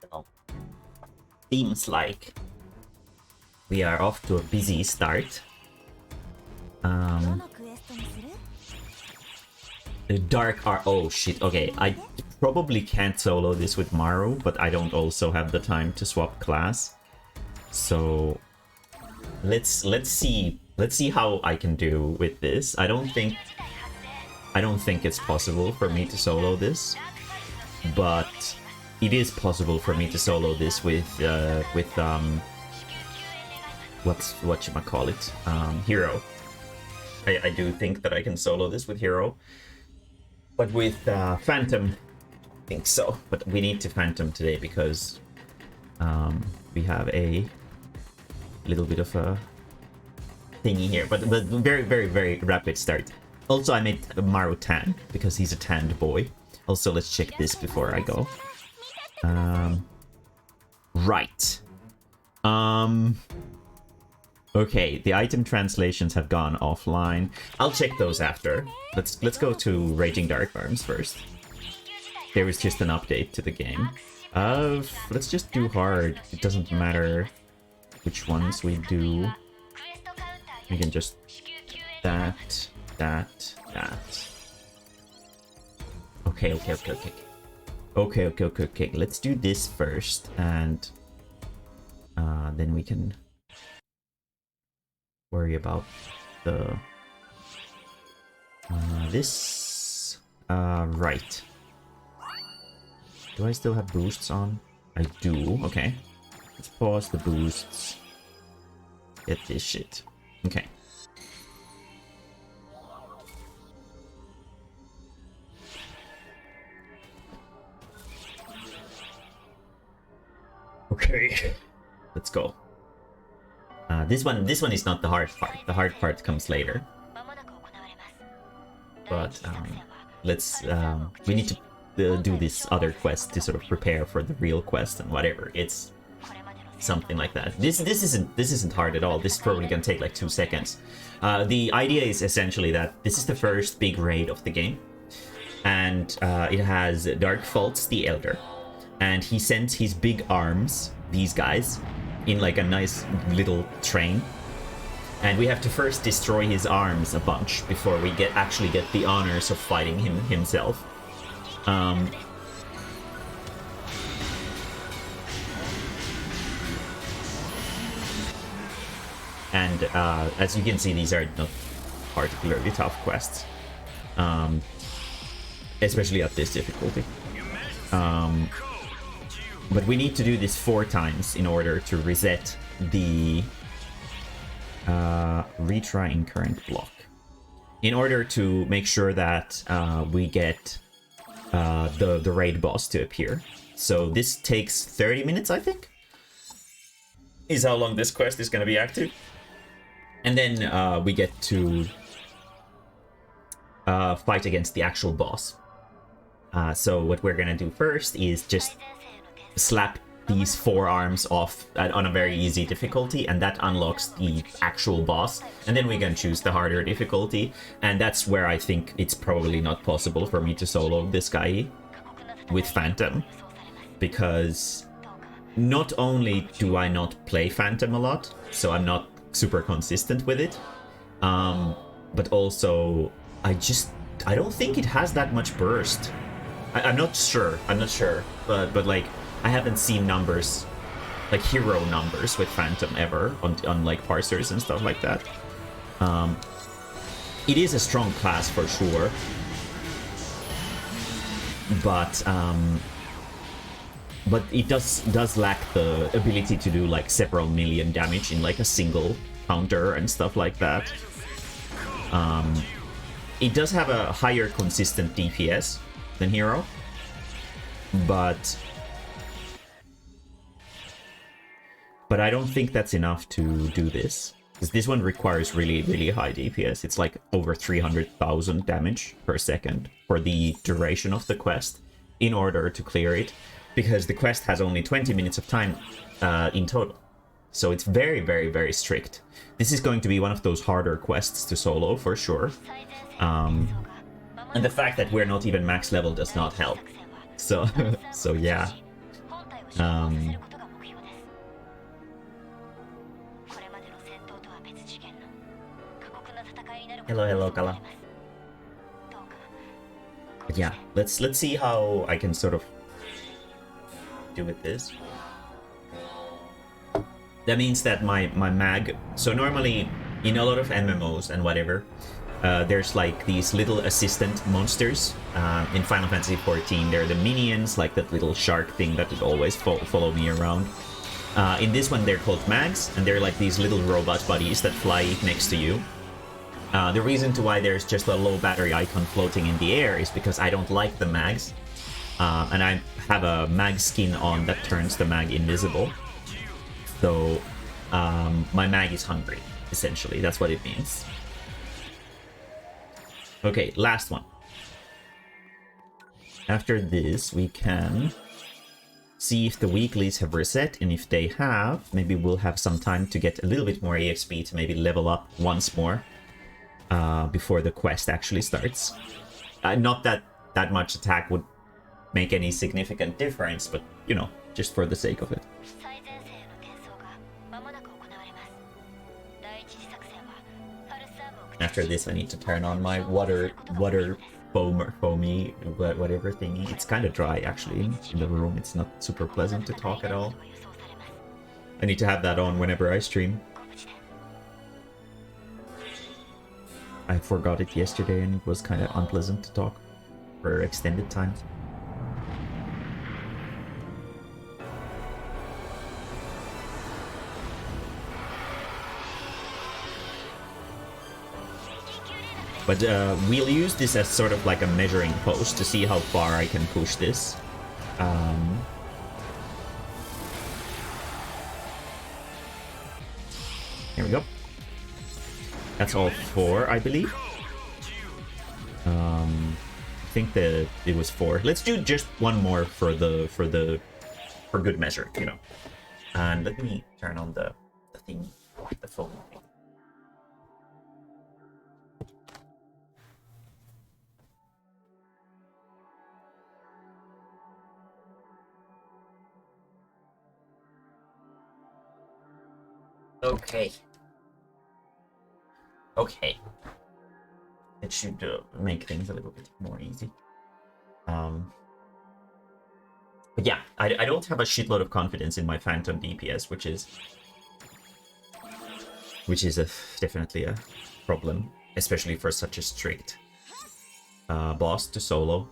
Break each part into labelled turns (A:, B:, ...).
A: So, seems like we are off to a busy start. The dark are oh shit. Okay, I probably can't solo this with Maru, but I don't also have the time to swap class. So let's see how I can do with this. I don't think it's possible for me to solo this, but it is possible for me to solo this with whatchamacallit, Hero. I do think that I can solo this with Hero, but with Phantom, I think so. But we need to Phantom today because we have a little bit of a thingy here, but very, very, very rapid start. Also, I made Maru tan because he's a tanned boy. Also, let's check this before I go. Right. Okay, the item translations have gone offline. I'll check those after. Let's go to Raging Dark Arms first. There was just an update to the game. Let's just do hard. It doesn't matter which ones we do. We can just that. Okay. Okay. Let's do this first, and then we can worry about the this. Right. Do I still have boosts on? I do. Okay. Let's pause the boosts. Get this shit. Okay. Okay. Let's go. This one is not the hard part. The hard part comes later. But let's we need to do this other quest to sort of prepare for the real quest and whatever. It's something like that. This isn't hard at all. This is probably gonna take like 2 seconds. The idea is essentially that this is the first big raid of the game, and it has Dark Faults the Elder, and he sends his big arms, these guys, in like a nice little train, and we have to first destroy his arms a bunch before we actually get the honors of fighting him himself. And as you can see, these are not particularly tough quests, especially at this difficulty. But we need to do this 4 times in order to reset the retry in current block, in order to make sure that we get the raid boss to appear. So this takes 30 minutes, I think, is how long this quest is going to be active. And then we get to fight against the actual boss. So what we're going to do first is just slap these 4 arms off on a very easy difficulty, and that unlocks the actual boss. And then we can choose the harder difficulty, and that's where I think it's probably not possible for me to solo this guy with Phantom, because not only do I not play Phantom a lot, so I'm not super consistent with it, but also I don't think it has that much burst. I'm not sure, but like, I haven't seen numbers, like hero numbers with Phantom ever on like parsers and stuff like that. It is a strong class for sure, but it does lack the ability to do like several million damage in like a single counter and stuff like that. It does have a higher consistent DPS than Hero, but I don't think that's enough to do this, because this one requires really, really high DPS. It's like over 300,000 damage per second for the duration of the quest in order to clear it, because the quest has only 20 minutes of time in total. So it's very, very, very strict. This is going to be one of those harder quests to solo for sure. And the fact that we're not even max level does not help. So, so yeah. Um, hello, hello, Kala. But yeah, let's see how I can sort of do with this. That means that my mag. So normally in a lot of MMOs and whatever, there's like these little assistant monsters. In Final Fantasy XIV, they're the minions, like that little shark thing that would always follow me around. In this one, they're called mags, and they're like these little robot buddies that fly next to you. The reason to why there's just a low battery icon floating in the air is because I don't like the mags. And I have a mag skin on that turns the mag invisible. So my mag is hungry, essentially. That's what it means. Okay, last one. After this, we can see if the weeklies have reset, and if they have, maybe we'll have some time to get a little bit more EXP to maybe level up once more before the quest actually starts. Not that that much attack would make any significant difference, but, you know, just for the sake of it. After this, I need to turn on my water foamy, whatever thingy. It's kind of dry, actually, in the room. It's not super pleasant to talk at all. I need to have that on whenever I stream. I forgot it yesterday, and it was kind of unpleasant to talk for extended times. But we'll use this as sort of like a measuring post to see how far I can push this. Here we go. That's all 4, I believe. I think that it was 4. Let's do just one more for good measure, you know. And let me turn on the thing, the phone thing. Okay. Okay. It should make things a little bit more easy. But yeah, I don't have a shitload of confidence in my Phantom DPS, which is definitely a problem, especially for such a strict boss to solo.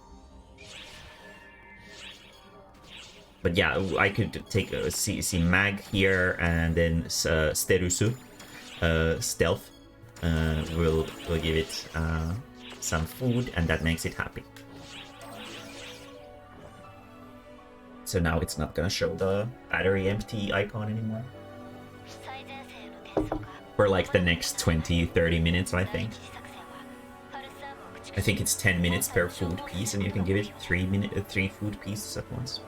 A: But yeah, I could take see Mag here, and then Sterusu, Stealth. We'll give it some food, and that makes it happy. So now it's not gonna show the battery empty icon anymore. For like the next 20-30 minutes, I think. I think it's 10 minutes per food piece, and you can give it 3 food pieces at once.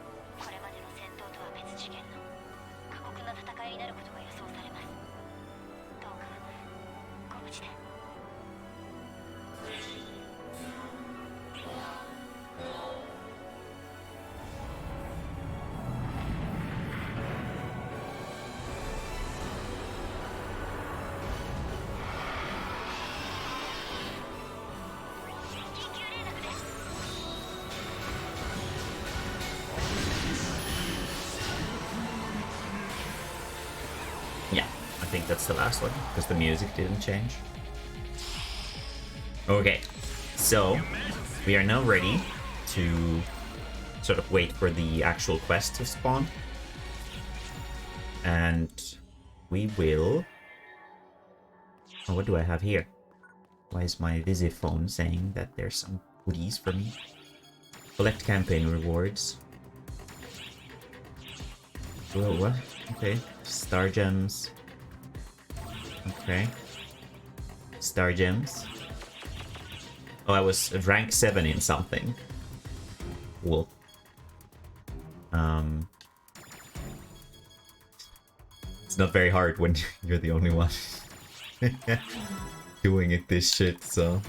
A: That's the last one, because the music didn't change. Okay, so we are now ready to sort of wait for the actual quest to spawn. And we will... Oh, what do I have here? Why is my Visiphone saying that there's some goodies for me? Collect campaign rewards. Whoa, what? Okay, Star Gems. Okay. Star Gems. Oh, I was rank 7 in something. Cool. It's not very hard when you're the only one doing it this shit, so...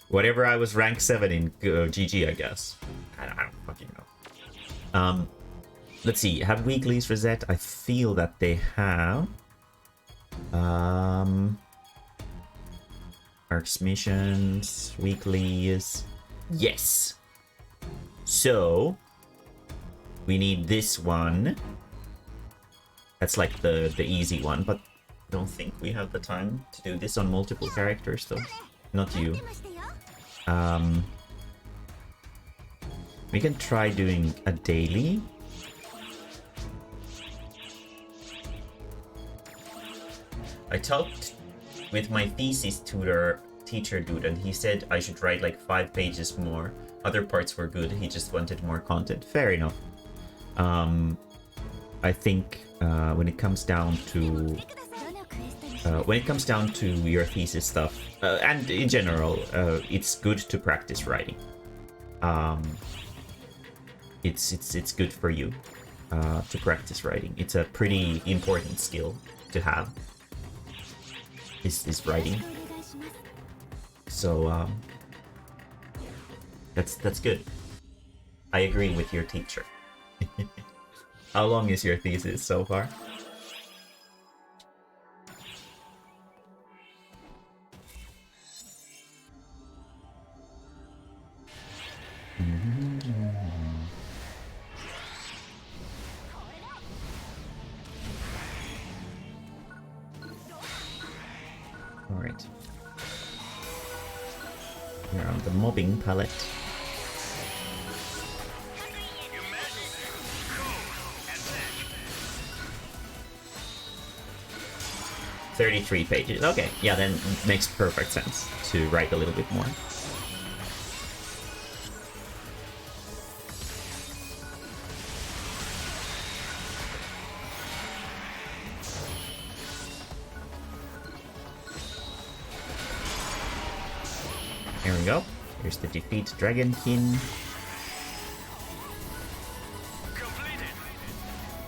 A: Whatever I was rank 7 in, GG, I guess. I don't fucking know. let's see, have weeklies reset? I feel that they have. Arcs missions, weeklies. Yes. So we need this one. That's like the easy one, but I don't think we have the time to do this on multiple characters though. Not you. We can try doing a daily. I talked with my thesis teacher dude, and he said I should write like 5 pages more. Other parts were good, he just wanted more content. Fair enough. I think when it comes down to your thesis stuff, and in general, it's good to practice writing. It's good for you to practice writing. It's a pretty important skill to have. Is writing. So that's good. I agree with your teacher. How long is your thesis so far? Alright. We're on the mobbing palette. "33 pages. Okay, yeah, then it makes perfect sense to write a little bit more. Here we go. Here's the defeat Dragonkin.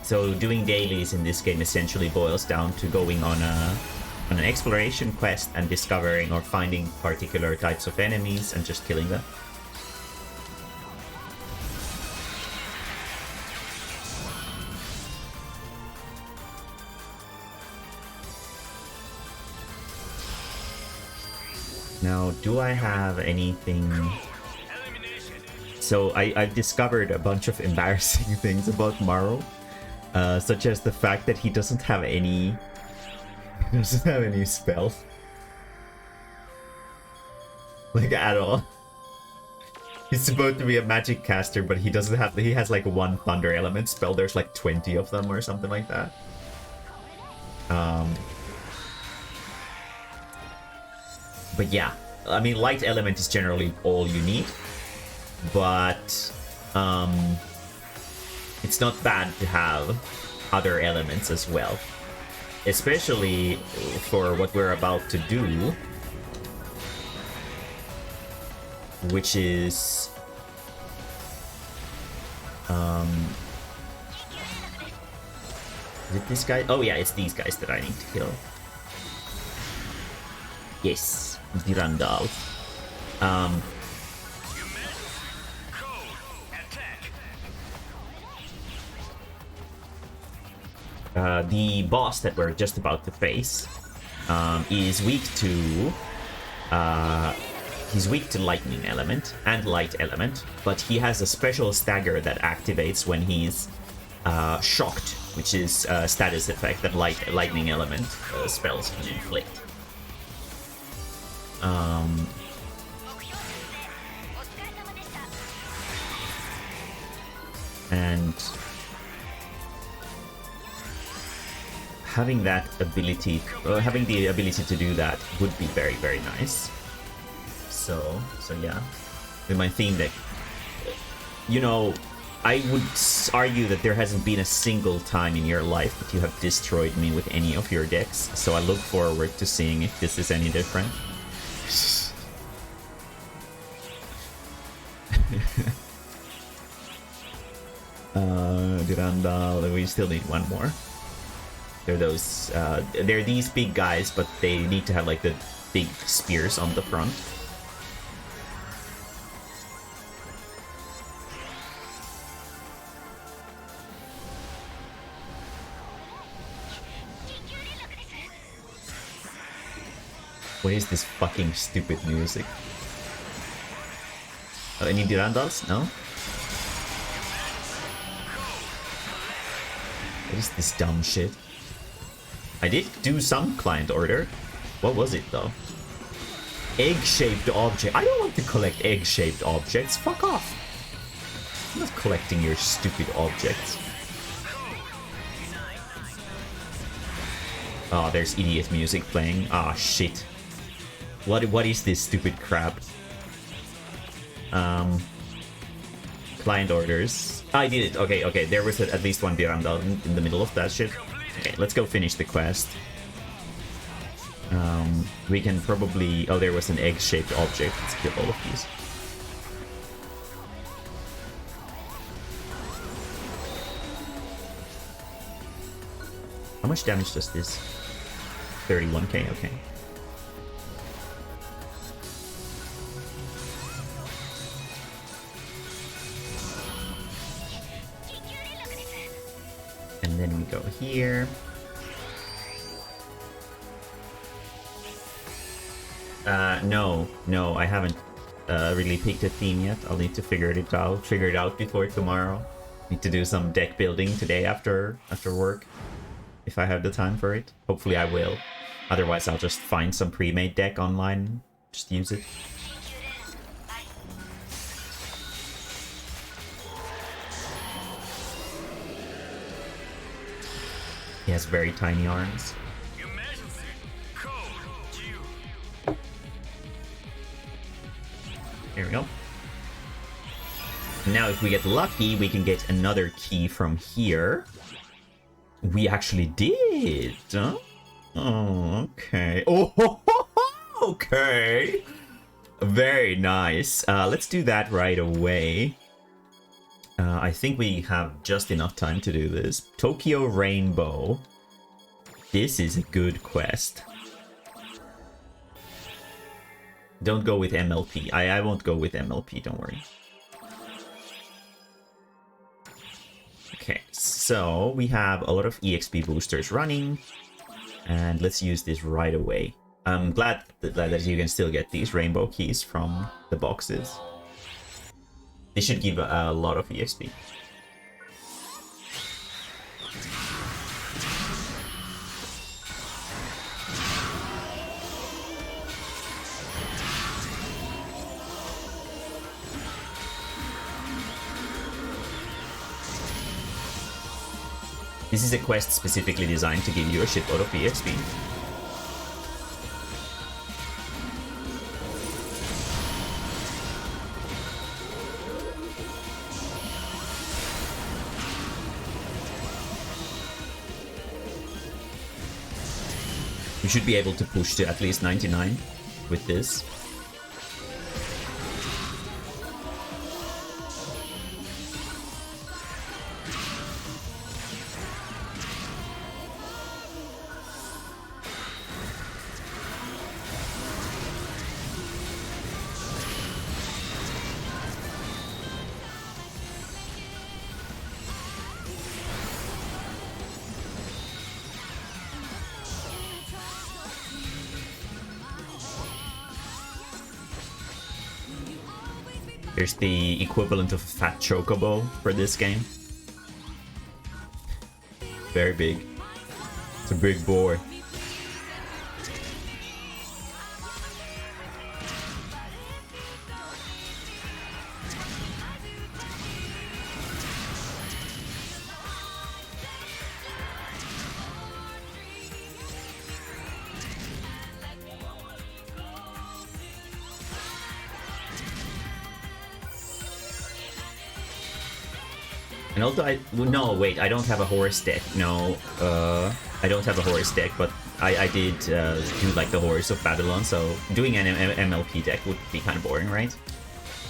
A: So doing dailies in this game essentially boils down to going on an exploration quest and discovering or finding particular types of enemies and just killing them. Now, do I have anything? So I've discovered a bunch of embarrassing things about Maro. Such as the fact that he doesn't have any spells. Like, at all. He's supposed to be a magic caster, but he doesn't have, he has like 1 thunder element spell. There's like 20 of them or something like that. But yeah, I mean, light element is generally all you need, but it's not bad to have other elements as well, especially for what we're about to do, which is is it this guy? Oh yeah, it's these guys that I need to kill. Yes, Durandal. The boss that we're just about to face is weak to he's weak to lightning element and light element, but he has a special stagger that activates when he's shocked, which is a status effect that lightning element spells can inflict. And having that ability, having the ability to do that would be very, very nice. So yeah, with my theme deck, you know, I would argue that there hasn't been a single time in your life that you have destroyed me with any of your decks. So I look forward to seeing if this is any different. Durandal, we still need one more. They're those, they're these big guys, but they need to have like the big spears on the front. What is this fucking stupid music? Oh, any Durandals? No? What is this dumb shit? I did do some client order. What was it though? Egg-shaped object. I don't want to collect egg-shaped objects. Fuck off. I'm not collecting your stupid objects. Oh, there's idiot music playing. Ah, shit. What is this stupid crap? Client orders. I did it. Okay. There was at least one Virandal in the middle of that shit. Okay, let's go finish the quest. We can probably... Oh, there was an egg-shaped object. Let's kill all of these. How much damage does this? 31k, okay. And then we go here. No, I haven't really picked a theme yet. I'll need to figure it out before tomorrow. Need to do some deck building today after work, if I have the time for it. Hopefully I will. Otherwise I'll just find some pre-made deck online, just use it. He has very tiny arms. There we go. Now if we get lucky, we can get another key from here. We actually did! Huh? Oh, okay. Oh, okay! Very nice. Let's do that right away. I think we have just enough time to do this. Tokyo Rainbow. This is a good quest. Don't go with MLP. I won't go with MLP, don't worry. Okay, so we have a lot of EXP boosters running. And let's use this right away. I'm glad that you can still get these rainbow keys from the boxes. They should give a lot of EXP. This is a quest specifically designed to give you a shitload of EXP. We should be able to push to at least 99 with this. Here's the equivalent of a fat chocobo for this game. Very big. It's a big boy. And although no, wait, I don't have a horse deck. No, I don't have a horse deck, but I did do like the Horse of Babylon, so doing an MLP deck would be kind of boring, right?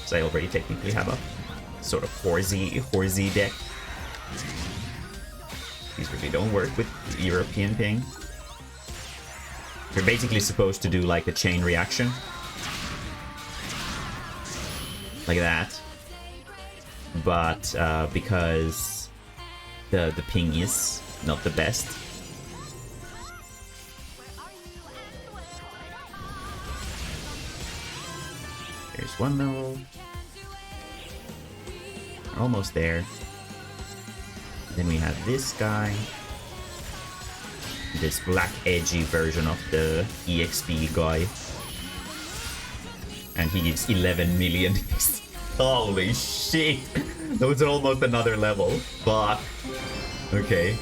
A: So I already technically have a sort of horsey deck. These really don't work with European ping. You're basically supposed to do like a chain reaction. Like that. But because the ping is not the best. There's one level. Almost there. Then we have this guy. This black edgy version of the EXP guy. And he gives 11 million. Holy shit! That was almost another level. Fuck. Okay.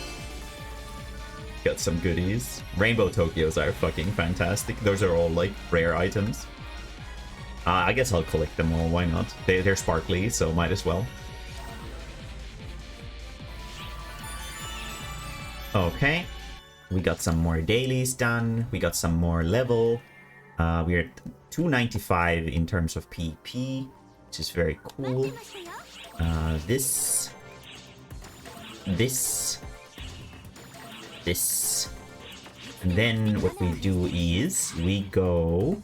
A: Got some goodies. Rainbow Tokyos are fucking fantastic. Those are all like rare items. I guess I'll collect them all, why not? They're sparkly, so might as well. Okay. We got some more dailies done. We got some more level. We're at 295 in terms of PP, which is very cool. This. And then what we do is we go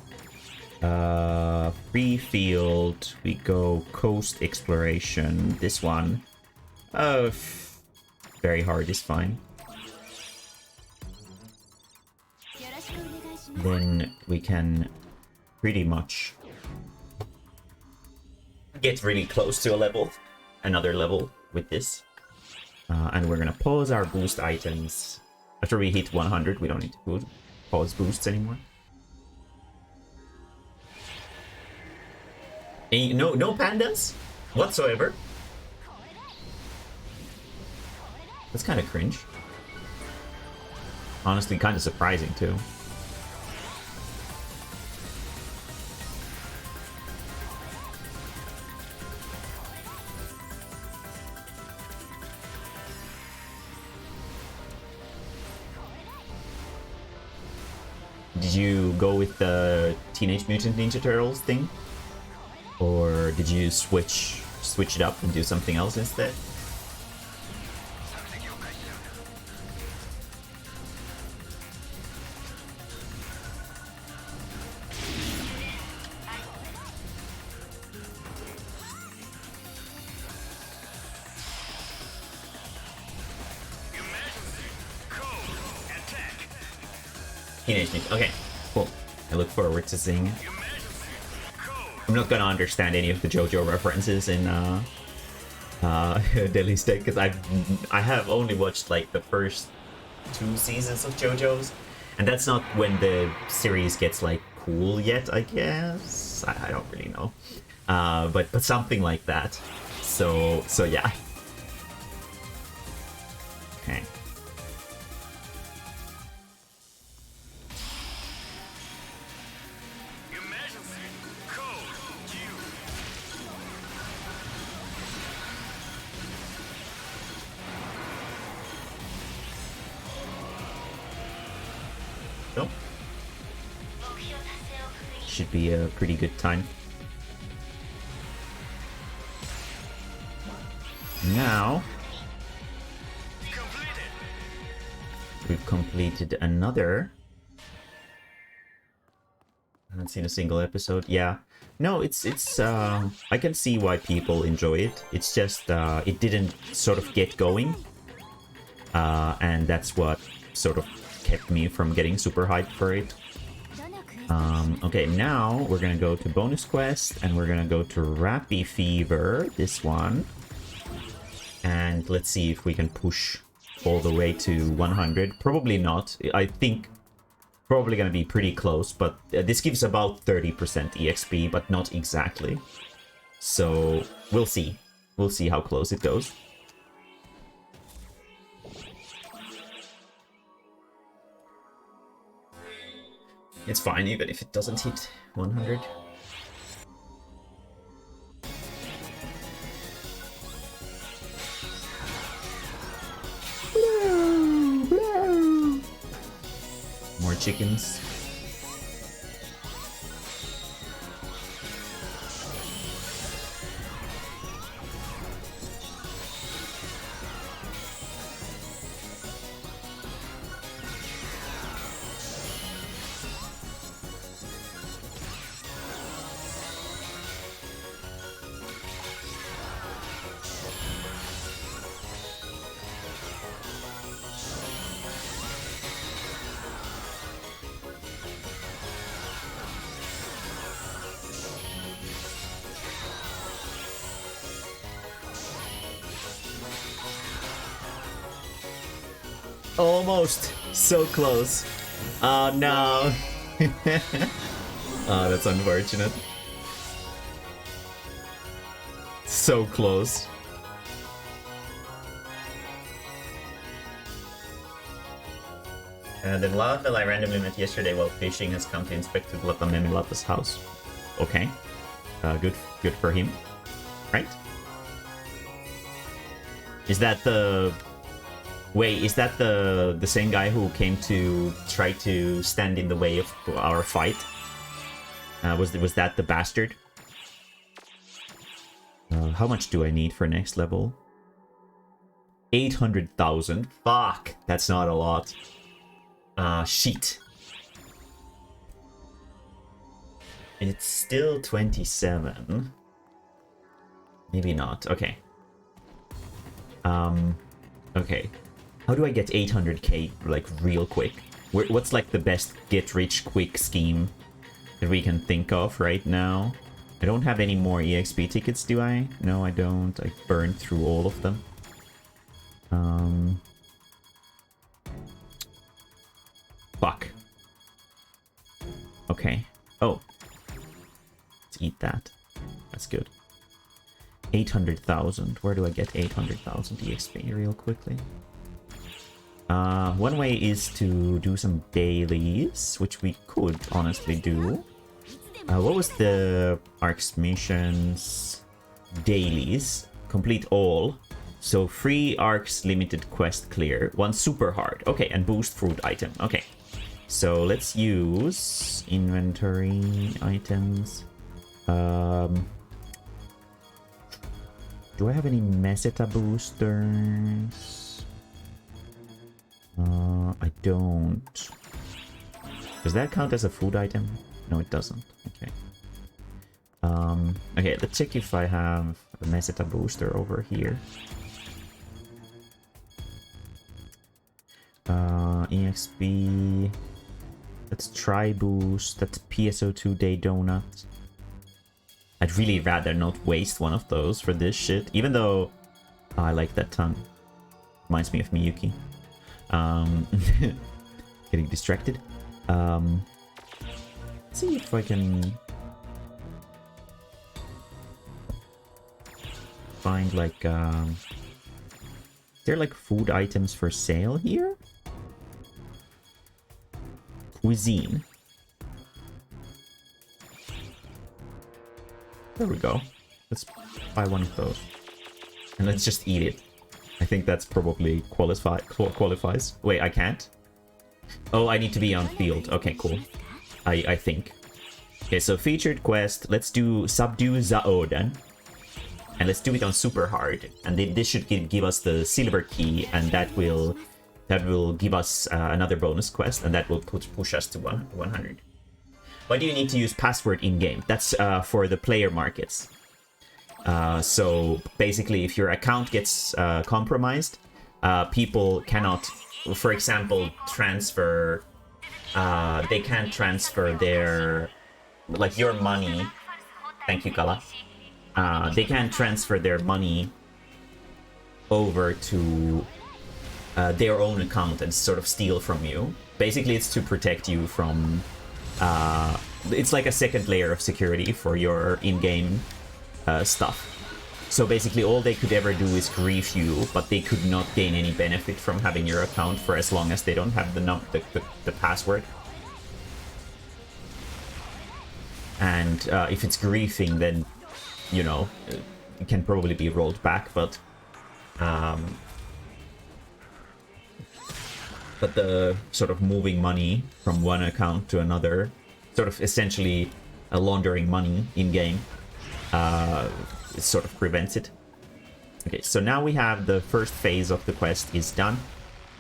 A: free field, we go coast exploration, this one. Very hard is fine. Then we can pretty much get really close to a level, another level with this. And we're gonna pause our boost items. After we hit 100, we don't need to pause boosts anymore. And no pandas whatsoever. That's kind of cringe. Honestly, kind of surprising too. Did you go with the Teenage Mutant Ninja Turtles thing? Or did you switch it up and do something else instead? Teenage Mutant. Okay, cool. I look forward to seeing it. I'm not gonna understand any of the JoJo references in Deli's deck because I have only watched like the first 2 seasons of JoJo's, and that's not when the series gets like cool yet. I guess I don't really know, but something like that. So yeah. Okay. Should be a pretty good time. Now we've completed another. I haven't seen a single episode. Yeah, no, it's I can see why people enjoy it. It's just it didn't sort of get going, and that's what sort of kept me from getting super hyped for it. Okay, now we're gonna go to bonus quest and we're gonna go to Rappy Fever, this one. And let's see if we can push all the way to 100. Probably not. I think probably gonna be pretty close, but this gives about 30% EXP, but not exactly. So we'll see. We'll see how close it goes. It's fine even if it doesn't hit 100. More chickens. Almost. So close. Oh no. Oh, that's unfortunate. So close. The lava I randomly met yesterday while fishing has come to inspect Mee-mae's house. Okay. Good for him. Right? Is that the... Wait, is that the same guy who came to try to stand in the way of our fight? Was that the bastard? How much do I need for next level? 800,000. Fuck, that's not a lot. Shit. It's still 27. Maybe not. Okay. Okay. How do I get 800k, like, real quick? What's, like, the best get-rich-quick scheme that we can think of right now? I don't have any more EXP tickets, do I? No, I don't. I burned through all of them. Fuck. Okay. Oh. Let's eat that. That's good. 800,000. Where do I get 800,000 EXP real quickly? One way is to do some dailies, which we could honestly do. What was the ARX missions? Dailies. Complete all. So 3 ARX limited quest clear. 1 super hard. Okay, and boost food item. Okay. So let's use inventory items. Do I have any meseta boosters? I don't. Does that count as a food item? No, it doesn't. Okay. Okay, let's check if I have a meseta booster over here. EXP. Let's try boost. That's PSO2 day donut. I'd really rather not waste one of those for this shit, even though I like that tongue. Reminds me of Miyuki. Getting distracted. Let's see if I can find like is there like food items for sale here? Cuisine. There we go. Let's buy one of those. And let's just eat it. I think that's probably qualifies. Wait, I can't? Oh, I need to be on field. Okay, cool. I think. Okay, so featured quest. Let's do Subdue Zaodan. And let's do it on super hard. And this should give us the silver key, and that will give us another bonus quest, and that will push us to 100. Why do you need to use password in-game? That's for the player markets. So basically, if your account gets compromised, people cannot, for example, transfer. They can't transfer their, like, your money. Thank you, Kala. They can't transfer their money over to their own account and sort of steal from you. Basically, it's to protect you from... it's like a second layer of security for your in-game stuff. So basically, all they could ever do is grief you, but they could not gain any benefit from having your account for as long as they don't have the password. And if it's griefing, then, you know, it can probably be rolled back, but the sort of moving money from one account to another, sort of essentially laundering money in-game, it sort of prevents it. Okay, so now we have the first phase of the quest is done,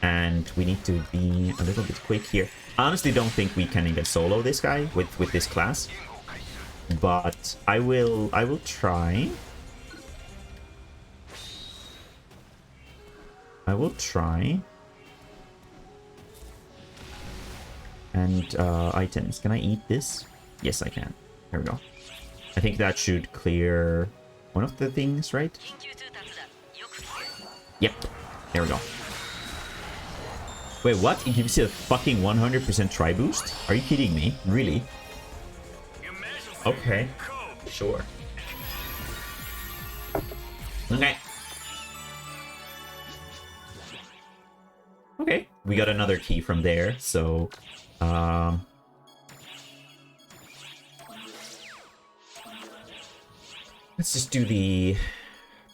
A: and we need to be a little bit quick here. I honestly don't think we can even solo this guy with this class, but I will try. I will try. And items. Can I eat this? Yes, I can. There we go. I think that should clear one of the things, right? Yep. There we go. Wait, what? It gives you a fucking 100% try boost? Are you kidding me? Really? Okay. Sure. Okay. Okay. We got another key from there, so... let's just do the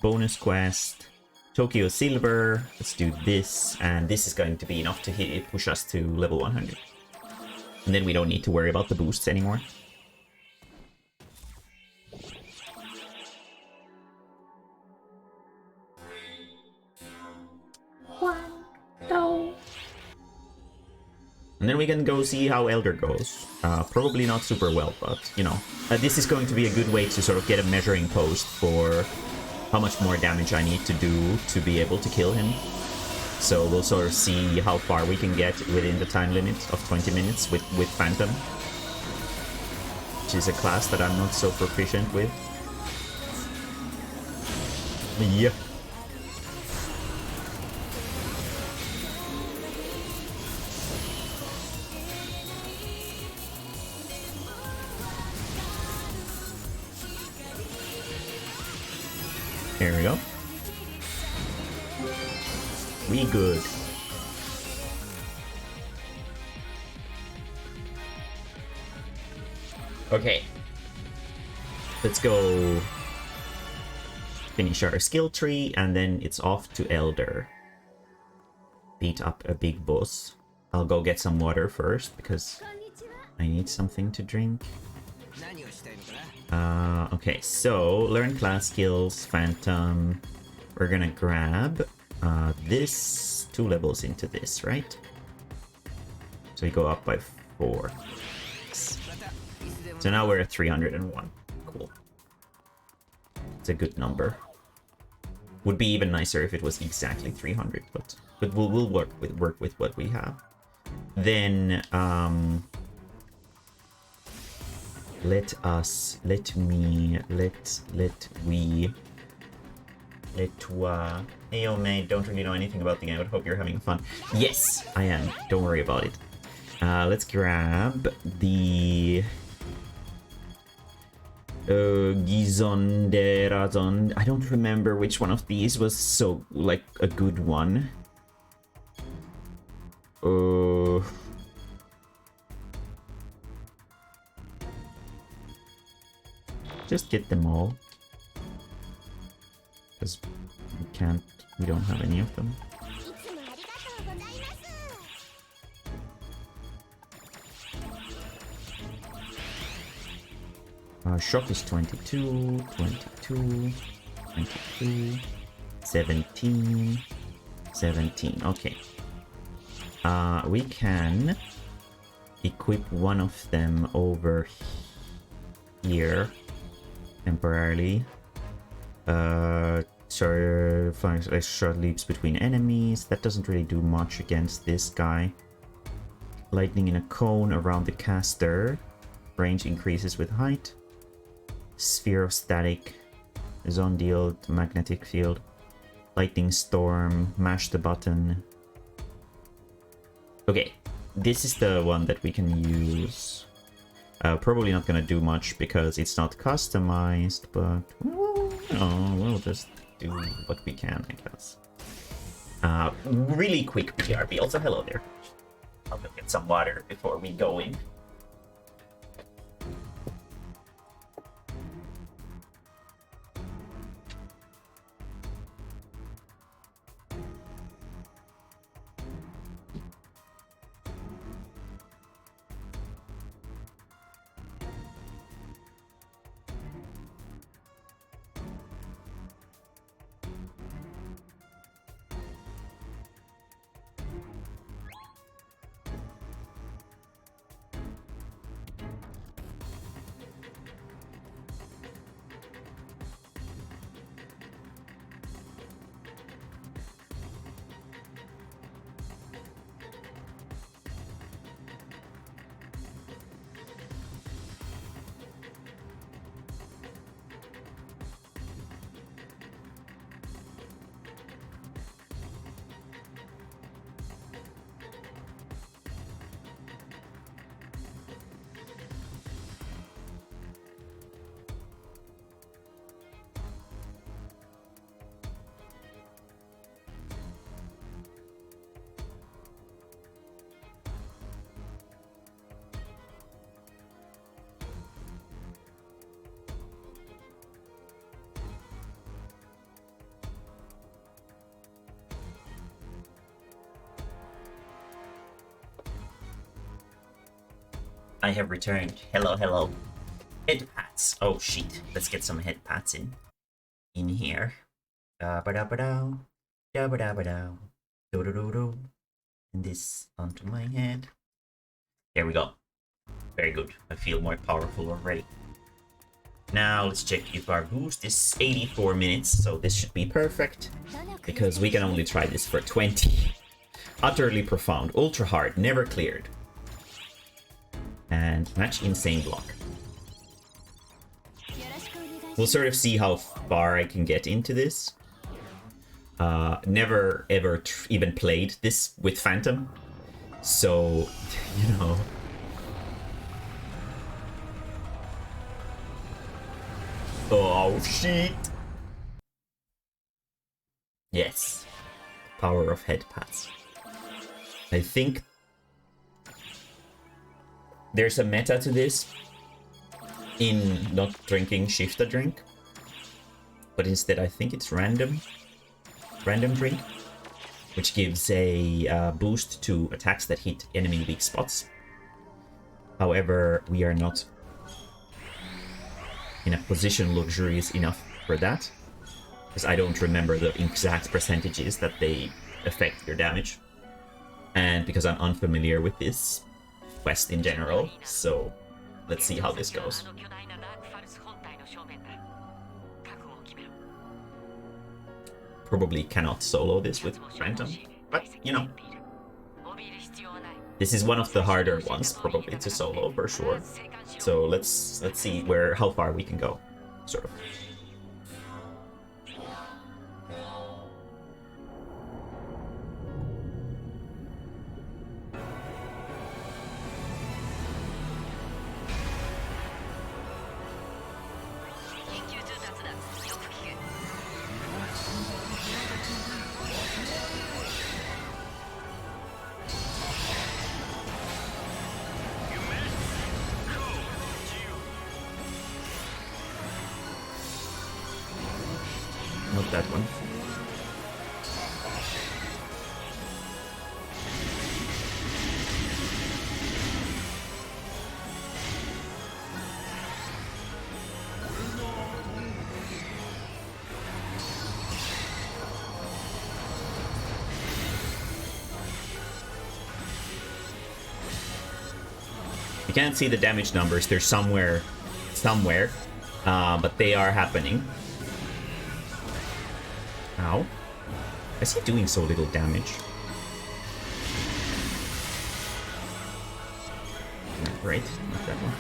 A: bonus quest. Tokyo Silver. Let's do this, and this is going to be enough to push us to level 100. And then we don't need to worry about the boosts anymore. And then we can go see how Elder goes. Probably not super well, but, you know. This is going to be a good way to sort of get a measuring post for how much more damage I need to do to be able to kill him. So we'll sort of see how far we can get within the time limit of 20 minutes with Phantom. Which is a class that I'm not so proficient with. Yeah. Here we go. We good. Okay. Let's go finish our skill tree, and then it's off to Elder. Beat up a big boss. I'll go get some water first, because I need something to drink. Okay, so learn class skills, Phantom. We're gonna grab this 2 levels into this, right? So we go up by 4. So now we're at 301. Cool. It's a good number. Would be even nicer if it was exactly 300, but we'll work with what we have. Then let hey, Mae, don't really know anything about the game, but hope you're having fun. Yes, I am. Don't worry about it. Let's grab the Gizonderazon. I don't remember which one of these was so, like, a good one. Just get them all. Because we don't have any of them. Shock is 22, 22, 22, 17, 17. Okay. We can equip one of them over here temporarily. Short leaps between enemies. That doesn't really do much against this guy. Lightning in a cone around the caster. Range increases with height. Sphere of static. Zone deal, magnetic field. Lightning storm. Mash the button. Okay, this is the one that we can use. Probably not gonna do much because it's not customized, but we'll just do what we can, I guess. Really quick PRB. Also, hello there. I'll go get some water before we go in. I have returned. Hello, hello. Head pats. Oh shit. Let's get some head pats in here. Da ba da ba da. Da ba da ba da. Do do do do. And this onto my head. Here we go. Very good. I feel more powerful already. Now let's check if our boost is 84 minutes, so this should be perfect. Because we can only try this for 20. Utterly profound, ultra hard, never cleared. And match insane block. We'll sort of see how far I can get into this. Never ever even played this with Phantom. So, you know. Oh shit! Yes. Power of head pats. I think there's a meta to this in not drinking shift a drink, but instead I think it's random drink, which gives a boost to attacks that hit enemy weak spots. However, we are not in a position luxurious enough for that, because I don't remember the exact percentages that they affect your damage, and because I'm unfamiliar with this quest in general, so let's see how this goes. Probably cannot solo this with Phantom, but you know, this is one of the harder ones probably to solo for sure. So let's see how far we can go, sort of. Not that one. You can't see the damage numbers. They're somewhere, but they are happening. Ow. Why is he doing so little damage? Right, not that one.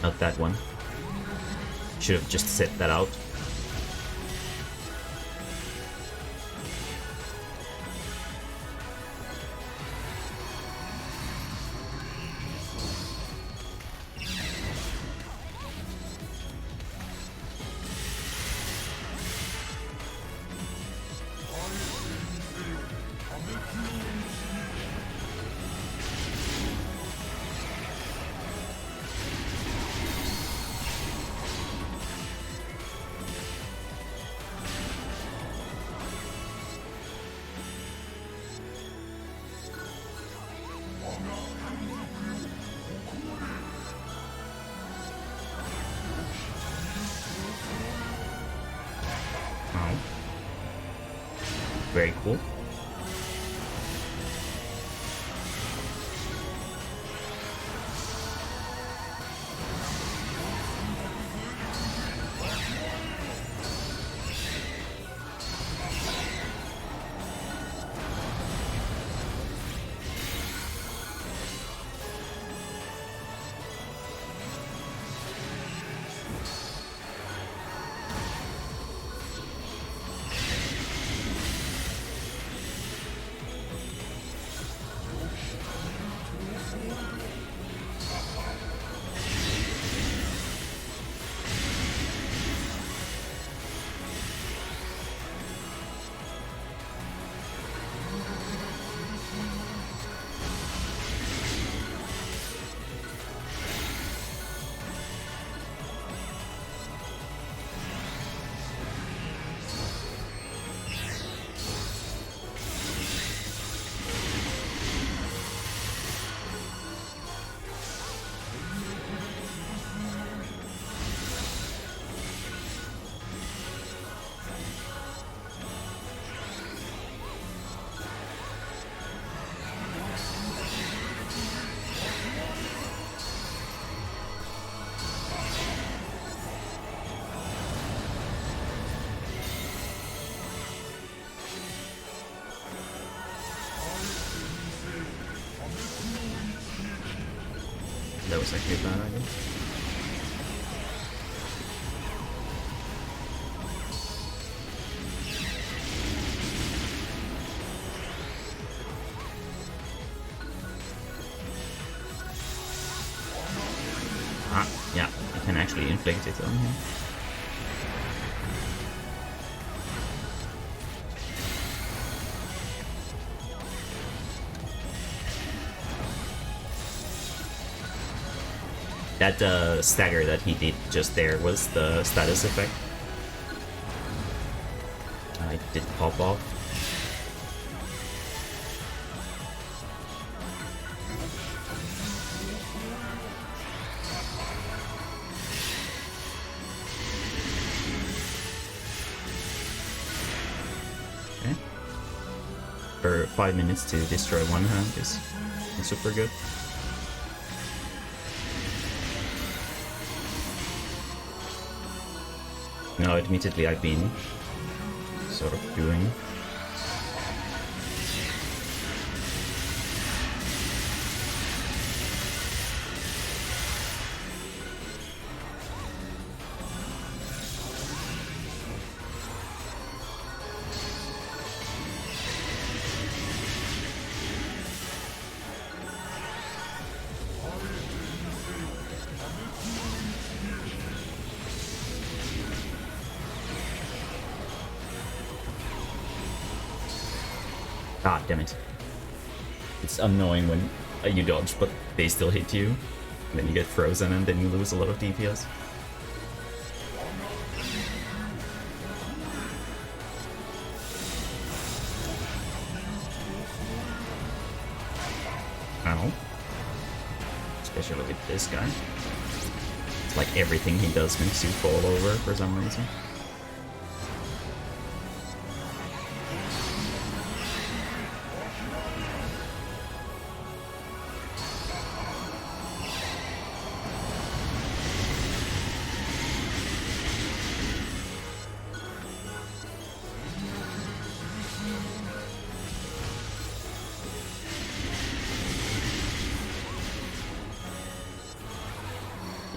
A: Not that one. Should have just set that out. Very cool. That was actually a bad idea. Yeah, I can actually inflict it on him. That stagger that he did just there was the status effect. It did pop off. Okay. For 5 minutes to destroy one hand is super good. No, admittedly I've been sort of doing. Ah, damn it. It's annoying when you dodge, but they still hit you. And then you get frozen and then you lose a lot of DPS. Ow. Especially with this guy. It's like everything he does makes you fall over for some reason.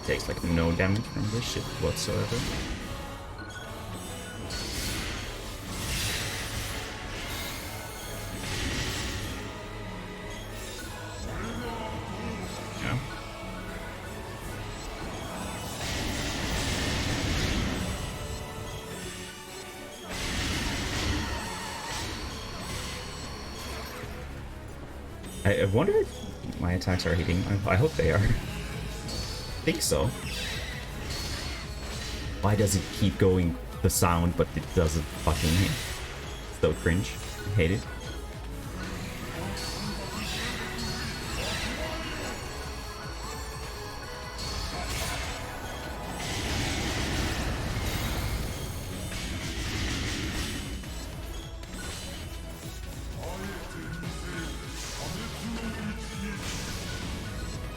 A: Takes like no damage from this shit whatsoever. Yeah. I wonder if my attacks are hitting. I hope they are. I think so. Why does it keep going the sound but it doesn't fucking hit? So cringe. I hate it.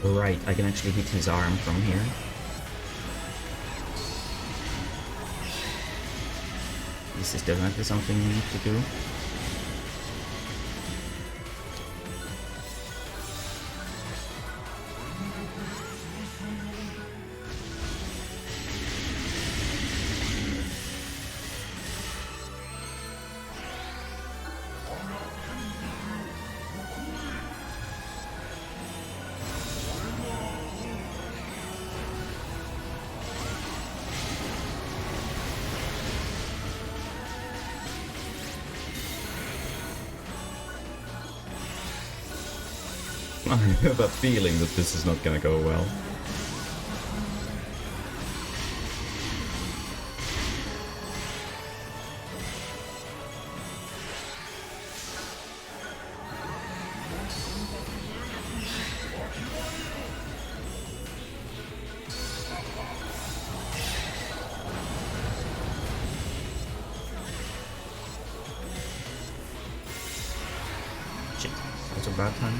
A: Right, I can actually hit his arm from here. This is definitely something we need to do. I have a feeling that this is not gonna go well. Shit, that's a bad time.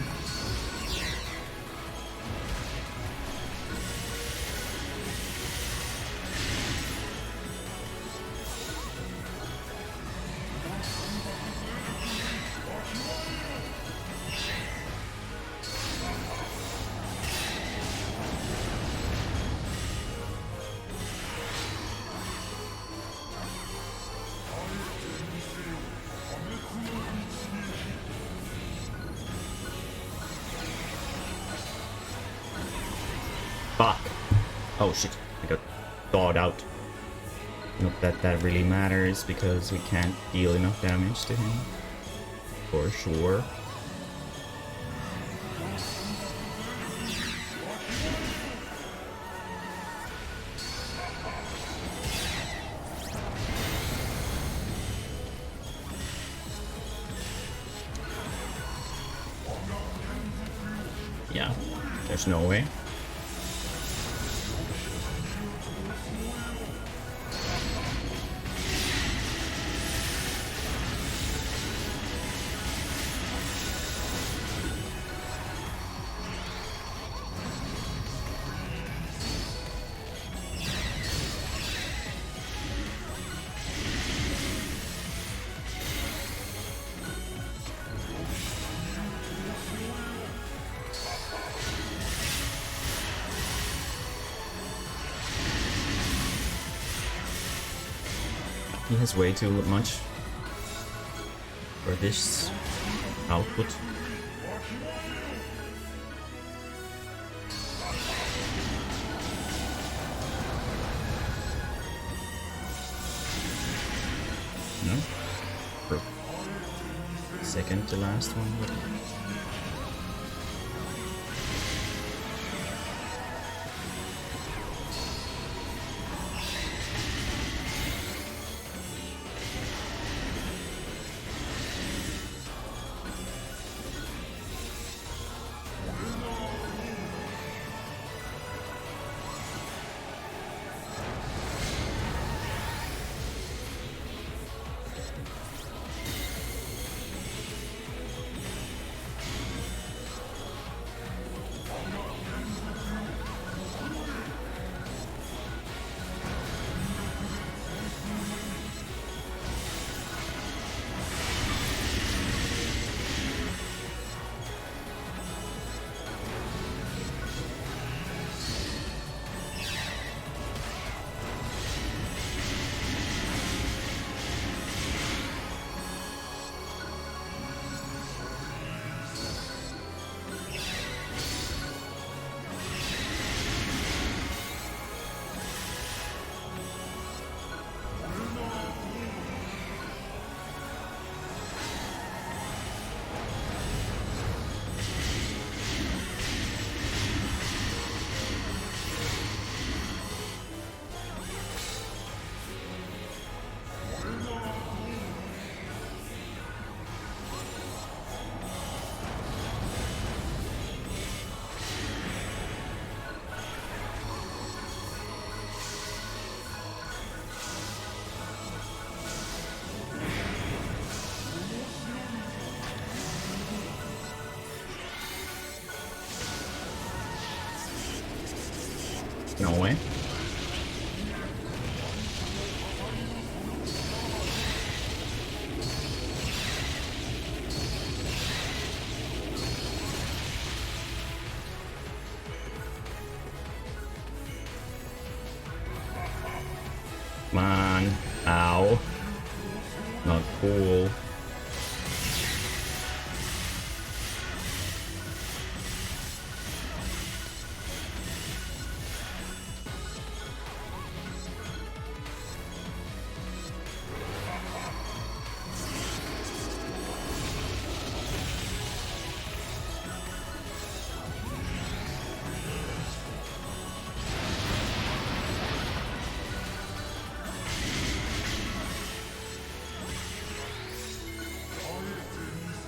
A: Fuck. Oh shit, I got thawed out. Not that that really matters, because we can't deal enough damage to him. For sure. Yeah, there's no way. He has way too much for this output. No? For second to last one. No way. Come on. Ow. Not cool.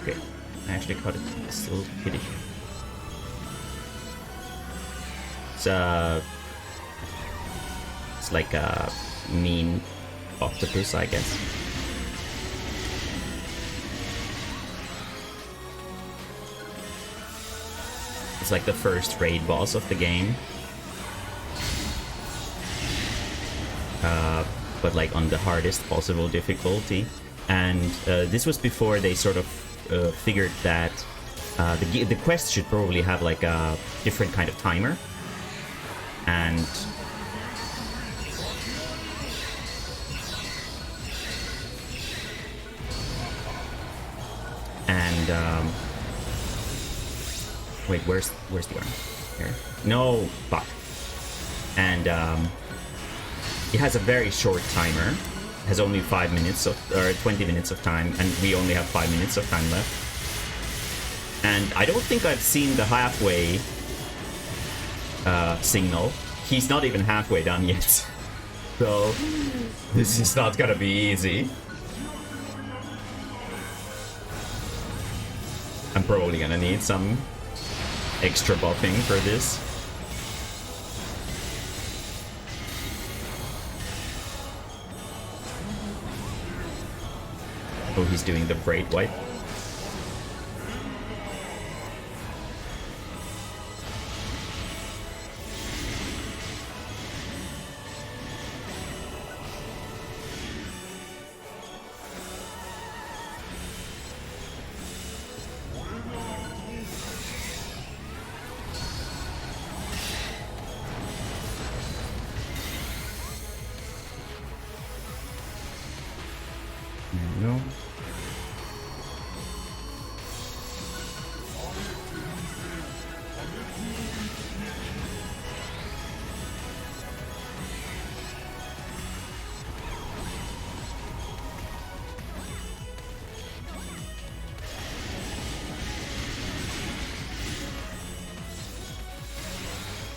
A: Okay, I actually caught it. It's still hitting. It's like a mean octopus, I guess. It's like the first raid boss of the game. But like on the hardest possible difficulty. And this was before they sort of figured that the quest should probably have like a different kind of timer. And wait, where's the arm? Here. No, fuck. And it has a very short timer. It has only 5 minutes or 20 minutes of time, and we only have 5 minutes of time left. And I don't think I've seen the halfway signal. He's not even halfway done yet. So this is not gonna be easy. I'm probably gonna need some extra buffing for this. Oh, he's doing the braid wipe. No.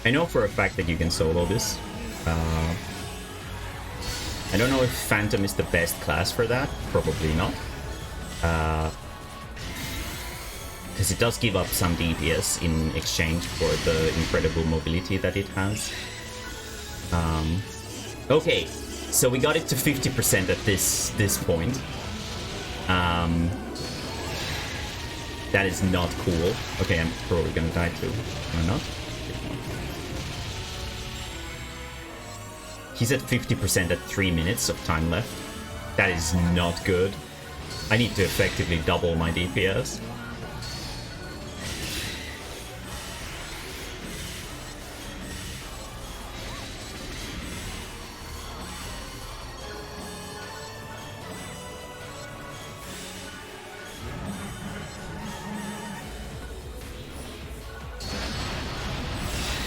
A: I know for a fact that you can solo this. I don't know if Phantom is the best class for that. Probably not. Because it does give up some DPS in exchange for the incredible mobility that it has. Okay, so we got it to 50% at this point. That is not cool. Okay, I'm probably gonna die too. Or not? He's at 50% at 3 minutes of time left. That is not good. I need to effectively double my DPS.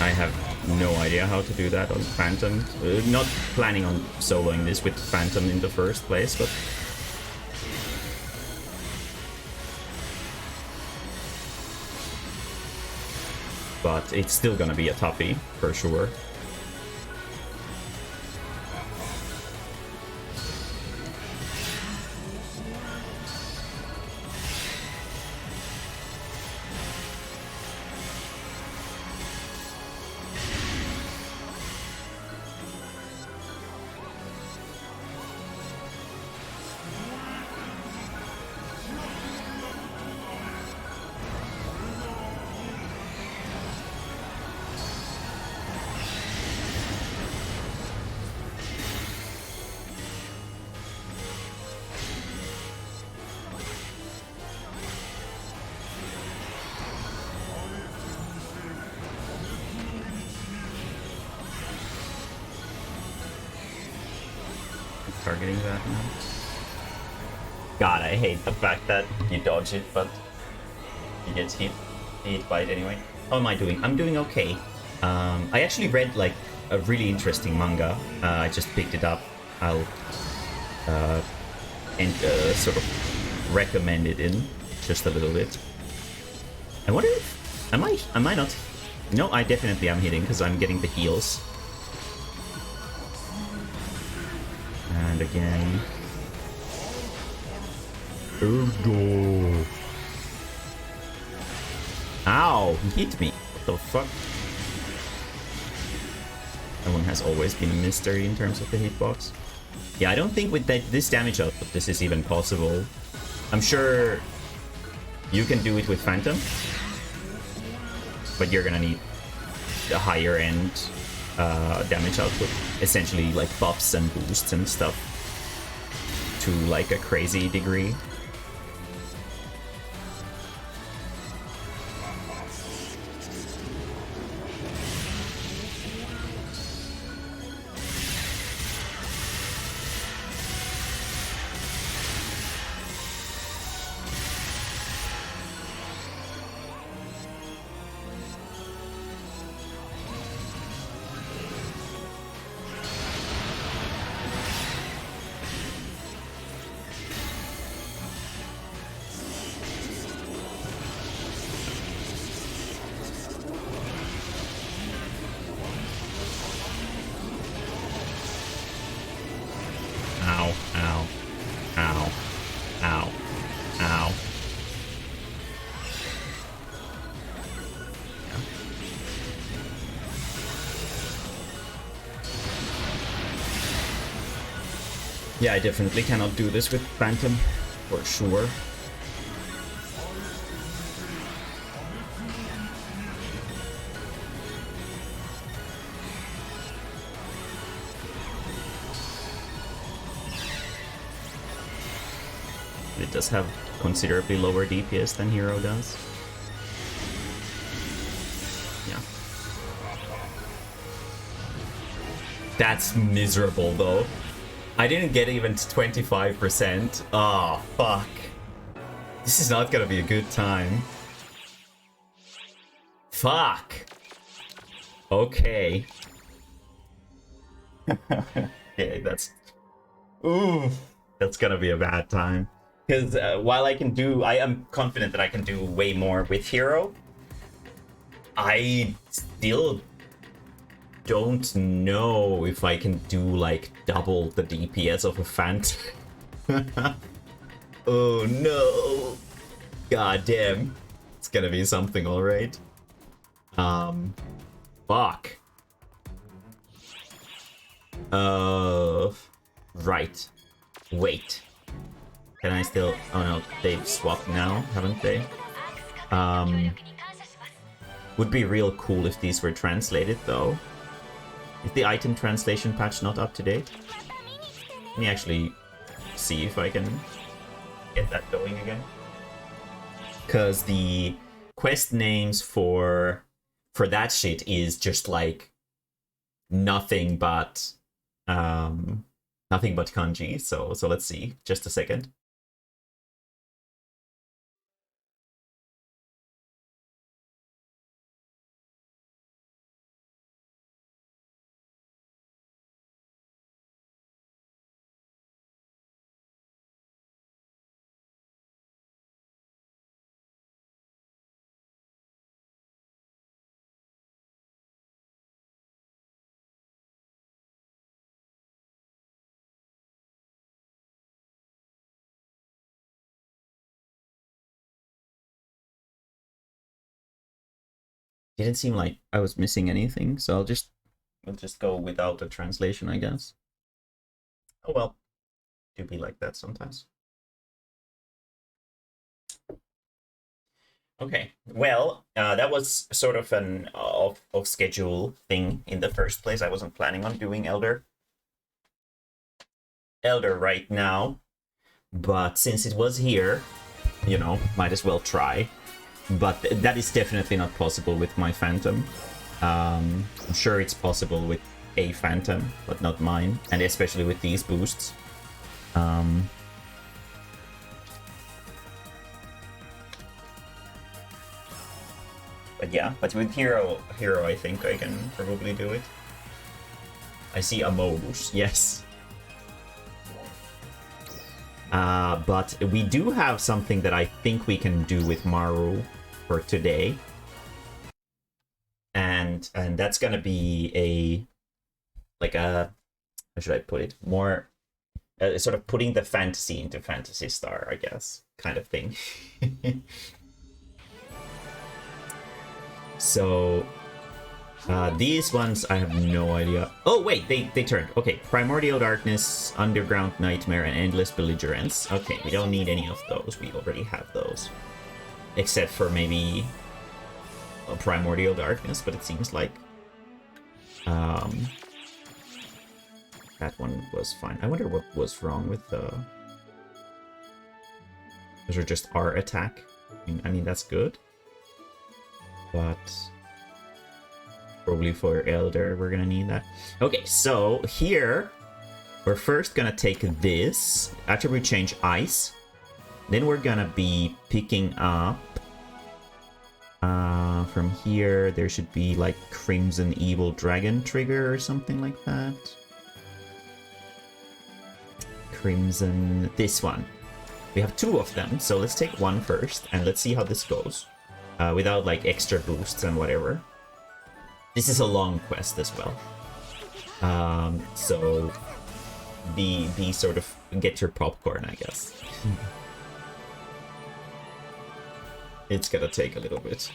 A: I have no idea how to do that on Phantom. Not planning on soloing this with Phantom in the first place, but... But it's still gonna be a toughie, for sure. Targeting that now. God, I hate the fact that you dodge it, but you get hit by it anyway. How am I doing? I'm doing okay. I actually read like a really interesting manga. I just picked it up. I'll sort of recommend it in just a little bit. I wonder if am I not? No, I definitely am hitting because I'm getting the heals. And again. Ergo. Ow! He hit me. What the fuck? That one has always been a mystery in terms of the hitbox. Yeah, I don't think with this damage output this is even possible. I'm sure you can do it with Phantom, but you're gonna need a higher end damage output, essentially like buffs and boosts and stuff to like a crazy degree. Yeah, I definitely cannot do this with Phantom, for sure. It does have considerably lower DPS than Hero does. Yeah. That's miserable, though. I didn't get even to 25%. Oh, fuck. This is not gonna be a good time. Fuck. Okay. Okay, that's... Ooh. That's gonna be a bad time. Because while I am confident that I can do way more with Hero, I still don't know if I can do like double the DPS of a Phantom. Oh no! God damn. It's gonna be something, alright. Fuck. Right. Wait. Can I still... Oh no, they've swapped now, haven't they? Would be real cool if these were translated, though. Is the item translation patch not up to date? Let me actually see if I can get that going again. Because the quest names for that shit is just like nothing but kanji. So let's see. Just a second. Didn't seem like I was missing anything, so I'll just go without a translation, I guess. Oh well, do be like that sometimes. Okay, well, that was sort of an off schedule thing in the first place. I wasn't planning on doing Elder right now, but since it was here, you know, might as well try. But that is definitely not possible with my Phantom. I'm sure it's possible with a Phantom, but not mine, and especially with these boosts. But yeah, but with Hero, I think I can probably do it. I see a modus, yes. But we do have something that I think we can do with Maru for today. And that's gonna be a, like a, how should I put it? More, sort of putting the fantasy into Phantasy Star, I guess, kind of thing. So, these ones, I have no idea. Oh, wait, they turned. Okay, Primordial Darkness, Underground Nightmare, and Endless Belligerence. Okay, we don't need any of those. We already have those. Except for maybe a Primordial Darkness, but it seems like that one was fine. I wonder what was wrong with the... Those are just our attack. I mean, that's good. But probably for Elder, we're gonna need that. Okay, so here, we're first gonna take this, attribute change Ice. Then we're gonna be picking up, from here, there should be like Crimson Evil Dragon trigger or something like that. Crimson, this one. We have two of them, so let's take one first, and let's see how this goes. Without like extra boosts and whatever. This is a long quest as well. So be sort of, get your popcorn, I guess. It's gonna take a little bit.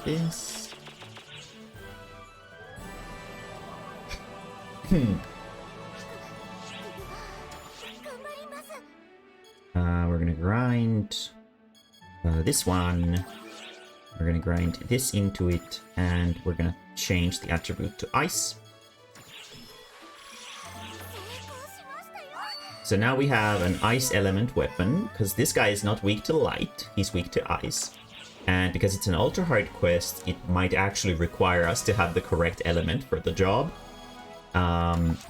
A: This. We're gonna grind this one. We're gonna grind this into it, and we're gonna change the attribute to ice. So now we have an ice element weapon, because this guy is not weak to light, he's weak to ice. And because it's an ultra hard quest, it might actually require us to have the correct element for the job.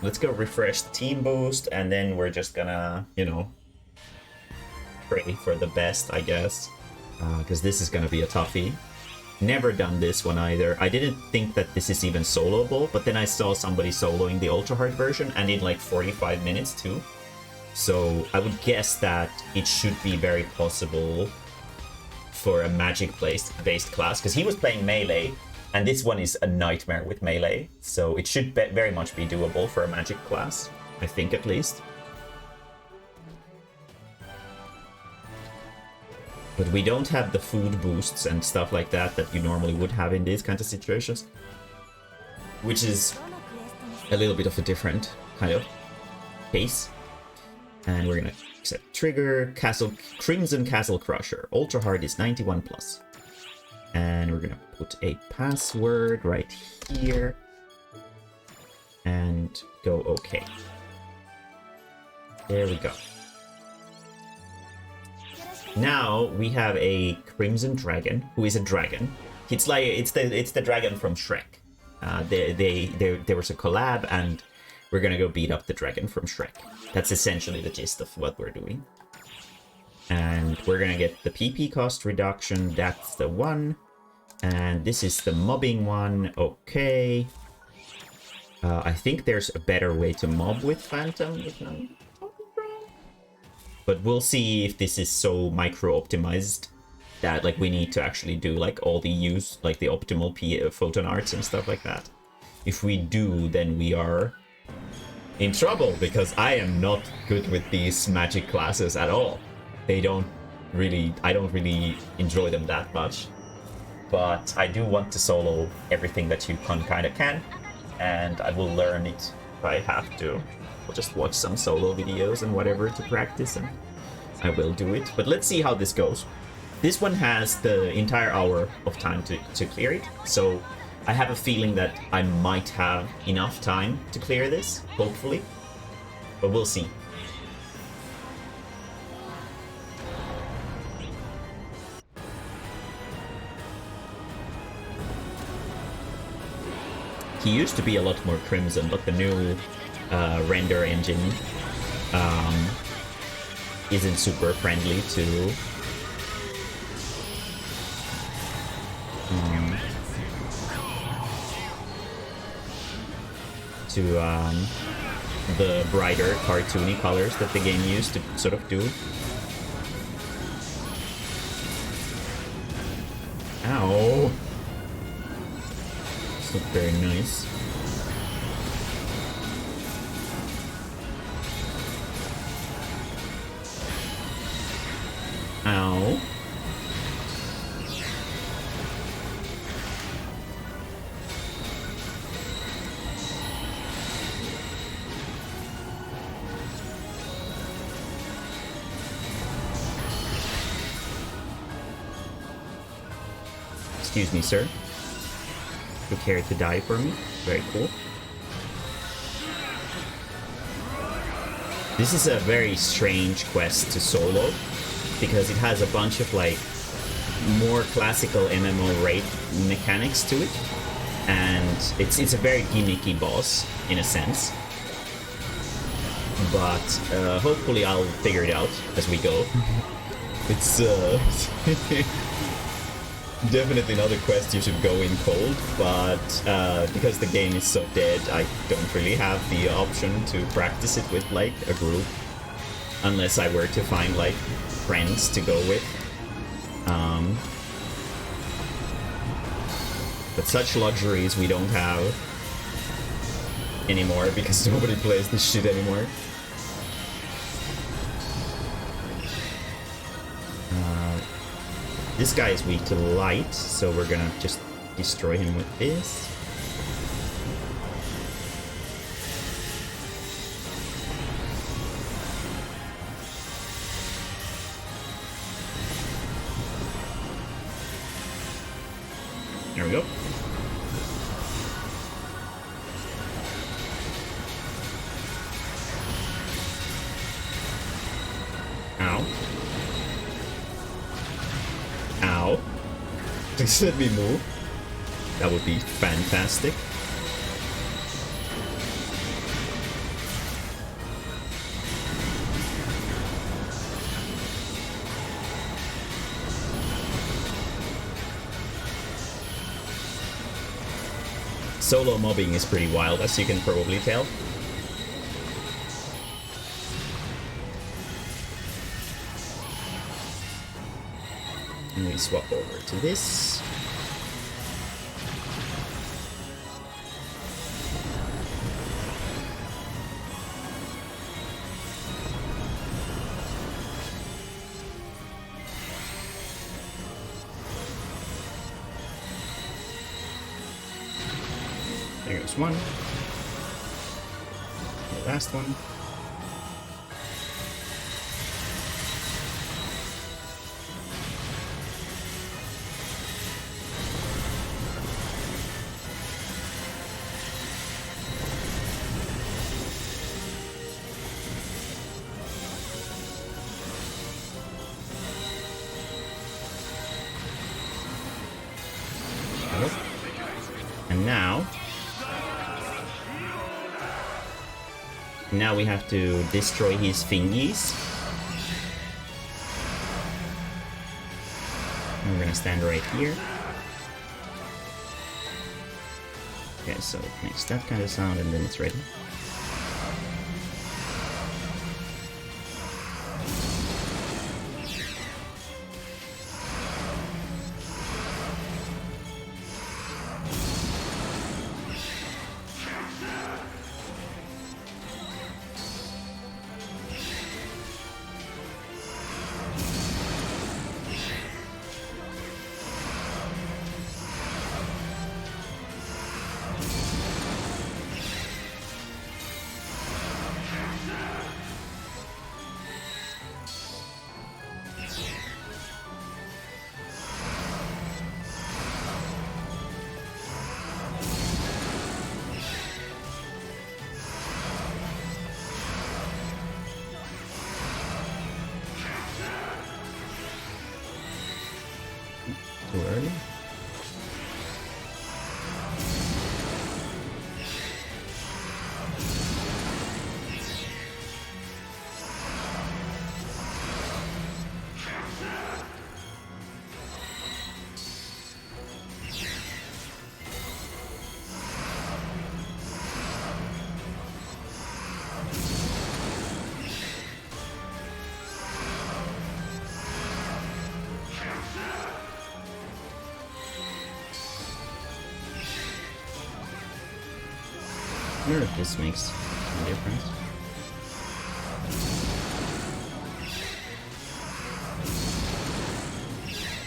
A: Let's go refresh the team boost, and then we're just gonna, you know, pray for the best, I guess. Because this is gonna be a toughie. Never done this one either. I didn't think that this is even soloable, but then I saw somebody soloing the ultra hard version, and in like 45 minutes too. So I would guess that it should be very possible for a magic-based class, because he was playing melee, and this one is a nightmare with melee, so it should very much be doable for a magic class, I think at least. But we don't have the food boosts and stuff like that that you normally would have in these kinds of situations, which is a little bit of a different kind of case. And we're gonna set trigger, Crimson Castle Crusher. Ultra hard is 91 plus. And we're gonna put a password right here. And go OK. There we go. Now we have a Crimson Dragon, who is a dragon. It's like it's the dragon from Shrek. There was a collab, and we're gonna go beat up the dragon from Shrek. That's essentially the gist of what we're doing. And we're gonna get the PP cost reduction, that's the one. And this is the mobbing one, okay. I think there's a better way to mob with Phantom, if I'm totally wrong. But we'll see if this is so micro-optimized that like we need to actually do like all the use, like the optimal photon arts and stuff like that. If we do, then we are in trouble, because I am not good with these magic classes at all. I don't really enjoy them that much. But I do want to solo everything that you kind of can, and I will learn it if I have to. I'll just watch some solo videos and whatever to practice, and I will do it. But let's see how this goes. This one has the entire hour of time to clear it, so I have a feeling that I might have enough time to clear this, hopefully, but we'll see. He used to be a lot more crimson, but the new render engine isn't super friendly to the brighter cartoony colors that the game used to sort of do. Ow! It's not very nice. Ow. Excuse me, sir. Took care to die for me. Very cool. This is a very strange quest to solo, because it has a bunch of like more classical MMO raid mechanics to it, and it's a very gimmicky boss in a sense. But hopefully I'll figure it out as we go. It's definitely not a quest you should go in cold, but because the game is so dead, I don't really have the option to practice it with like a group, unless I were to find like friends to go with. But such luxuries we don't have anymore, because nobody plays this shit anymore. This guy is weak to light, so we're gonna just destroy him with this. There we go. Ow. Ow. Please let me move. That would be fantastic. Solo mobbing is pretty wild, as you can probably tell. And we swap over to this. There goes one. The last one. And now we have to destroy his thingies. And we're gonna stand right here. Okay, so it makes that kind of sound and then it's ready. Too early. I wonder if this makes a difference.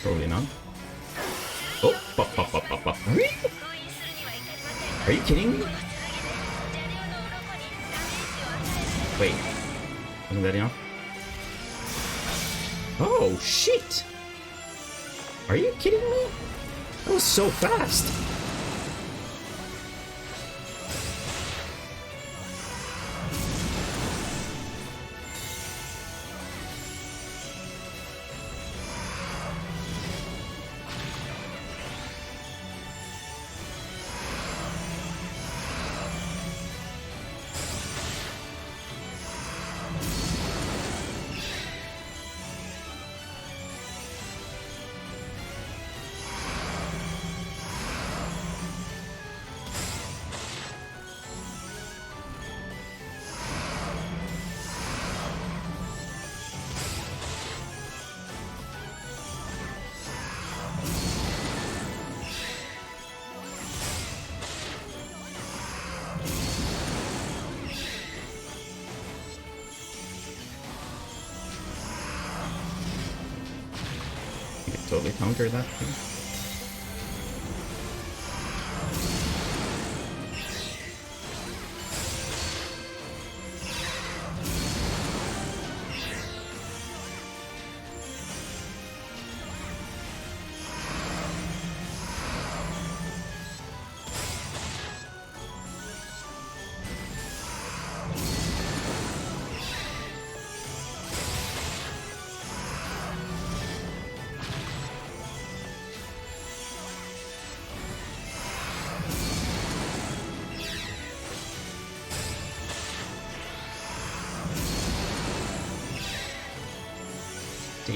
A: Probably not. Oh, pop, pop, pop, pop, pop. Are you kidding me? Wait, wasn't that enough? Oh, shit! Are you kidding me? That was so fast! Totally counter that thing.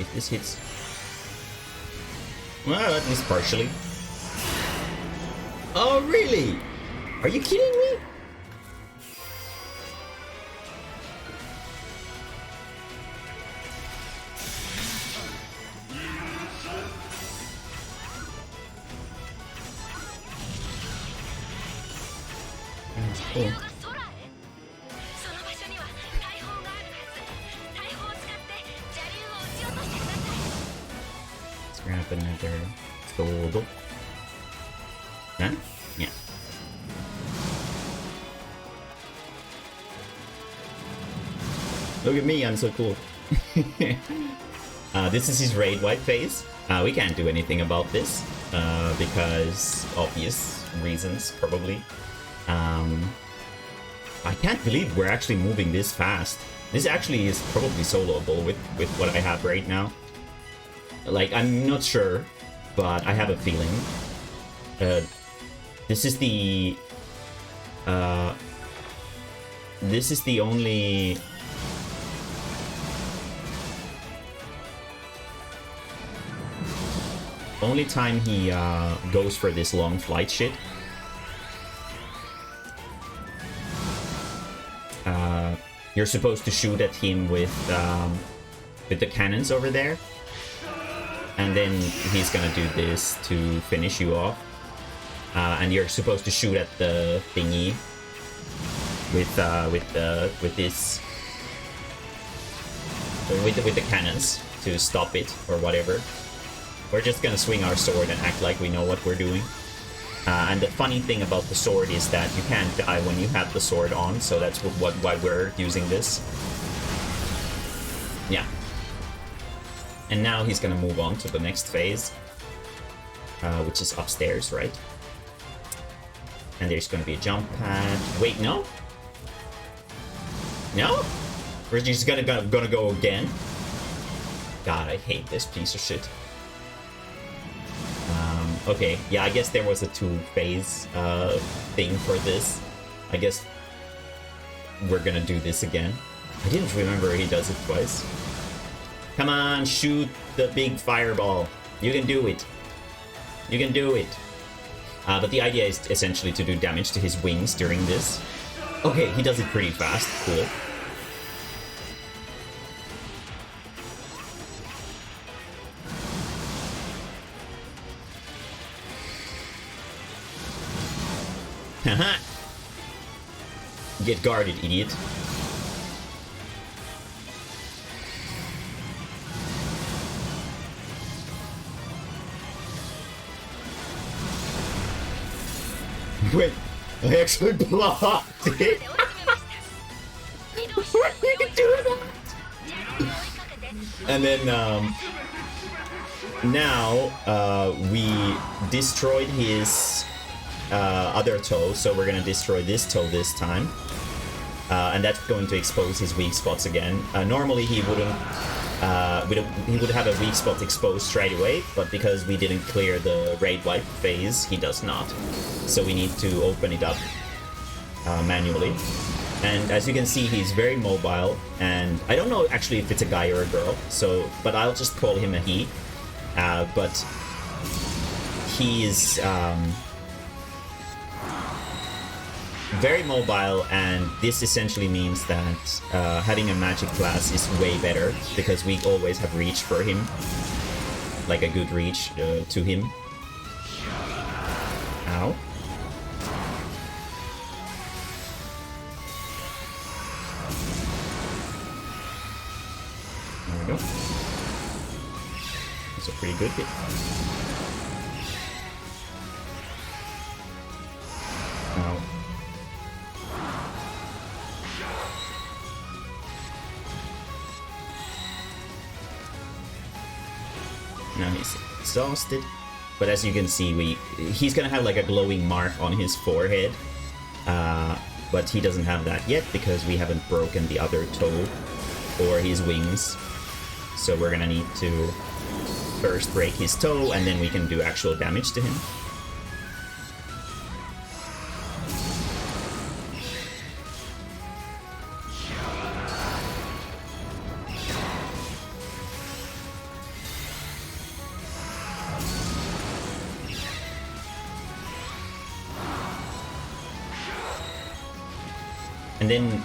A: see if this hits. Well, at least partially. Oh, really? Are you kidding me? Cool. Let's grab another Todo. Huh? Yeah. Look at me, I'm so cool. This is his raid wipe phase. We can't do anything about this because obvious reasons, probably. I can't believe we're actually moving this fast. This actually is probably soloable with what I have right now. Like, I'm not sure, but I have a feeling. This is the only time he goes for this long flight shit. You're supposed to shoot at him with the cannons over there, and then he's gonna do this to finish you off. And you're supposed to shoot at the thingy with the cannons to stop it or whatever. We're just gonna swing our sword and act like we know what we're doing. And the funny thing about the sword is that you can't die when you have the sword on, so that's why we're using this. Yeah. And now he's gonna move on to the next phase, which is upstairs, right? And there's gonna be a jump pad. Wait, no? No? We're just gonna go again? God, I hate this piece of shit. Okay, yeah, I guess there was a 2-phase thing for this. I guess we're gonna do this again. I didn't remember he does it twice. Come on, shoot the big fireball. You can do it. You can do it. But the idea is essentially to do damage to his wings during this. Okay, he does it pretty fast. Cool. Haha! Get guarded, idiot. Wait, I actually blocked it! You can do that! And then, now, we destroyed his other toe, so we're gonna destroy this toe this time. And that's going to expose his weak spots again. Normally he wouldn't, he would have a weak spot exposed straight away, but because we didn't clear the raid wipe phase, he does not. So we need to open it up manually. And as you can see, he's very mobile, and I don't know actually if it's a guy or a girl, so, but I'll just call him a he. But he is very mobile, and this essentially means that having a magic class is way better, because we always have reach for him, like a good reach to him. Ow. There we go. That's a pretty good hit. Ow. Now he's exhausted, but as you can see, he's gonna have like a glowing mark on his forehead, but he doesn't have that yet because we haven't broken the other toe or his wings. So we're gonna need to first break his toe, and then we can do actual damage to him. And then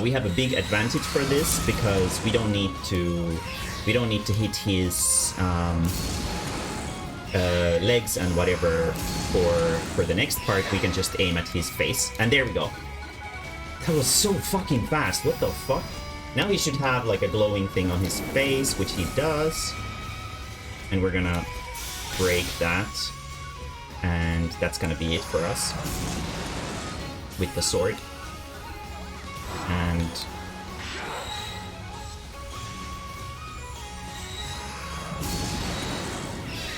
A: we have a big advantage for this because we don't need to hit his legs and whatever for the next part. We can just aim at his face, and there we go. That was so fucking fast. What the fuck? Now he should have like a glowing thing on his face, which he does, and we're gonna break that, and that's gonna be it for us with the sword. And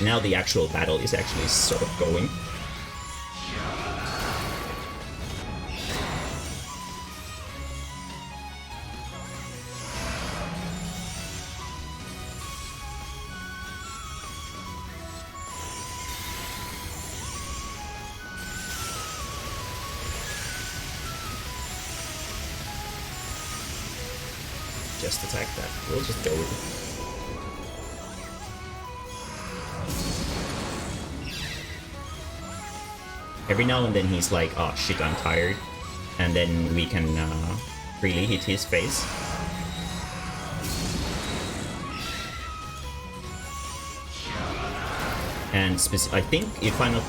A: now the actual battle is actually sort of going. Just attack that. We'll just go with it. Every now and then he's like, oh shit, I'm tired. And then we can really hit his face. And I think, if I'm not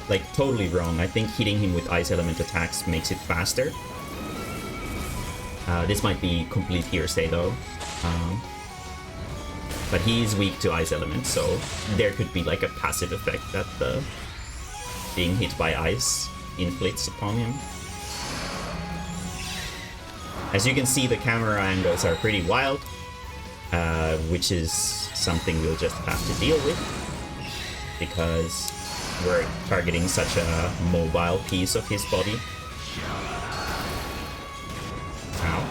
A: like totally wrong, I think hitting him with ice element attacks makes it faster. This might be complete hearsay though. But he is weak to ice element, so there could be like a passive effect that the being hit by ice inflicts upon him. As you can see, the camera angles are pretty wild, which is something we'll just have to deal with, because we're targeting such a mobile piece of his body. Ow.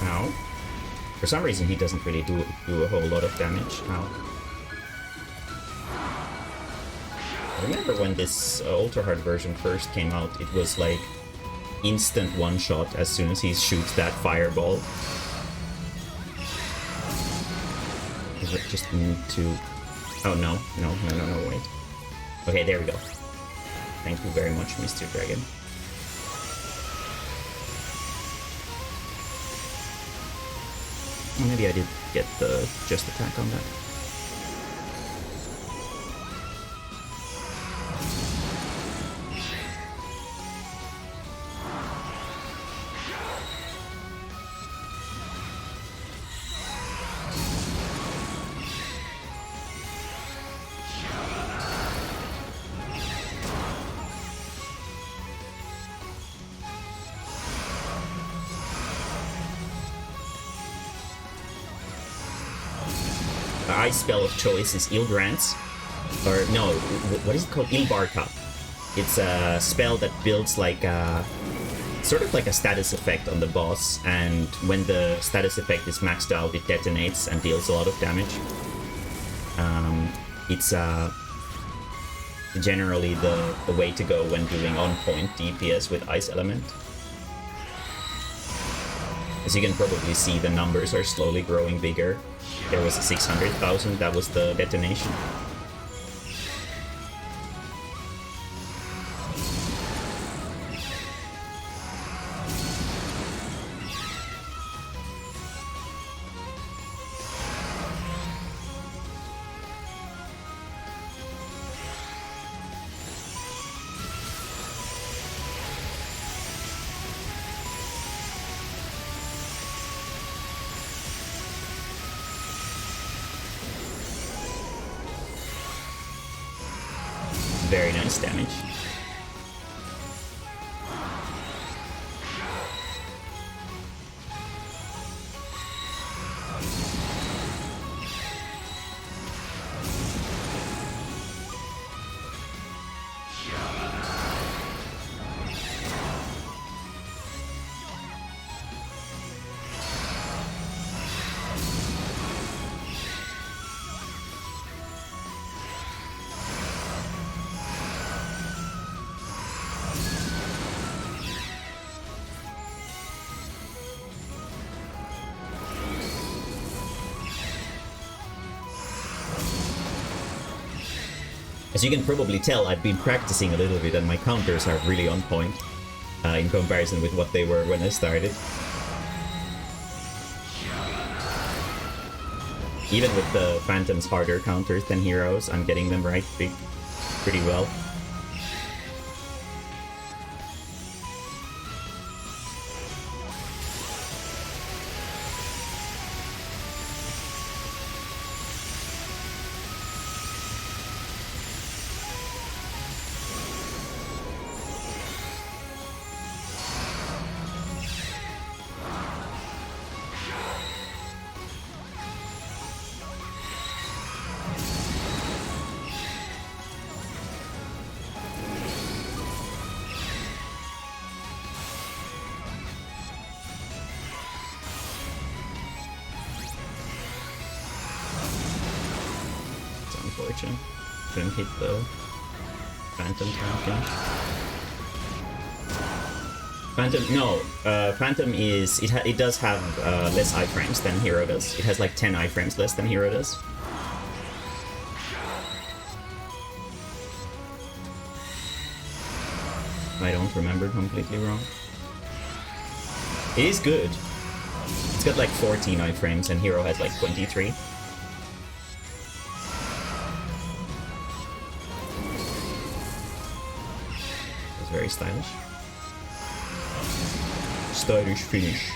A: Ow. For some reason he doesn't really do a whole lot of damage. Ow. I remember when this Ultra Hard version first came out, it was like instant one-shot as soon as he shoots that fireball. I just need to... Oh, no, wait. Okay, there we go. Thank you very much, Mr. Dragon. Maybe I did get the just attack on that. The ice spell of choice is Ilgrance, or no, what is it called? Ilbarka. It's a spell that builds like a sort of like a status effect on the boss, and when the status effect is maxed out, it detonates and deals a lot of damage. It's generally the way to go when doing on-point DPS with Ice Element. As you can probably see, the numbers are slowly growing bigger. There was a 600,000, that was the detonation. Very nice damage. As you can probably tell, I've been practicing a little bit and my counters are really on point in comparison with what they were when I started. Even with the Phantom's harder counters than Heroes, I'm getting them right pretty well. Couldn't hit the Phantom champion. Phantom is it does have less iframes than Hero does. It has like 10 iframes less than Hero does. I don't remember completely wrong. It is good. It's got like 14 iframes and Hero has like 23. Very stylish. Stylish finish.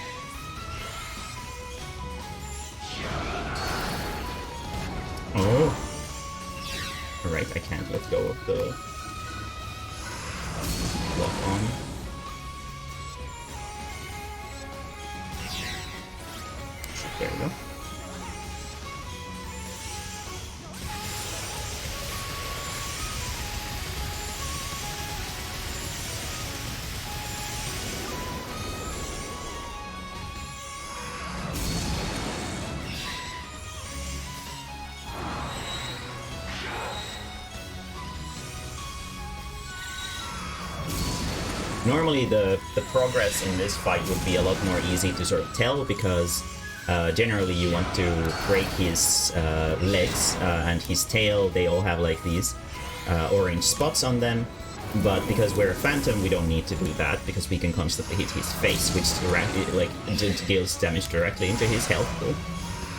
A: Oh! Alright, I can't let go of the lock on. There we go. Normally the progress in this fight would be a lot more easy to sort of tell because generally you want to break his legs and his tail. They all have like these orange spots on them, but because we're a Phantom we don't need to do that because we can constantly hit his face, which deals damage directly into his health pool.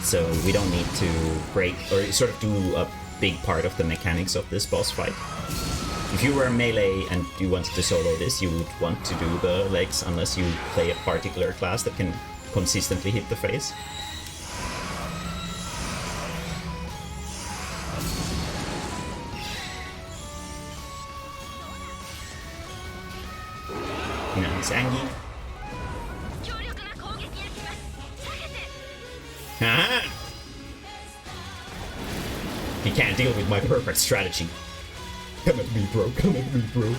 A: So we don't need to break or sort of do a big part of the mechanics of this boss fight. If you were a melee and you wanted to solo this, you would want to do the legs unless you play a particular class that can consistently hit the face. Now it's Angie. Ah! He can't deal with my perfect strategy. Come at me, bro. Come at me, bro.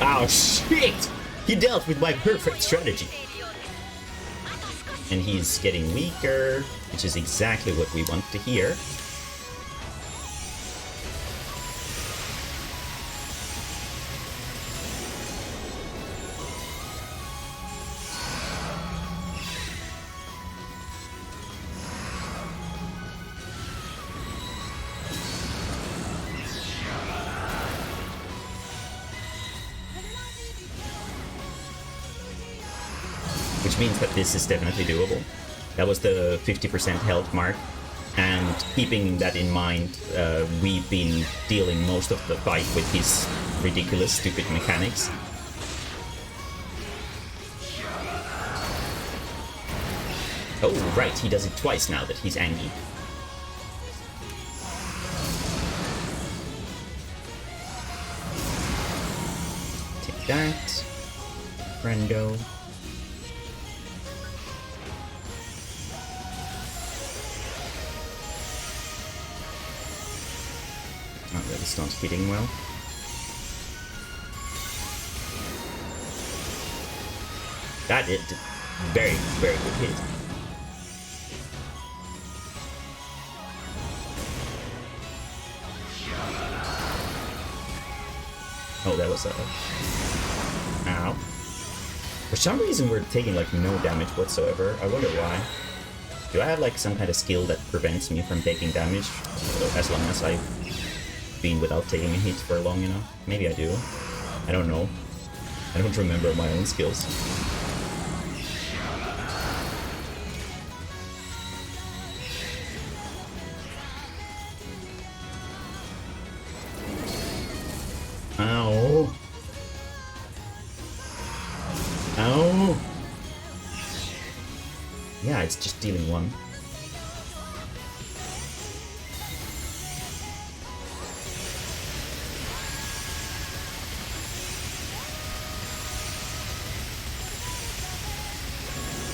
A: Oh, shit! He dealt with my perfect strategy. And he's getting weaker, which is exactly what we want to hear. Which means that this is definitely doable. That was the 50% health mark, and keeping that in mind, we've been dealing most of the fight with his ridiculous, stupid mechanics. Oh, right, he does it twice now that he's Angie. Take that. Friendo. Not that it's not hitting well. That did very, very good hit. Oh, that was a... Ow. For some reason we're taking like no damage whatsoever. I wonder why. Do I have like some kind of skill that prevents me from taking damage as long as I been without taking a hit for long enough. Maybe I do. I don't know. I don't remember my own skills. Ow. Ow. Yeah, it's just dealing 1.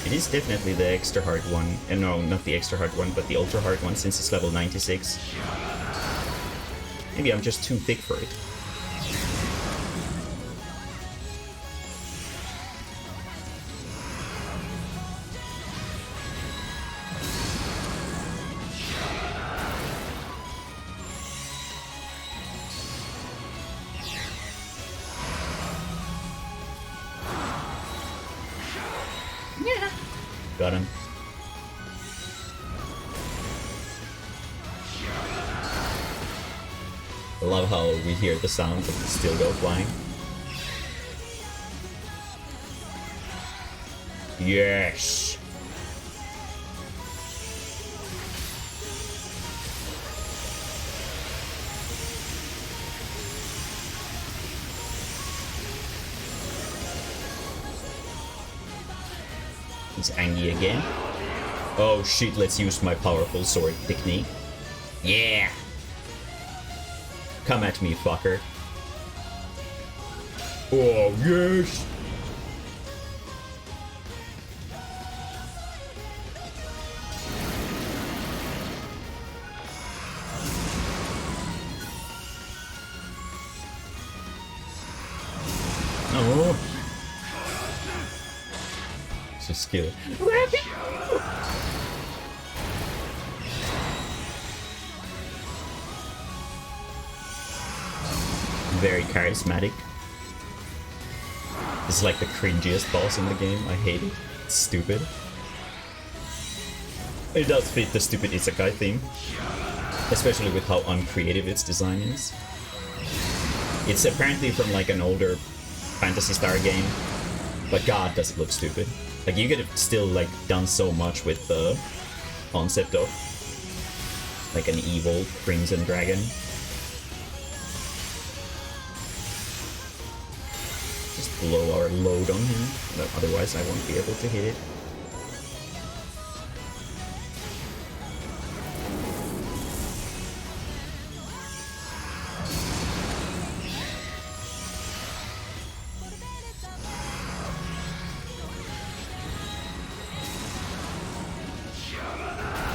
A: It is definitely the extra hard one. No, not the extra hard one, but the ultra hard one since it's level 96. Maybe I'm just too thick for it. Got him. I love how we hear the sound of the steel go flying. Yes! He's angry again. Oh shit, let's use my powerful sword technique. Yeah! Come at me, fucker. Oh, yes! Oh! It's a skill. Very charismatic. This is like the cringiest boss in the game. I hate it. It's stupid. It does fit the stupid isekai theme, especially with how uncreative its design is. It's apparently from like an older Phantasy Star game, but god does it look stupid. Like you could have still like done so much with the concept of like an evil Crimson Dragon. Just blow our load on him, but otherwise I won't be able to hit it.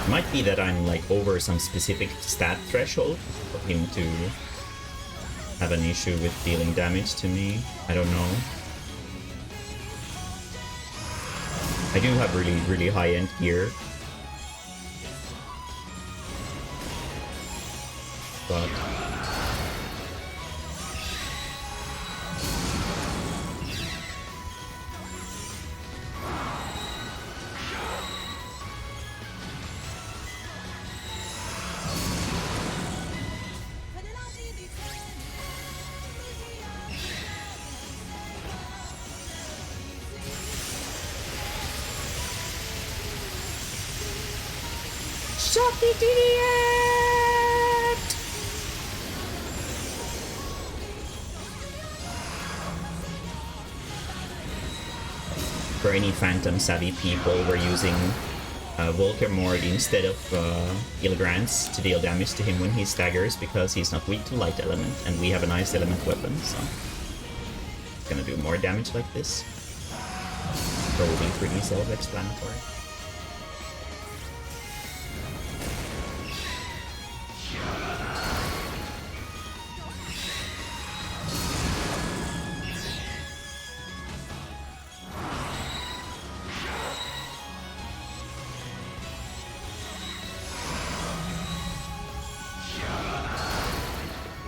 A: Might be that I'm like over some specific stat threshold for him to have an issue with dealing damage to me. I don't know. I do have really high-end gear. But idiot! For any Phantom savvy people, we're using Volker Mord instead of Ilgrants to deal damage to him when he staggers because he's not weak to light element and we have an ice element weapon, so it's gonna do more damage like this. Probably pretty self-explanatory.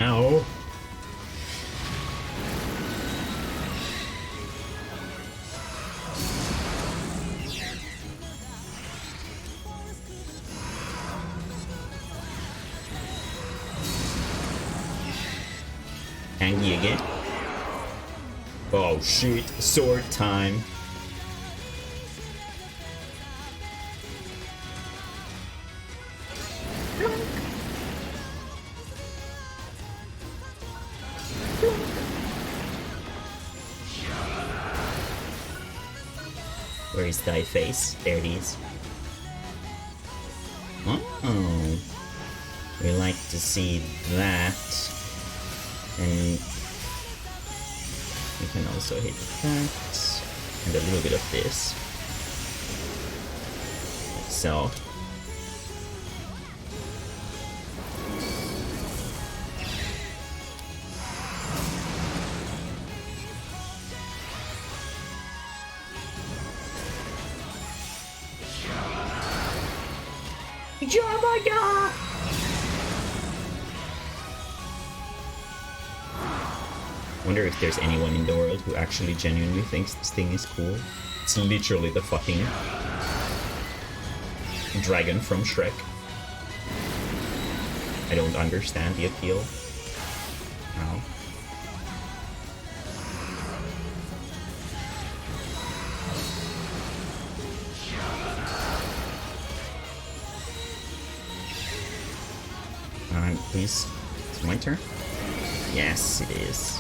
A: Ow. Hangy again. Oh shit, sword time. Where is thy face? There it is. Oh, we like to see that. And we can also hit that. And a little bit of this. Like so. Wonder if there's anyone in the world who actually genuinely thinks this thing is cool. It's literally the fucking dragon from Shrek. I don't understand the appeal. No. Alright, please. It's my turn? Yes, it is.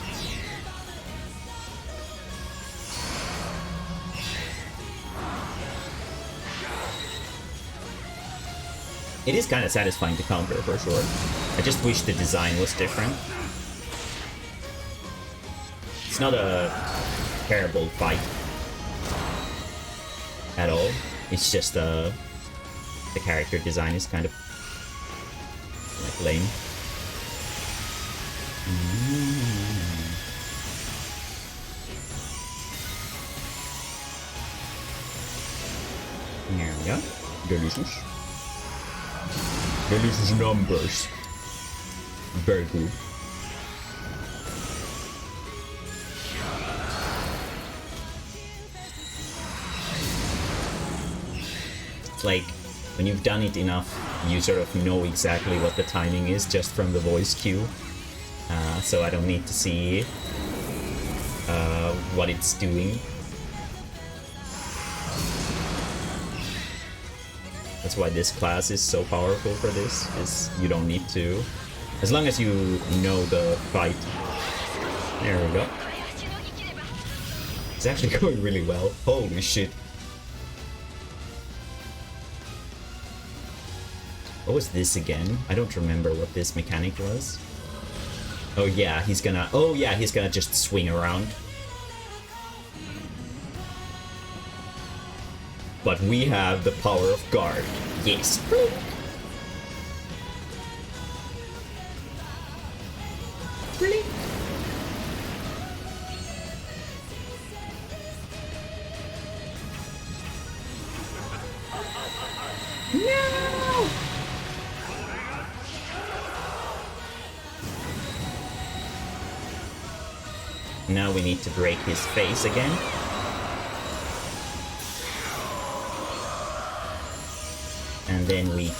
A: It is kind of satisfying to counter, for sure. I just wish the design was different. It's not a terrible fight at all. It's just the character design is kind of like lame. There we go. Delicious. Delicious numbers. Very good. It's like, when you've done it enough, you sort of know exactly what the timing is just from the voice cue. So I don't need to see what it's doing. That's why this class is so powerful for this, is you don't need to. As long as you know the fight. There we go. It's actually going really well. Holy shit. What was this again? I don't remember what this mechanic was. Oh yeah, he's gonna... Oh yeah, he's gonna just swing around. But we have the power of guard. Yes. Really? No! Now we need to break his face again. And then we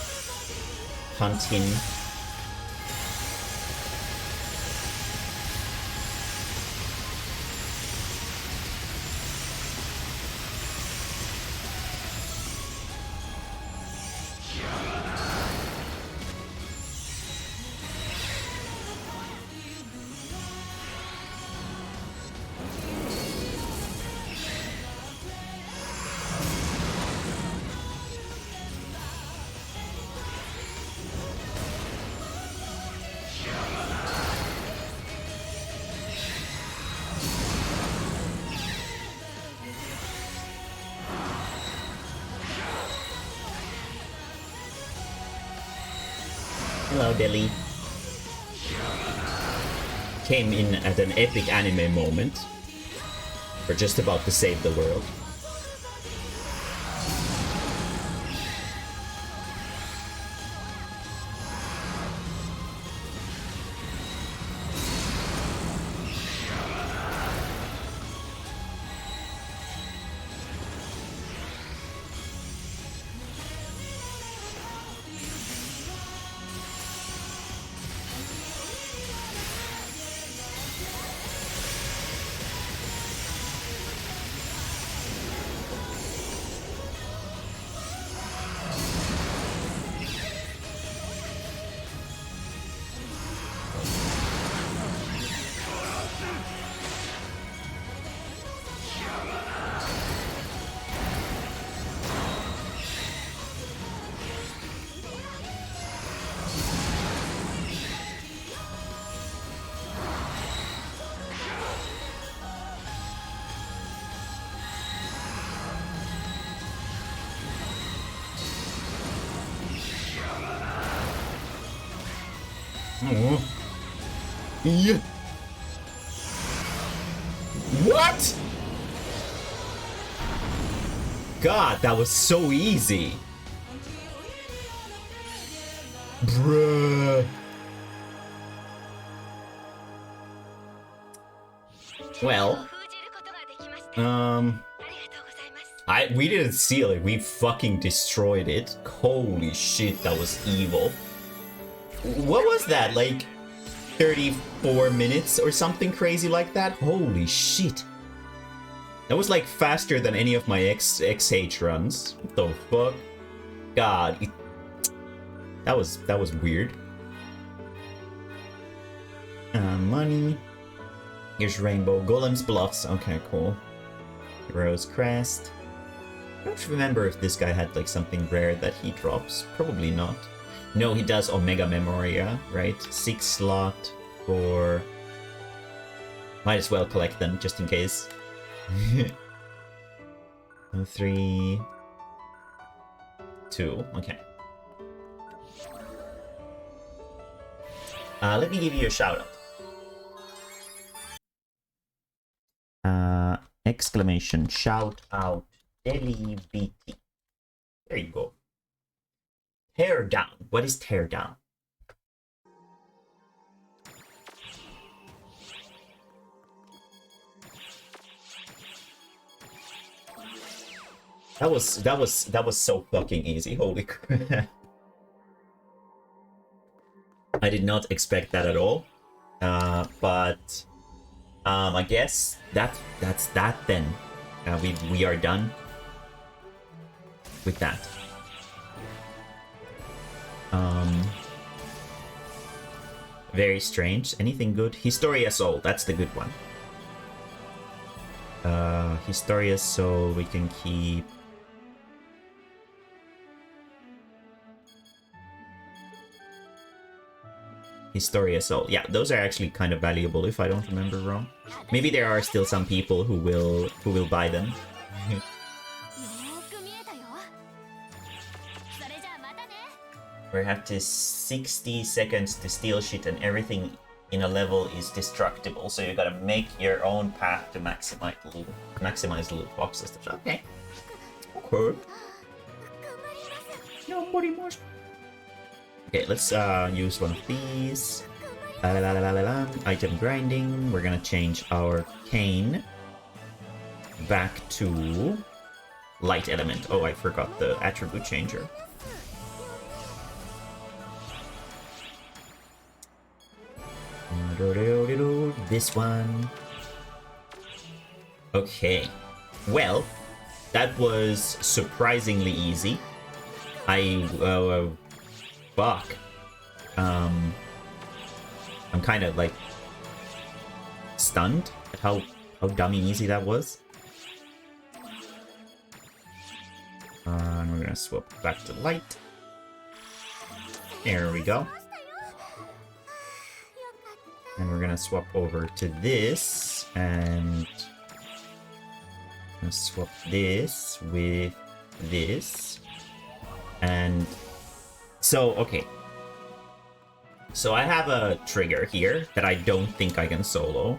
A: hunt him. Hello, Billy. Came in at an epic anime moment. We're just about to save the world. Oh. Yeah. What? God, that was so easy. Bruh. Well, we didn't seal it. We fucking destroyed it. Holy shit, that was evil. What was that? Like 34 minutes or something crazy like that? Holy shit. That was like faster than any of my XH runs. What the fuck? God. That was weird. Money. Here's Rainbow. Golem's Bluffs. Okay, cool. Hero's Crest. I don't remember if this guy had like something rare that he drops. Probably not. No, he does Omega Memoria, right? 6 slot for... Might as well collect them, just in case. 3... 2, okay. Let me give you a shout out. Exclamation shout out Deli BT. There you go. Tear down. What is tear down? That was so fucking easy. Holy crap. I did not expect that at all. But I guess that's that then. We are done with that. Very strange. Anything good? Historia Soul, that's the good one. Historia Soul, we can keep. Historia Soul. Yeah, those are actually kind of valuable if I don't remember wrong. Maybe there are still some people who will buy them. We have to 60 seconds to steal shit and everything in a level is destructible, so you gotta make your own path to maximize loot boxes. Okay. Okay. Nobody more. Okay, let's use one of these. Item grinding. We're gonna change our cane back to light element. Oh, I forgot the attribute changer. This one. Okay. Well, that was surprisingly easy. Fuck. I'm kind of like stunned at how dummy easy that was. And we're gonna swap back to light. There we go. And we're gonna swap over to this and swap this with this. And so, okay. So I have a trigger here that I don't think I can solo.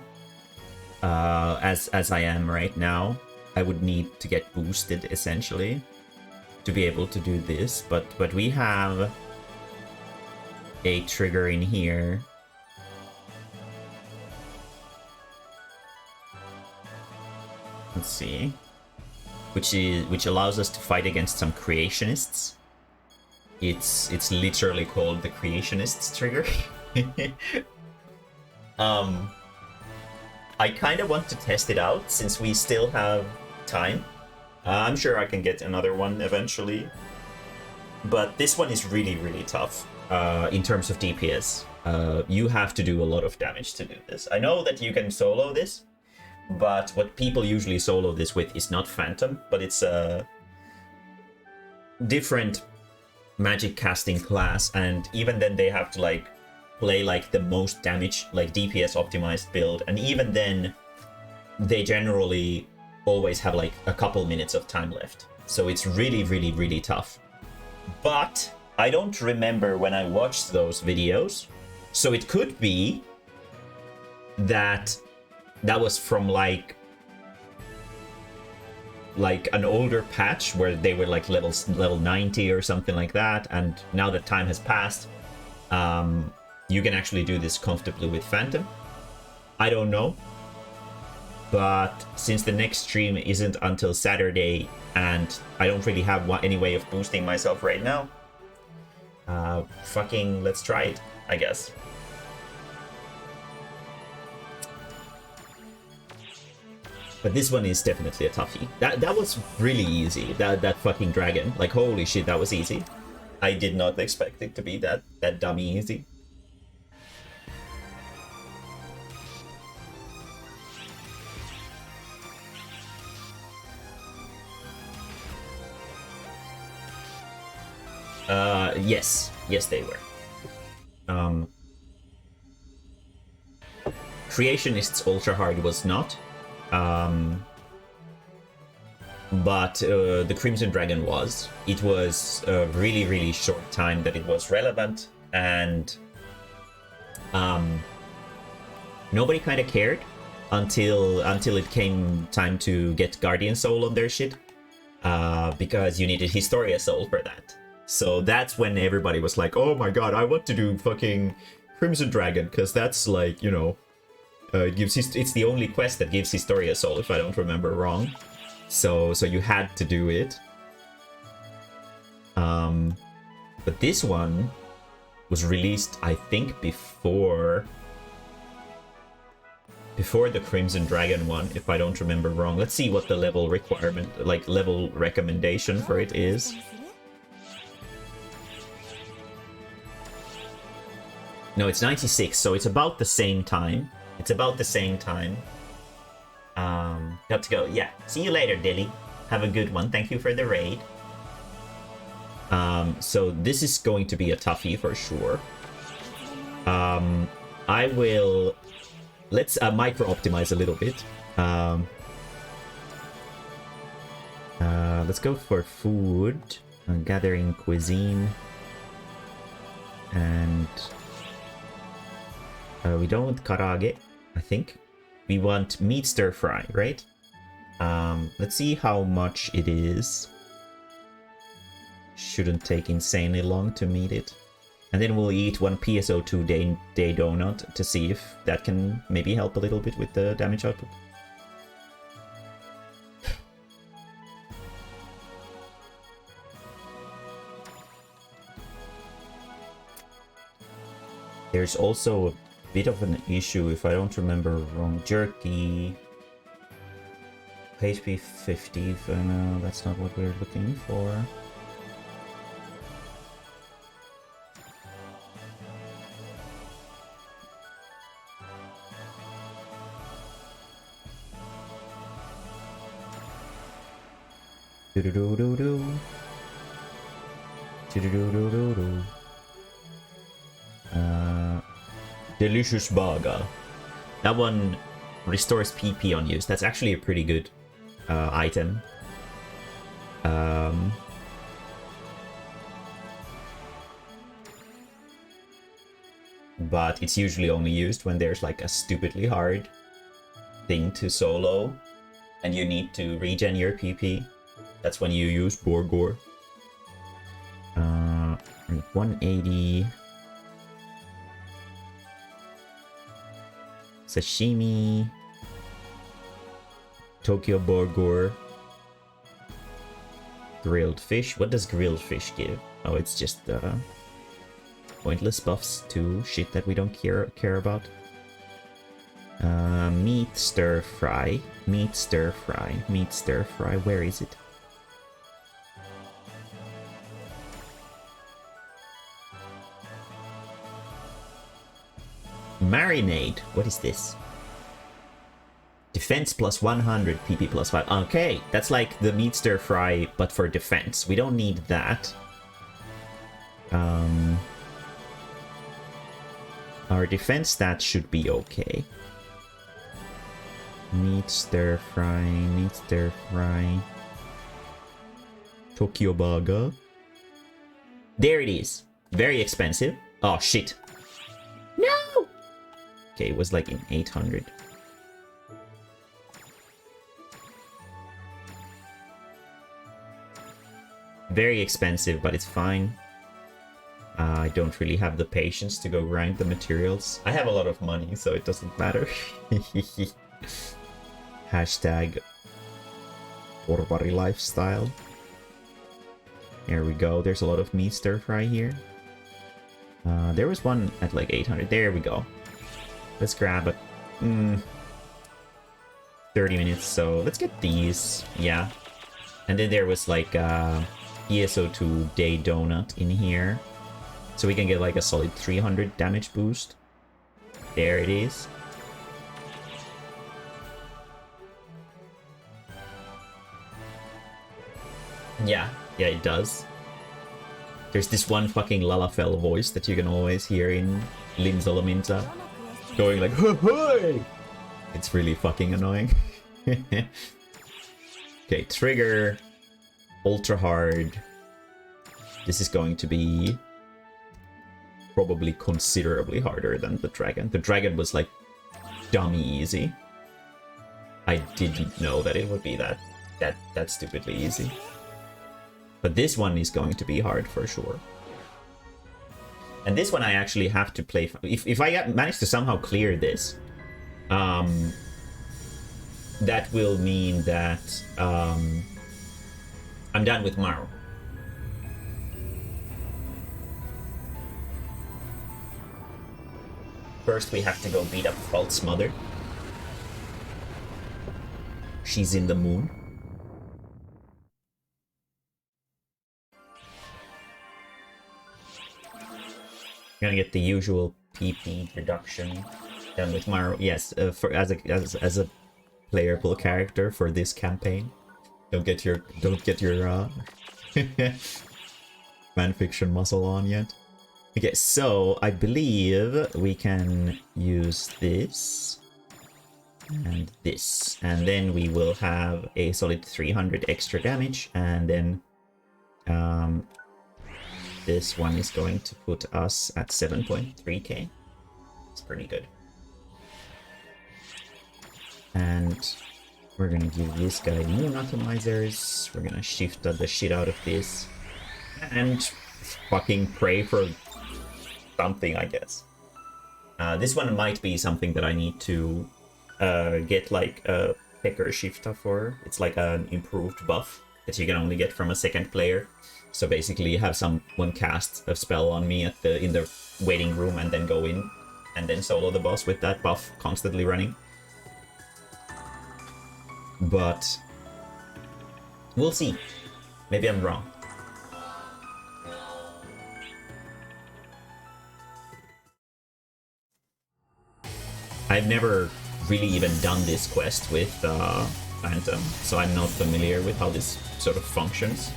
A: As I am right now. I would need to get boosted essentially to be able to do this, but we have a trigger in here. Let's see. Which allows us to fight against some creationists. It's literally called the creationists trigger. I kind of want to test it out since we still have time. I'm sure I can get another one eventually. But this one is really, really tough in terms of DPS. You have to do a lot of damage to do this. I know that you can solo this, but what people usually solo this with is not Phantom, but it's a different magic casting class, and even then they have to like play like the most damage, like DPS optimized build, and even then they generally always have like a couple minutes of time left. So it's really, really, really tough. But I don't remember when I watched those videos So it could be that that was from like an older patch where they were like level 90 or something like that, and now that time has passed, you can actually do this comfortably with Phantom. I don't know, but since the next stream isn't until Saturday and I don't really have any way of boosting myself right now, fucking let's try it, I guess. But this one is definitely a toughie. That was really easy. That fucking dragon. Like, holy shit, that was easy. I did not expect it to be that dummy easy. Yes. Yes, they were. Creationists Ultra Hard was not. But the Crimson Dragon was. It was a really, really short time that it was relevant, and nobody kind of cared until it came time to get Guardian Soul on their shit, because you needed Historia Soul for that. So that's when everybody was like, oh my god, I want to do fucking Crimson Dragon, because that's like, you know, it's the only quest that gives Historia Soul, if I don't remember wrong. So you had to do it. But this one was released, I think, before the Crimson Dragon one, if I don't remember wrong. Let's see what the level requirement, like level recommendation for it is. No, it's 96, so it's about the same time. It's about the same time. Got to go. Yeah. See you later, Dilly. Have a good one. Thank you for the raid. So this is going to be a toughie for sure. I will... Let's micro-optimize a little bit. Let's go for food. Gathering cuisine. And... we don't want karage, I think. We want meat stir fry, right? Let's see how much it is. Shouldn't take insanely long to meet it. And then we'll eat one PSO2 day donut to see if that can maybe help a little bit with the damage output. There's also a bit of an issue, if I don't remember wrong. Jerky. HP 50. No, that's not what we're looking for. Do-do-do-do-do. Do-do-do-do-do-do. Delicious burger. That one restores PP on use. That's actually a pretty good item. But it's usually only used when there's like a stupidly hard thing to solo and you need to regen your PP. That's when you use Borgor. 180. Sashimi. Tokyo Borgor. Grilled fish. What does grilled fish give? Oh, it's just pointless buffs to shit that we don't care about. Meat stir fry. Meat stir fry. Meat stir fry. Where is it? Marinade. What is this? Defense plus 100, PP plus 5. Okay, that's like the meat stir fry, but for defense. We don't need that. Our defense stats should be okay. Meat stir fry, meat stir fry. Tokyo burger. There it is. Very expensive. Oh, shit. No! Okay, it was like in 800. Very expensive, but it's fine. I don't really have the patience to go grind the materials. I have a lot of money, so it doesn't matter. Hashtag Borbari lifestyle. There we go. There's a lot of meat stir fry here. There was one at like 800. There we go. Let's grab it. 30 minutes, so let's get these. Yeah. And then there was like PSO2 day donut in here. So we can get like a solid 300 damage boost. There it is. Yeah, it does. There's this one fucking Lalafell voice that you can always hear in Linzolaminta. Going like, hey! It's really fucking annoying. Okay, trigger. Ultra hard. This is going to be probably considerably harder than the dragon. The dragon was like dummy easy. I didn't know that it would be that stupidly easy. But this one is going to be hard for sure. And this one I actually have to play. If I manage to somehow clear this, that will mean that I'm done with Maro. First we have to go beat up False Mother. She's in the moon. Gonna get the usual PP reduction done with Maro. Yes, as a playable character for this campaign. Don't get your fanfiction muscle on yet. Okay, so I believe we can use this and this, and then we will have a solid 300 extra damage, and then this one is going to put us at 7.3k. It's pretty good. And we're gonna give this guy moon atomizers. We're gonna shift the shit out of this. And fucking pray for something, I guess. This one might be something that I need to get like a Pecker Shifta for. It's like an improved buff that you can only get from a second player. So basically you have someone cast a spell on me in the waiting room and then go in and then solo the boss with that buff constantly running. But we'll see. Maybe I'm wrong. I've never really even done this quest with Phantom, so I'm not familiar with how this sort of functions.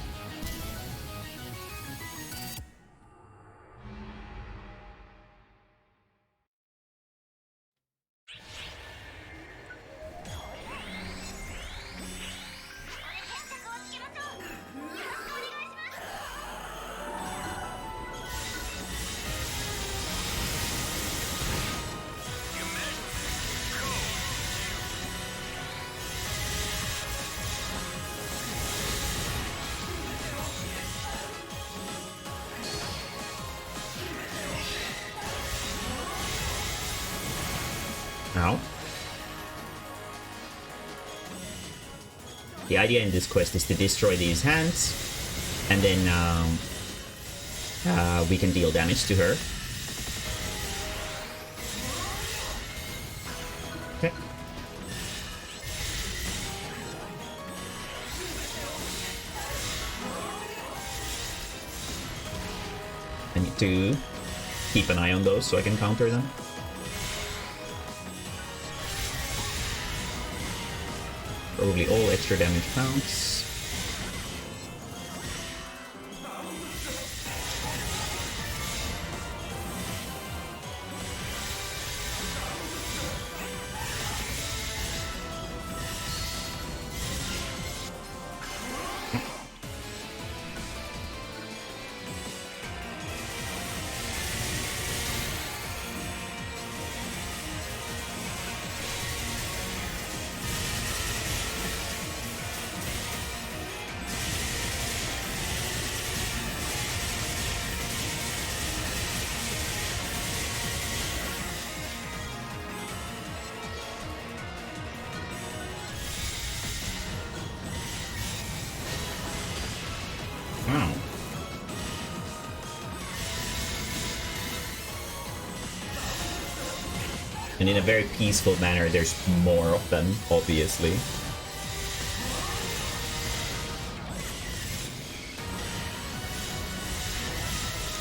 A: Now, the idea in this quest is to destroy these hands, and then we can deal damage to her. Okay. I need to keep an eye on those so I can counter them. Probably all extra damage counts. Oh. And in a very peaceful manner, there's more of them, obviously.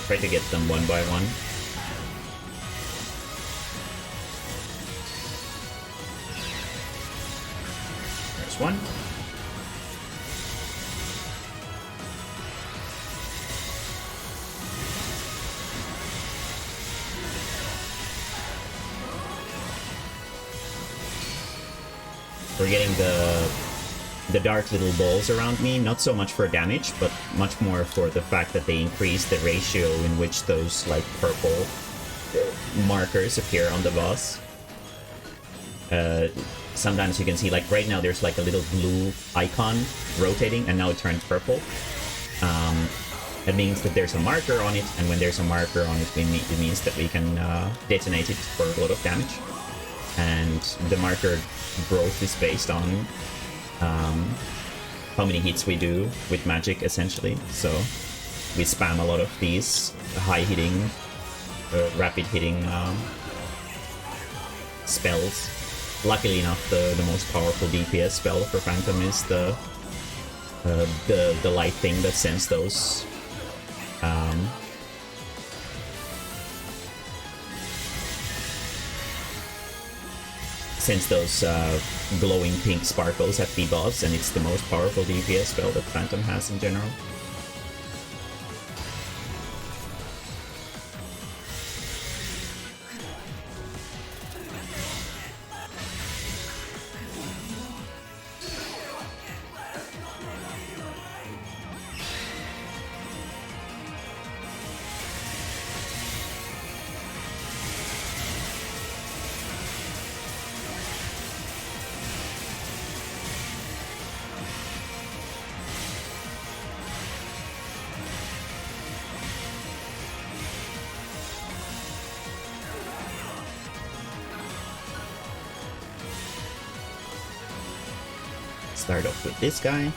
A: Try to get them one by one. There's one. We're getting the dark little balls around me, not so much for damage, but much more for the fact that they increase the ratio in which those, like, purple markers appear on the boss. Sometimes you can see, like, right now there's, like, a little blue icon rotating, and now it turned purple. That means that there's a marker on it, and when there's a marker on it, it means that we can detonate it for a lot of damage. And the marker growth is based on how many hits we do with magic, essentially. So we spam a lot of these high-hitting, rapid-hitting spells. Luckily enough, the most powerful DPS spell for Phantom is the light thing that sends those glowing pink sparkles at the boss, and it's the most powerful DPS spell that Phantom has in general. Start off with this guy.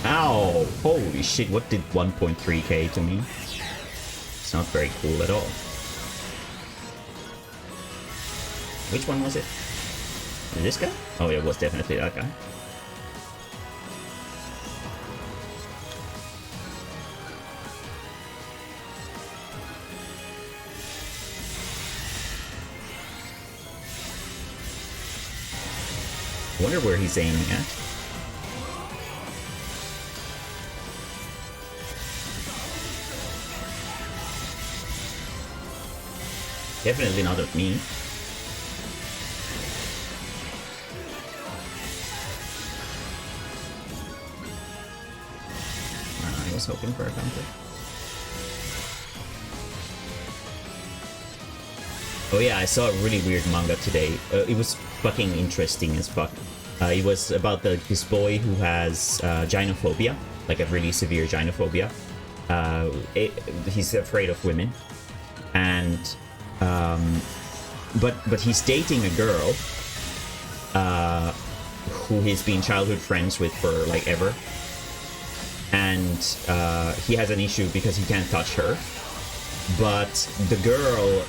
A: Ow! Holy shit, what did 1.3k to me? It's not very cool at all. Which one was it? This guy? Oh, it was definitely that guy. I wonder where he's aiming at. Definitely not at me. I was hoping for a counter. Oh yeah, I saw a really weird manga today. It was fucking interesting as fuck. It was about this boy who has gynophobia, like a really severe gynophobia. He's afraid of women, and but he's dating a girl who he's been childhood friends with for like ever, and he has an issue because he can't touch her, but the girl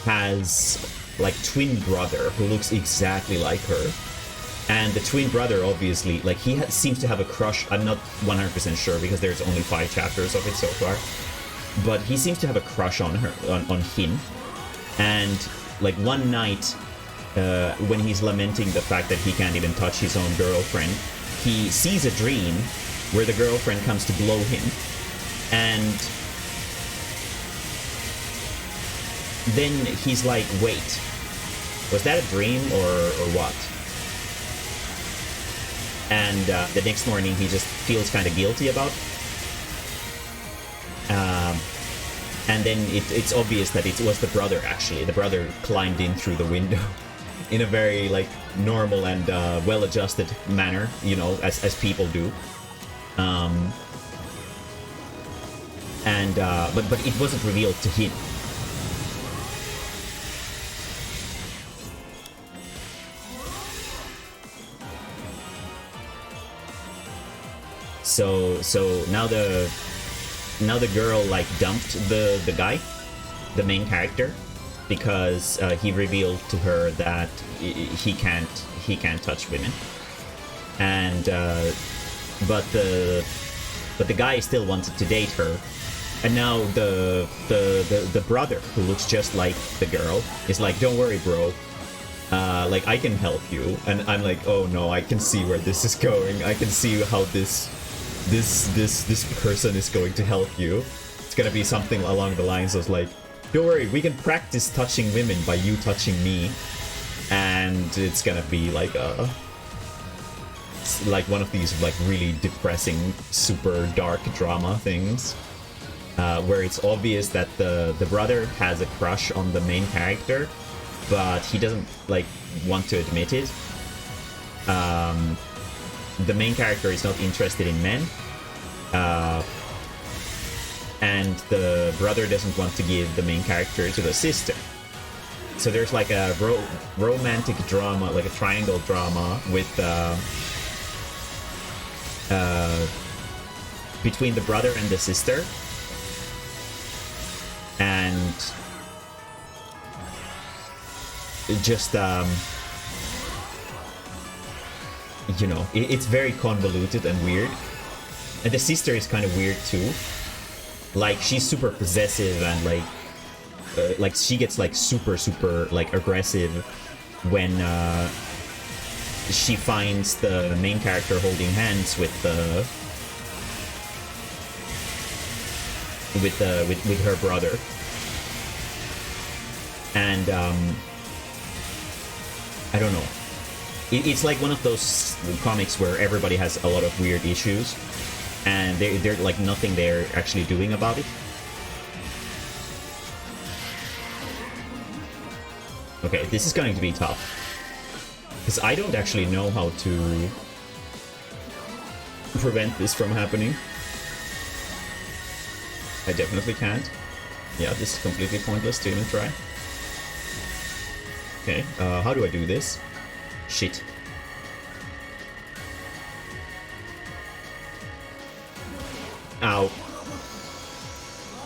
A: has like twin brother who looks exactly like her, and the twin brother obviously, like, he seems to have a crush. I'm not 100% sure because there's only 5 chapters of it so far, but he seems to have a crush on her, on him. And like one night, when he's lamenting the fact that he can't even touch his own girlfriend, he sees a dream where the girlfriend comes to blow him, and then he's like, wait, was that a dream or what? And the next morning he just feels kind of guilty about And then it's obvious that it was the brother, actually. The brother climbed in through the window in a very, like, normal and well-adjusted manner, you know, as people do. But it wasn't revealed to him. So now the girl, like, dumped the guy, the main character, because he revealed to her that he can't touch women, and but the guy still wanted to date her, and now the brother, who looks just like the girl, is like, don't worry, bro, like, I can help you. And I'm like, oh no, I can see where this is going. I can see how this person is going to help you. It's gonna be something along the lines of, like, don't worry, we can practice touching women by you touching me. And it's gonna be like one of these, like, really depressing, super dark drama things, where it's obvious that the brother has a crush on the main character, but he doesn't, like, want to admit it. The main character is not interested in men, and the brother doesn't want to give the main character to the sister. So there's, like, a romantic drama, like a triangle drama with between the brother and the sister, and just you know, it's very convoluted and weird. And the sister is kind of weird too. Like, she's super possessive, and like she gets, like, super, like, aggressive when she finds the main character holding hands with her brother. And I don't know. It's like one of those comics where everybody has a lot of weird issues, and they're like nothing they're actually doing about it. Okay, this is going to be tough, because I don't actually know how to prevent this from happening. I definitely can't. Yeah, this is completely pointless to even try. Okay, how do I do this? Shit. Ow.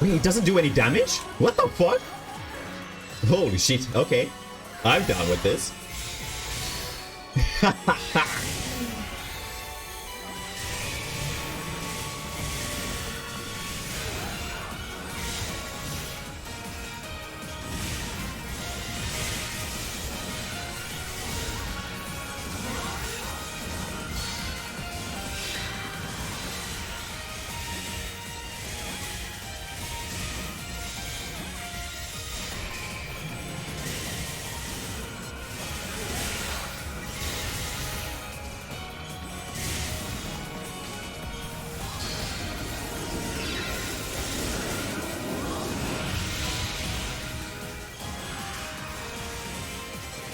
A: Wait, it doesn't do any damage? What the fuck? Holy shit, okay. I'm down with this.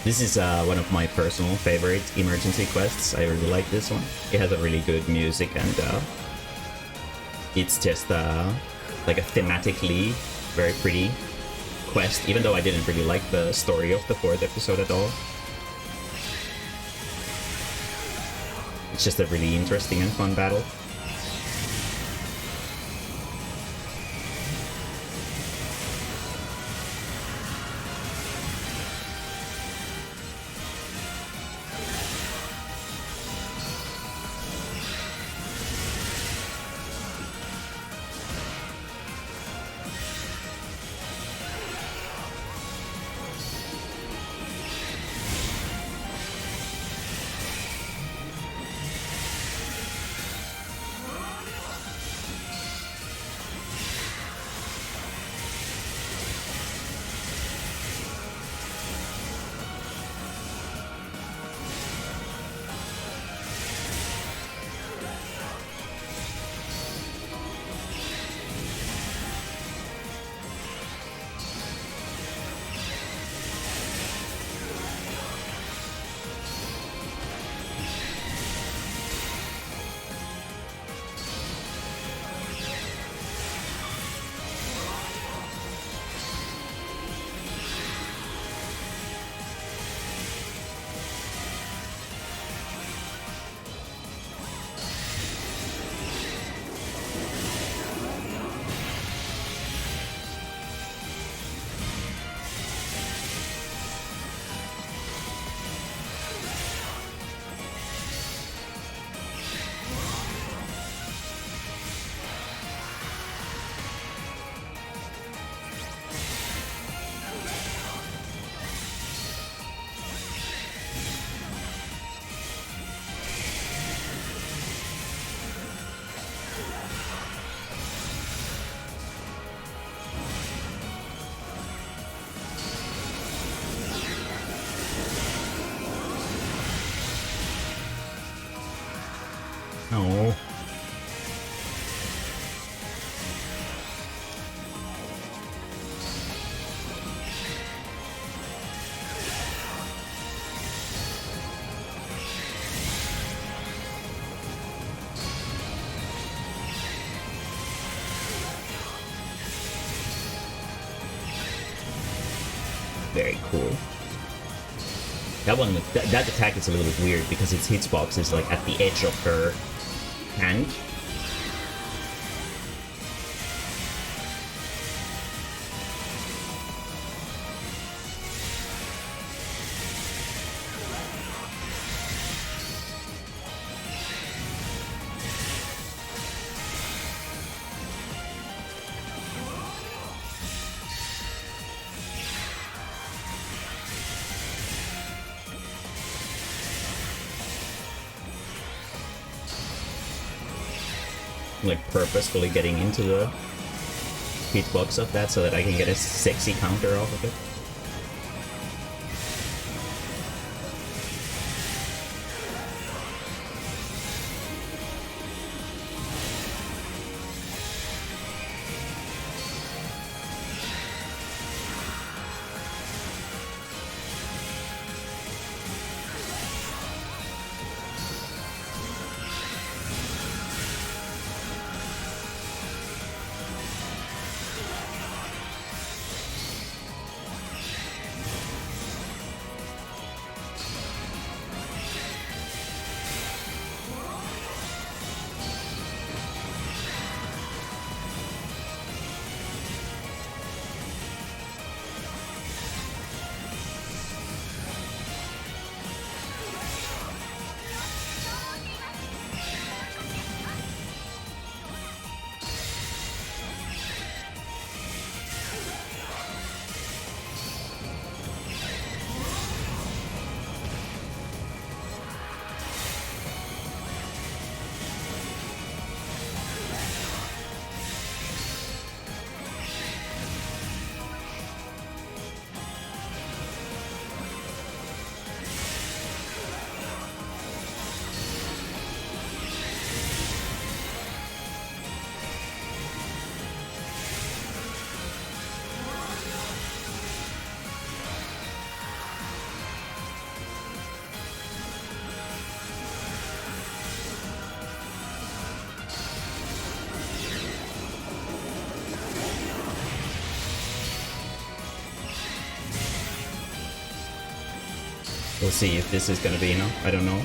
A: This is one of my personal favorite emergency quests. I really like this one. It has a really good music, and it's just like a thematically very pretty quest, even though I didn't really like the story of the 4th episode at all. It's just a really interesting and fun battle. Oh. Very cool. That one, that attack is a little bit weird because its hitbox is like at the edge of her hand. Like purposefully getting into the hitbox of that so that I can get a sexy counter off of it. We'll see if this is gonna be enough. I don't know.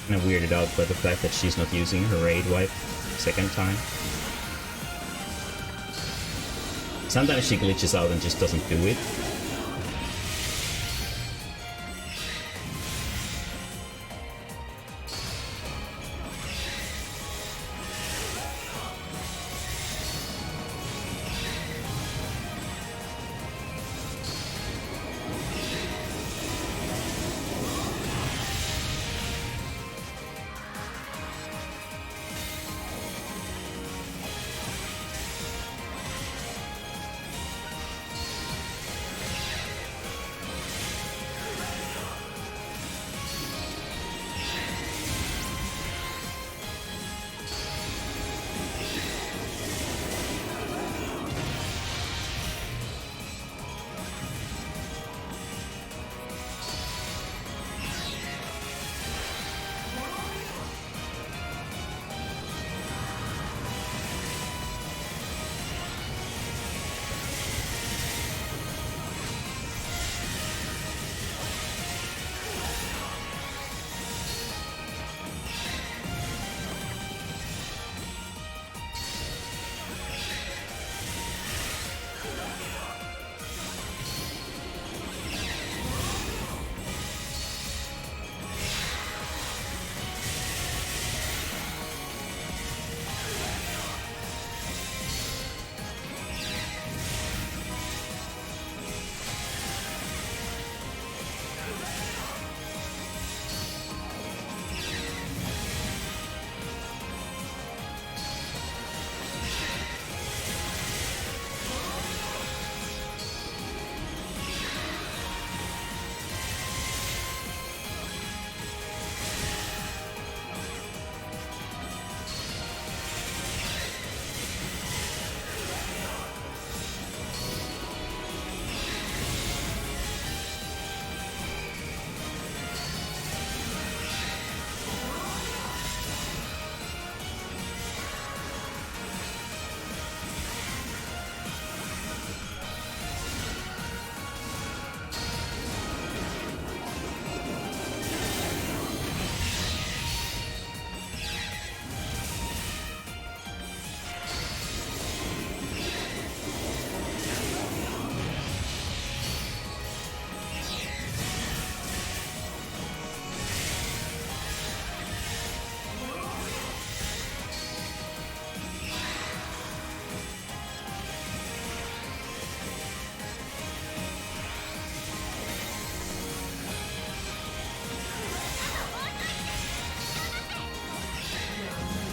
A: Kind of weirded out by the fact that she's not using her raid wipe second time. Sometimes she glitches out and just doesn't do it.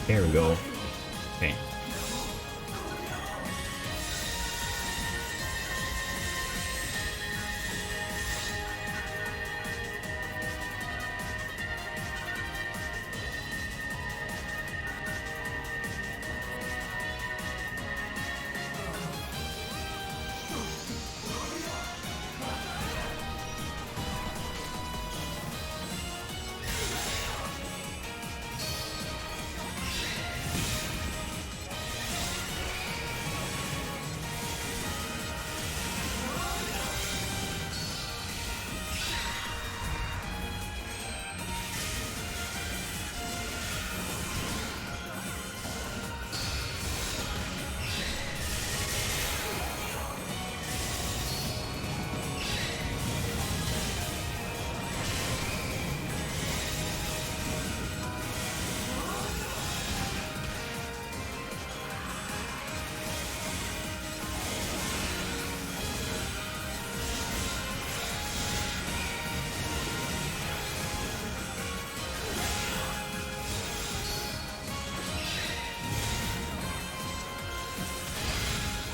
A: There we go. Okay.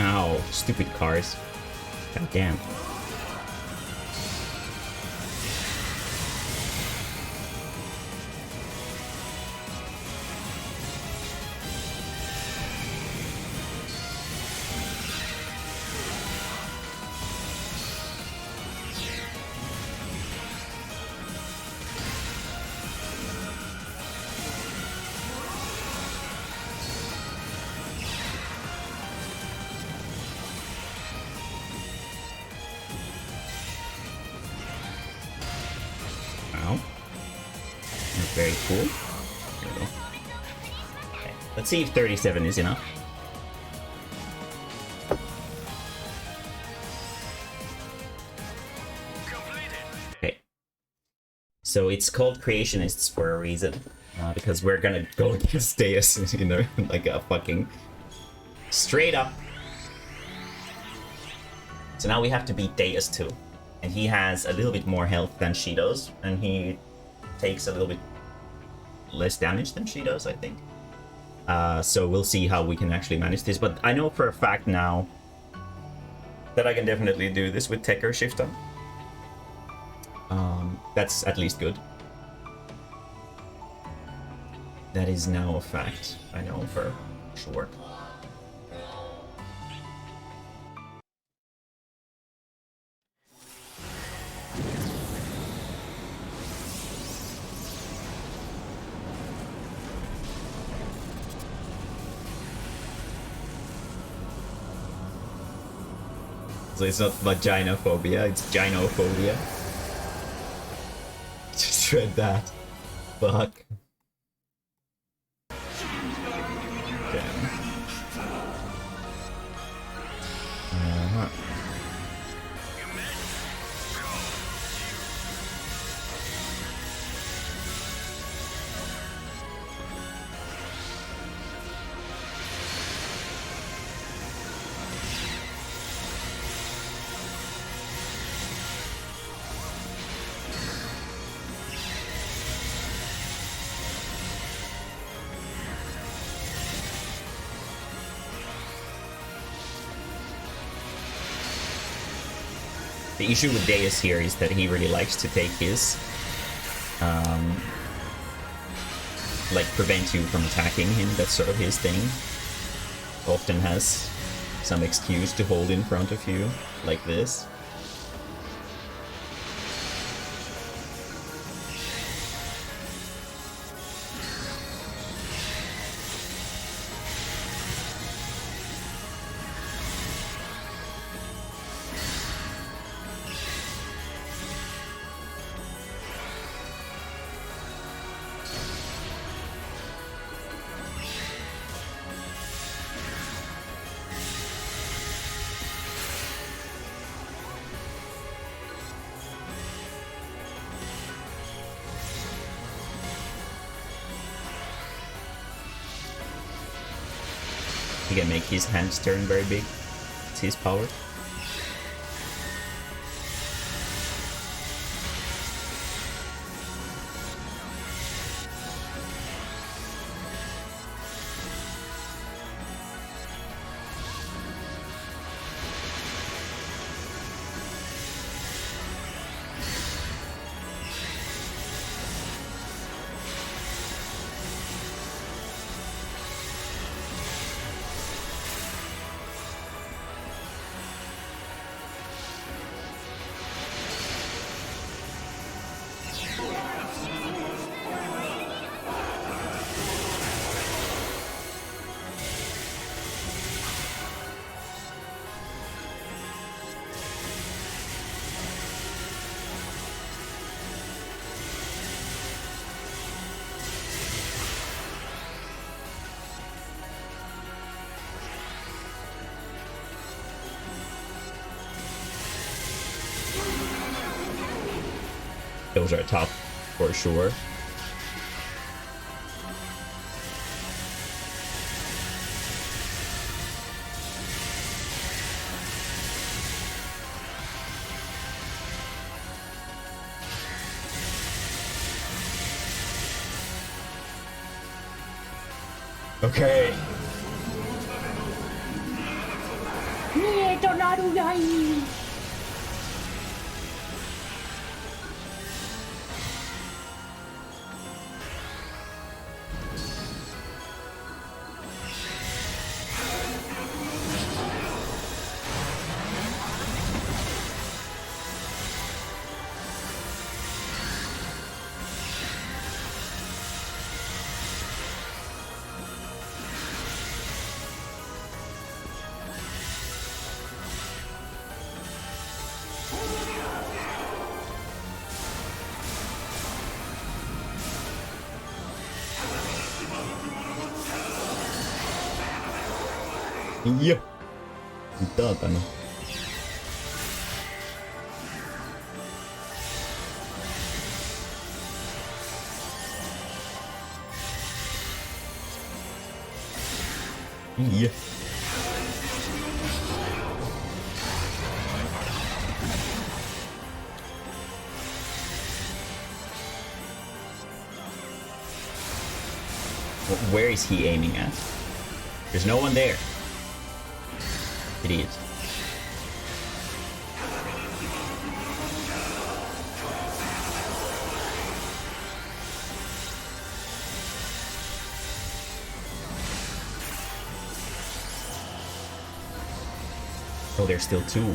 A: Ow, stupid cars. God damn. Very cool. There we go. Okay. Let's see if 37 is enough. Okay. So it's called Creationists for a reason. Because we're gonna go against Deus in like a fucking... Straight up. So now we have to beat Deus too. And he has a little bit more health than she does. And he takes a little bit less damage than she does, I think. So we'll see how we can actually manage this. But I know for a fact now that I can definitely do this with Tech or Shifter. That's at least good. That is now a fact. I know for sure. So it's not vaginophobia, it's gynophobia. Just read that. Fuck. Damn. The issue with Deus here is that he really likes to take his, like, prevent you from attacking him. That's sort of his thing. Often has some excuse to hold in front of you, like this. He can make his hands turn very big. It's his power. Those are tough for sure. Okay. Yeah. Mitä no? Yeah. Where is he aiming at? There's no one there. Idiot. Oh, there's still two.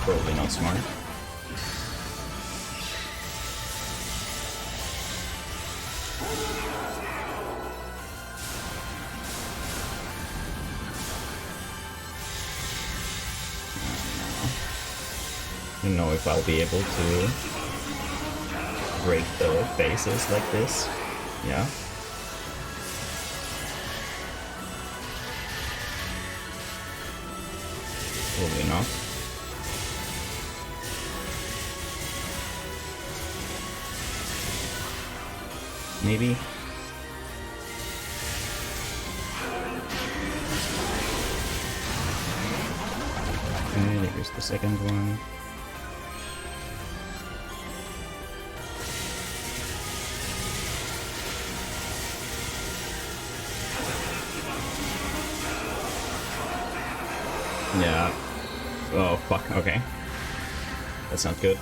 A: Probably not smart. I don't know if I'll be able to break the faces like this. Yeah. Probably not. Maybe. Okay, there's the second one. Yeah. Oh, fuck. Okay. That's not good.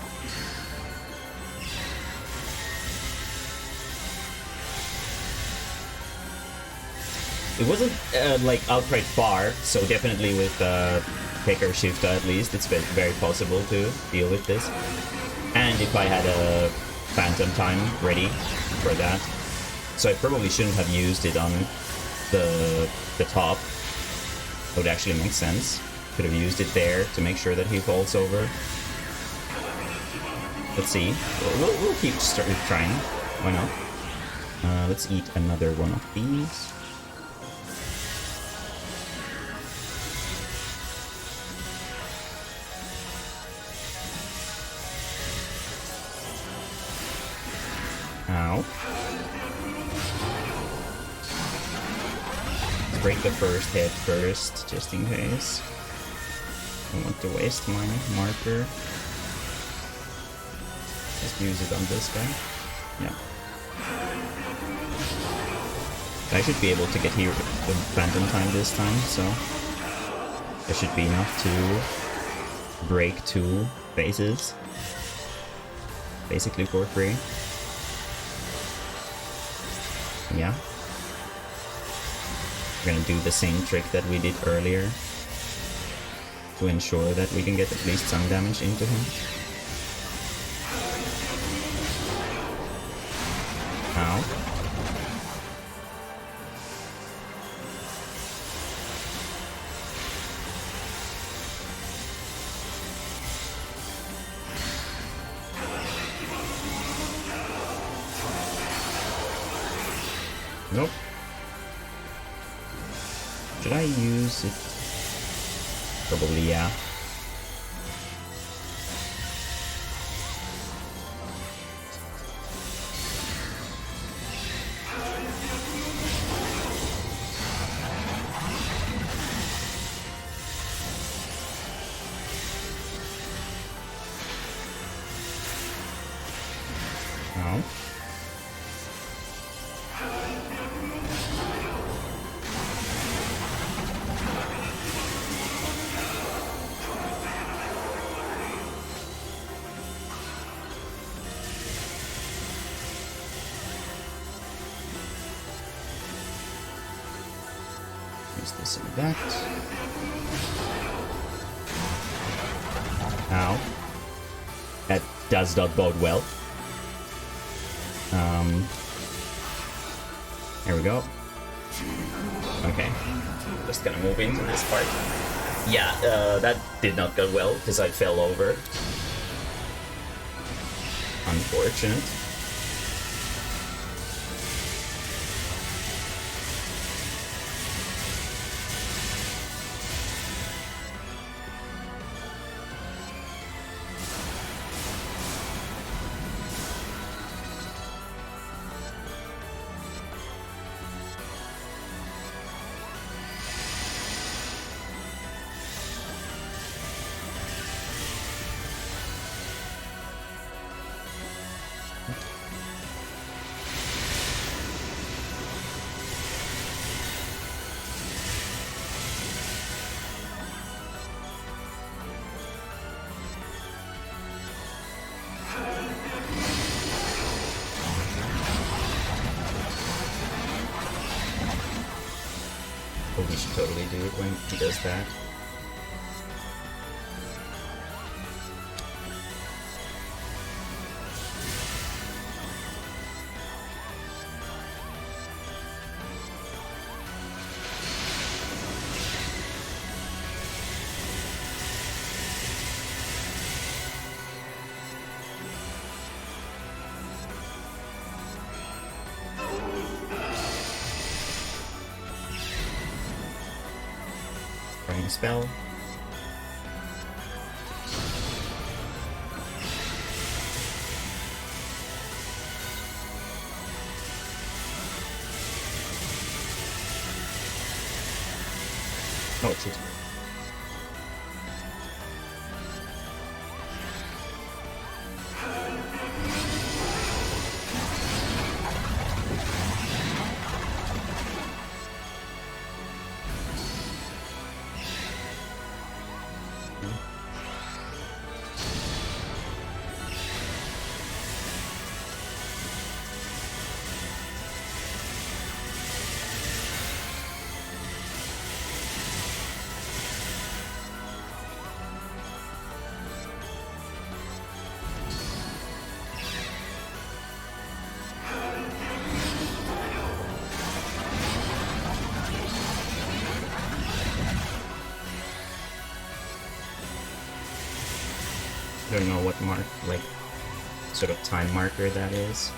A: It wasn't like outright far, so definitely with Picker Shift at least, it's very possible to deal with this. And if I had a Phantom Time ready for that, so I probably shouldn't have used it on the top. That would actually make sense. Could have used it there to make sure that he falls over. Let's see. We'll keep trying. Why not? Let's eat another one of these. Ow. Let's break the first head first, just in case. I don't want to waste my marker. Just use it on this guy. Yeah. I should be able to get here with Phantom Time this time, so there should be enough to break two faces. basically for free. Yeah. We're gonna do the same trick that we did earlier to ensure that we can get at least some damage into him. Ow. Nope. Should I use it? Probably, yeah. Oh. Use this and that. Ow. That does not bode well. There we go. Okay. Just gonna move into this part. Yeah, that did not go well because I fell over. Unfortunate. Oh, we should totally do it when he does that. Spell. Oh, shit. I don't know what like, sort of time marker that is.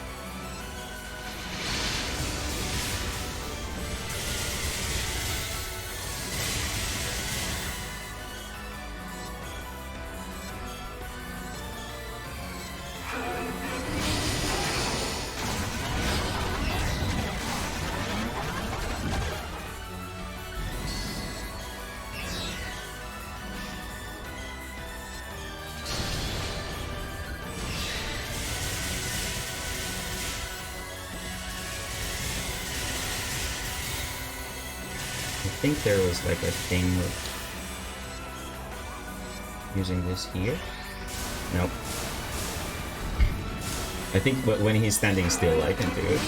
A: I think there was like a thing with using this here. Nope. I think when he's standing still, I can do it.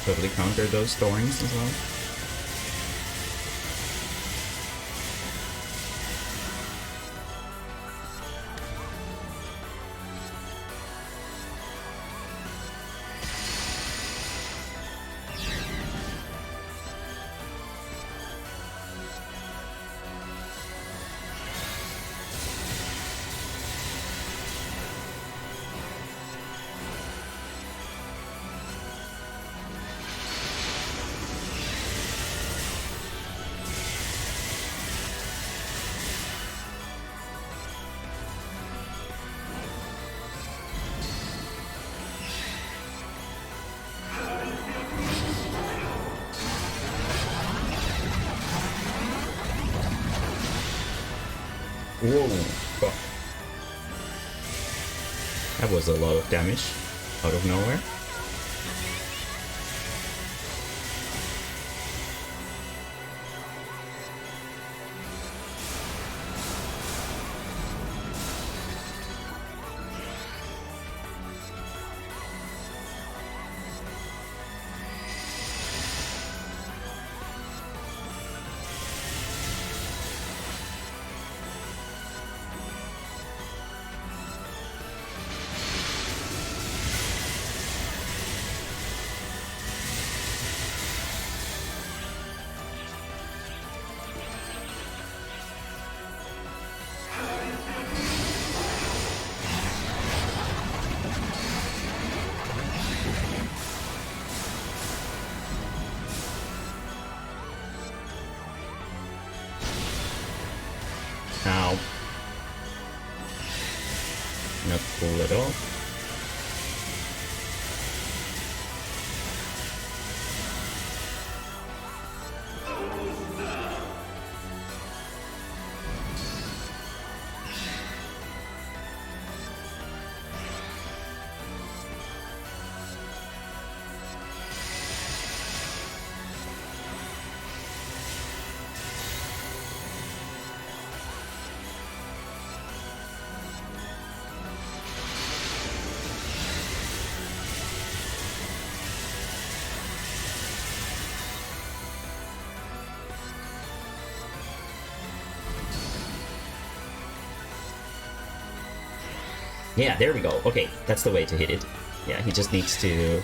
A: Totally counter those thorns as well. Whoa, fuck. That was a lot of damage out of nowhere. Ow. Not cool at all. Yeah, there we go. Okay, that's the way to hit it. Yeah, he just needs to...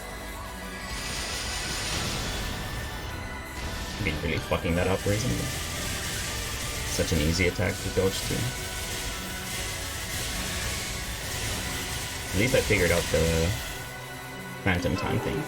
A: Been really fucking that up recently. Such an easy attack to dodge to. At least I figured out the phantom time thing.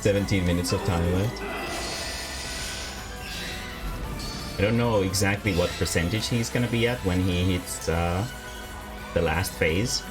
A: 17 minutes of time left. I don't know exactly what percentage he's gonna be at when he hits the last phase.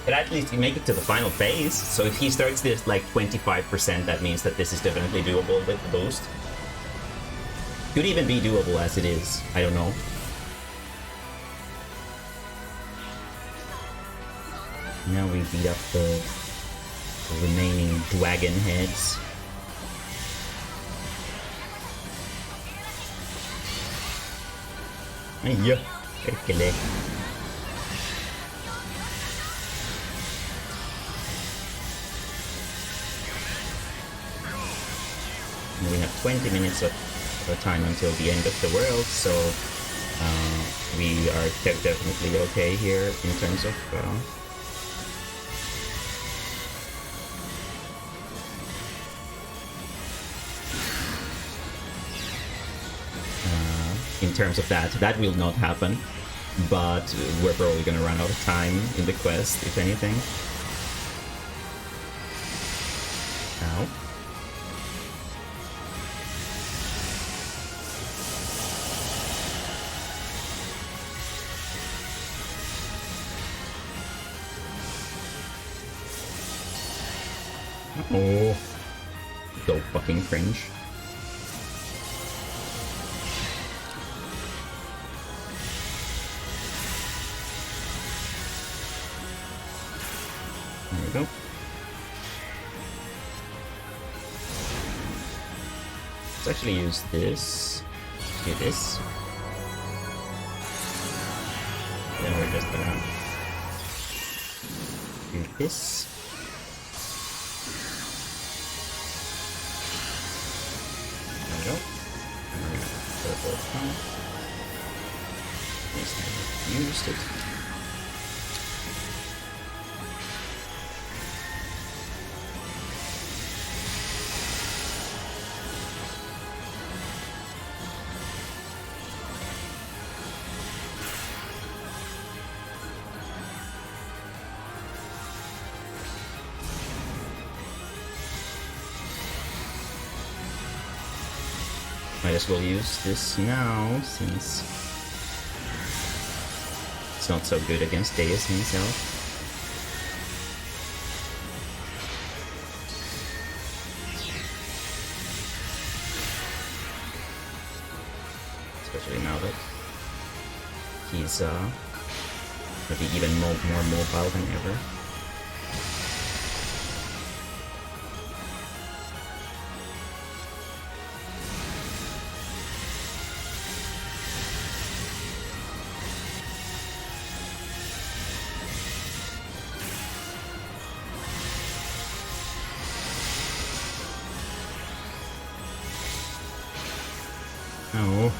A: But at least you make it to the final phase. So if he starts this like 25%, that means that this is definitely doable with the boost. Could even be doable as it is. I don't know. Now we beat up the remaining dragon heads. Aia, perkele. We have 20 minutes of time until the end of the world, so we are definitely okay here in terms of that. That will not happen, but we're probably gonna run out of time in the quest, if anything. Ow. Oh, so fucking cringe. There we go. Let's actually use this. Do this. Then we're just gonna do this. Used it. Might as well use this now, since it's not so good against Deus himself. he's maybe even more mobile than ever.
B: No.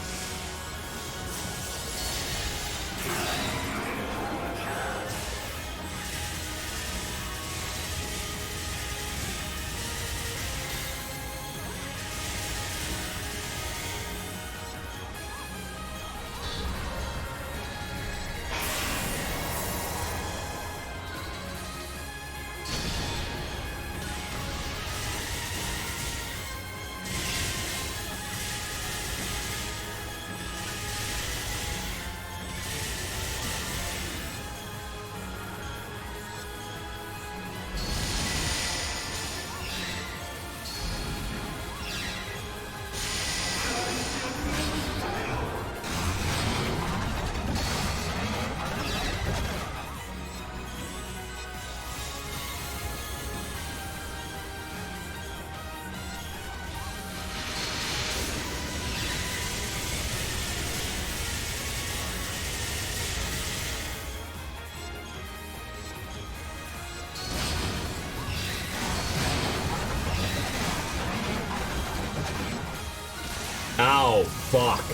A: Ow! Fuck!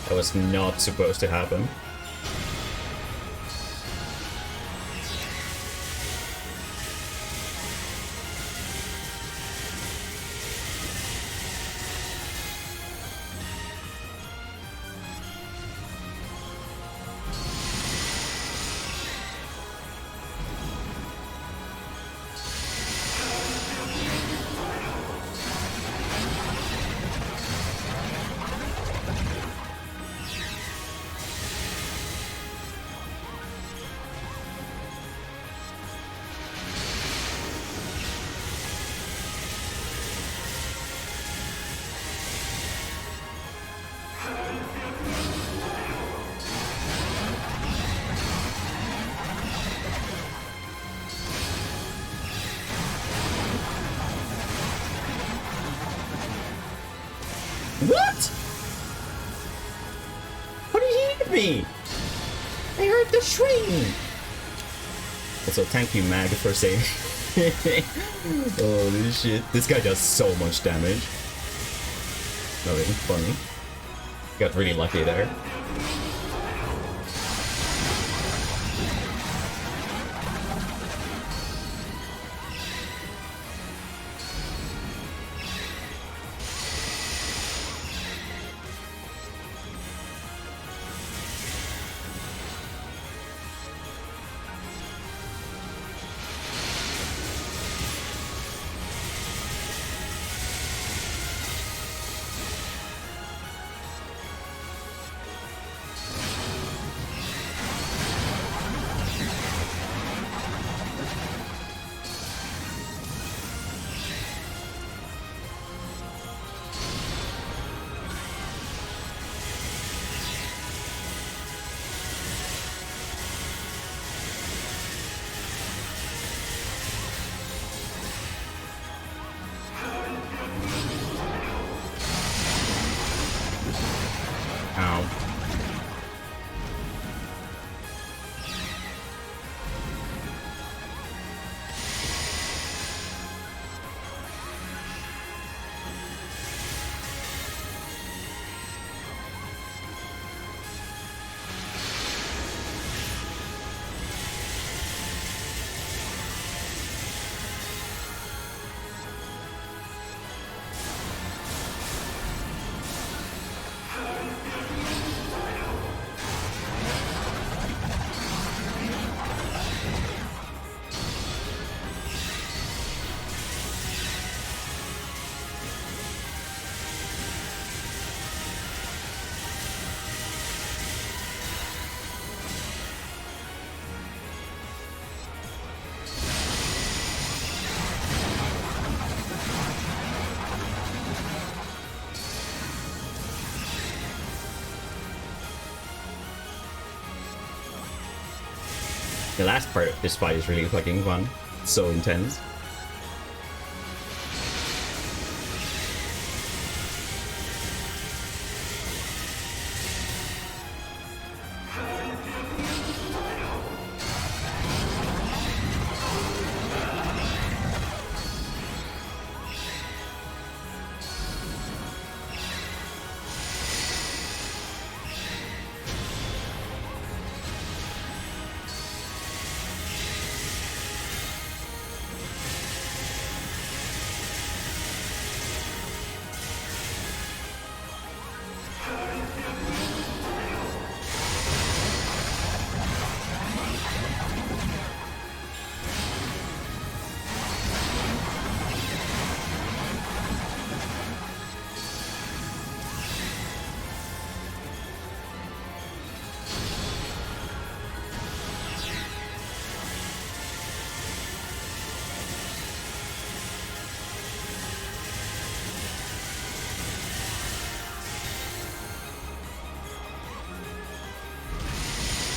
A: That was not supposed to happen. What? How did he hit me? I heard the shring! Also, thank you, Mag, for saying. Holy shit. This guy does so much damage. No, wait, funny. Got really lucky there.
B: The last part of this fight is really fucking fun. It's so intense.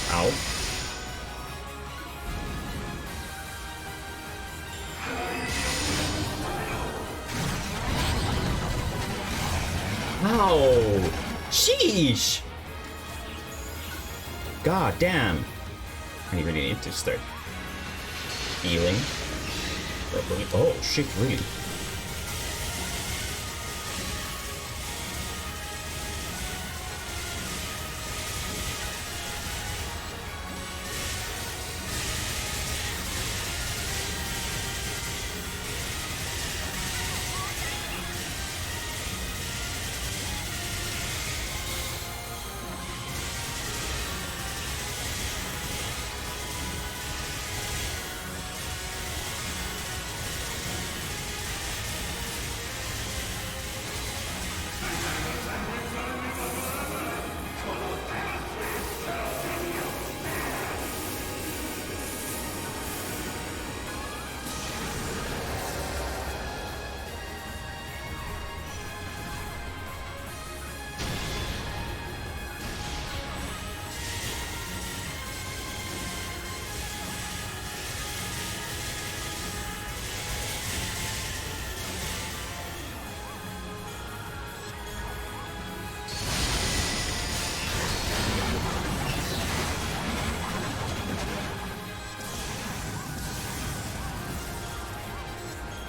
B: Ow. Ow! Sheesh! God damn. I really need to start healing properly. Oh shit, really?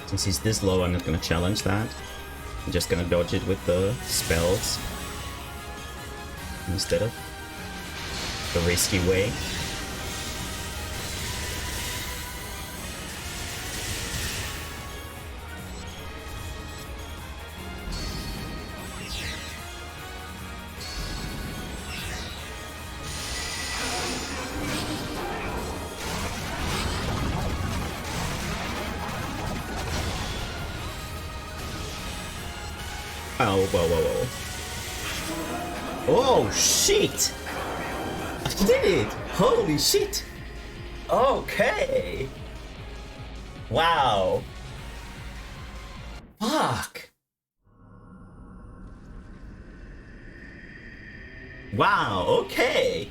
B: Since he's this low, I'm not gonna challenge that. I'm just gonna dodge it with the spells instead of the risky way. Oh, whoa, whoa, whoa. Oh, shit! I did it! Holy shit! Okay! Wow! Fuck! Wow, okay!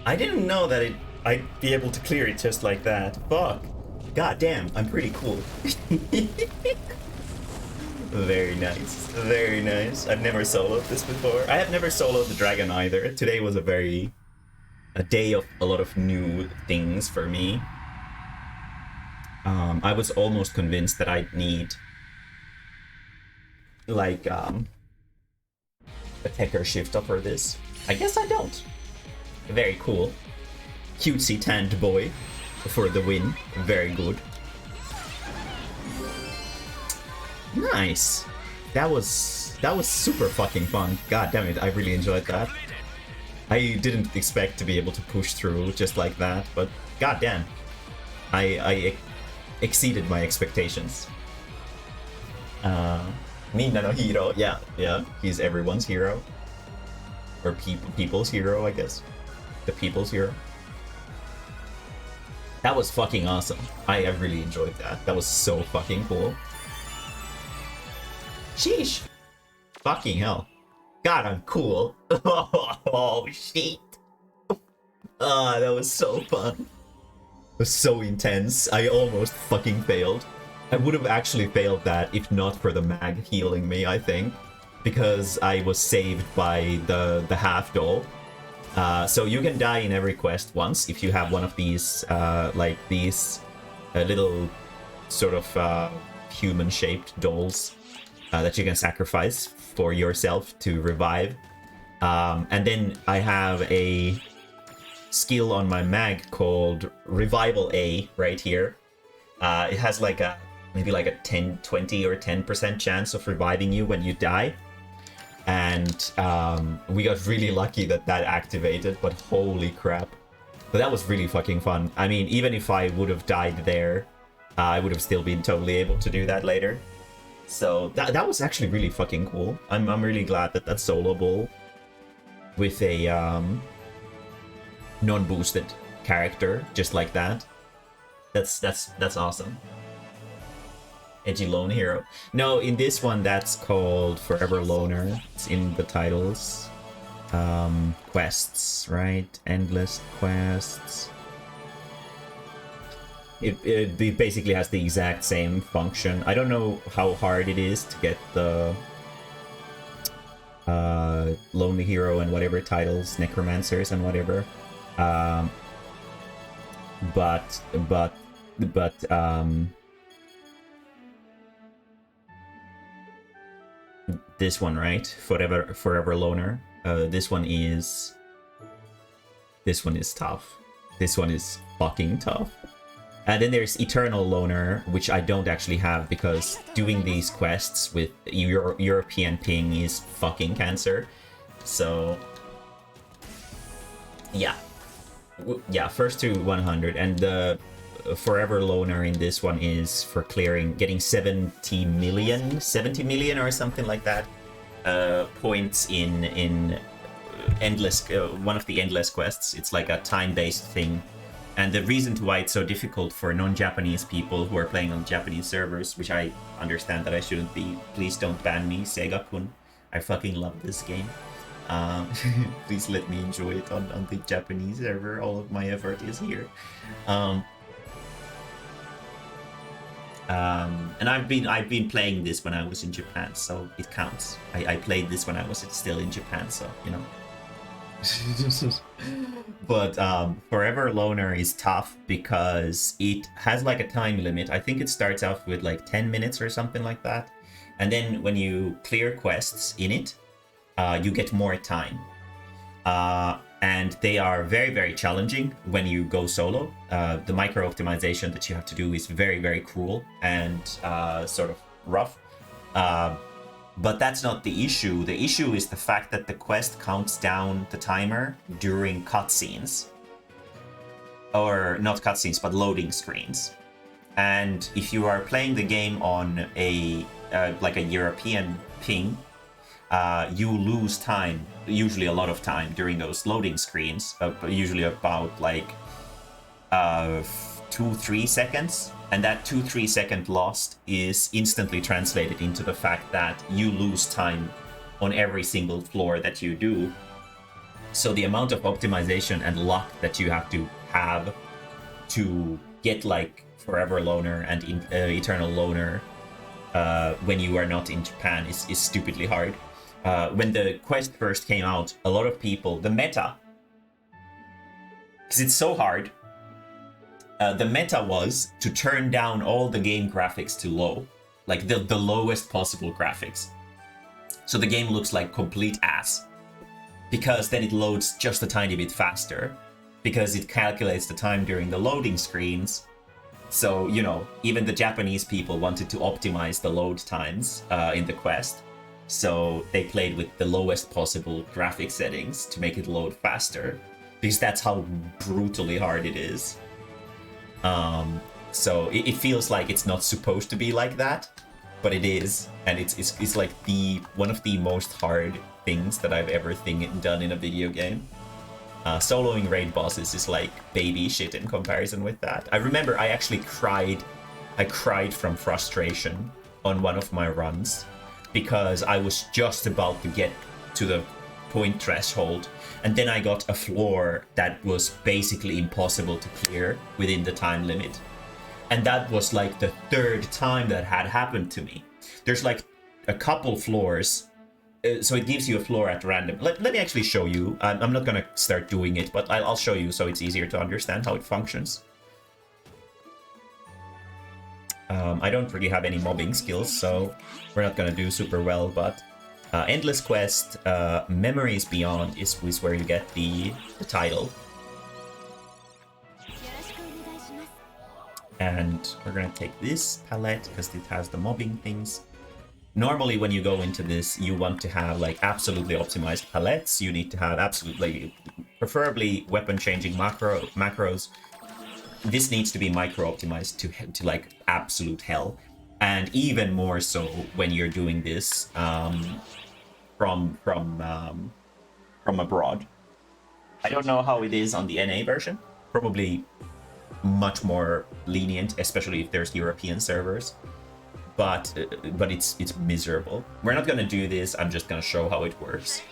B: I didn't know that I'd be able to clear it just like that. Fuck. God damn, I'm pretty cool. Very nice. Very nice. I've never soloed this before. I have never soloed the dragon either. Today was a day of a lot of new things for me. I was almost convinced that I'd need like a Tekker shifter for this. I guess I don't. Very cool. Cutesy tanned boy for the win. Very good. Nice. That was super fucking fun. God damn it, I really enjoyed that. I didn't expect to be able to push through just like that, but god damn. I exceeded my expectations. Minna no hero. Yeah, he's everyone's hero. Or people's hero, I guess. The people's hero. That was fucking awesome. I really enjoyed that. That was so fucking cool. Sheesh. Fucking hell. God, I'm cool. Oh, shit. Ah, that was so fun. was so intense. I almost fucking failed. I would have actually failed that if not for the mag healing me, I think. Because I was saved by the half doll. So you can die in every quest once if you have one of these, like these little sort of human-shaped dolls that you can sacrifice for yourself to revive. And then I have a skill on my mag called Revival A right here. It has like a maybe like a 10, 20 or 10% chance of reviving you when you die. And we got really lucky that that activated, but holy crap. But that was really fucking fun. I mean, even if I would have died there, I would have still been totally able to do that later. So that was actually really fucking cool. I'm really glad that that's soloable with a non-boosted character just like that. That's awesome. Edgy Lone Hero. No, in this one that's called Forever Loner. It's in the titles. Quests, right? Endless quests. It basically has the exact same function. I don't know how hard it is to get the Lonely Hero and whatever titles, Necromancers and whatever. But this one, right? Forever Loner. This one is tough. This one is fucking tough. And then there's Eternal Loner, which I don't actually have because doing these quests with European ping is fucking cancer. So yeah, first to 100, and the Forever Loner in this one is for getting 70 million or something like that points in endless one of the endless quests. It's like a time-based thing, and the reason to why it's so difficult for non-Japanese people who are playing on Japanese servers, which I understand that I shouldn't be, please don't ban me, Sega-kun, I fucking love this game. Please let me enjoy it on the Japanese server. All of my effort is here. And I've been playing this when I was in Japan, so it counts. I played this when I was still in Japan, so you know. But Forever Loner is tough because it has like a time limit. I think it starts off with like 10 minutes or something like that, and then when you clear quests in it, you get more time. And they are very, very challenging when you go solo. The micro optimization that you have to do is very, very cruel and sort of rough. But that's not the issue. The issue is the fact that the quest counts down the timer during cutscenes. Or not cutscenes, but loading screens. And if you are playing the game on a like a European ping, you lose time, usually a lot of time during those loading screens, usually about like 2-3 seconds, and that 2-3 second lost is instantly translated into the fact that you lose time on every single floor that you do. So the amount of optimization and luck that you have to get like Forever Loner and Eternal Loner when you are not in Japan is stupidly hard. When the quest first came out, a lot of people, the meta, because it's so hard, the meta was to turn down all the game graphics to low, like the lowest possible graphics. So the game looks like complete ass, because then it loads just a tiny bit faster, because it calculates the time during the loading screens. So, you know, even the Japanese people wanted to optimize the load times in the quest. So they played with the lowest possible graphic settings to make it load faster, because that's how brutally hard it is. So it feels like it's not supposed to be like that, but it is, and it's like one of the most hard things that I've ever done in a video game. Soloing raid bosses is like baby shit in comparison with that. I remember I actually cried. I cried from frustration on one of my runs, because I was just about to get to the
A: point threshold, and then I got a floor that was basically impossible to clear within the time limit. And that was like the third time that had happened to me. There's like a couple floors, so it gives you a floor at random. Let me actually show you. I'm not gonna start doing it, but I'll show you so it's easier to understand how it functions. I don't really have any mobbing skills, so we're not gonna do super well, but Endless Quest, Memories Beyond is where you get the title. And we're gonna take this palette because it has the mobbing things. Normally when you go into this, you want to have like absolutely optimized palettes. You need to have absolutely, preferably weapon changing macros. This needs to be micro optimized to like absolute hell. And even more so when you're doing this from abroad. I don't know how it is on the NA version. Probably much more lenient, especially if there's European servers. But it's miserable. We're not gonna do this. I'm just gonna show how it works.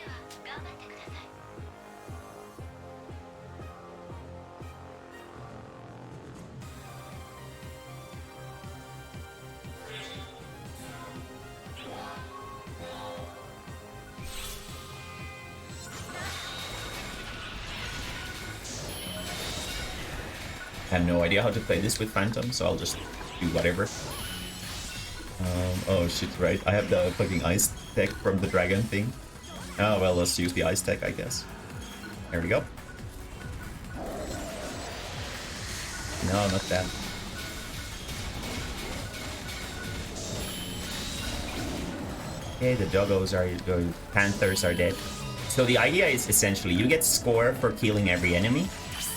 A: I have no idea how to play this with Phantom, so I'll just do whatever. Oh shit, right. I have the fucking ice tech from the dragon thing. Oh well, let's use the ice tech, I guess. There we go. No, not that. Okay, the doggos are... the panthers are dead. So the idea is essentially you get score for killing every enemy.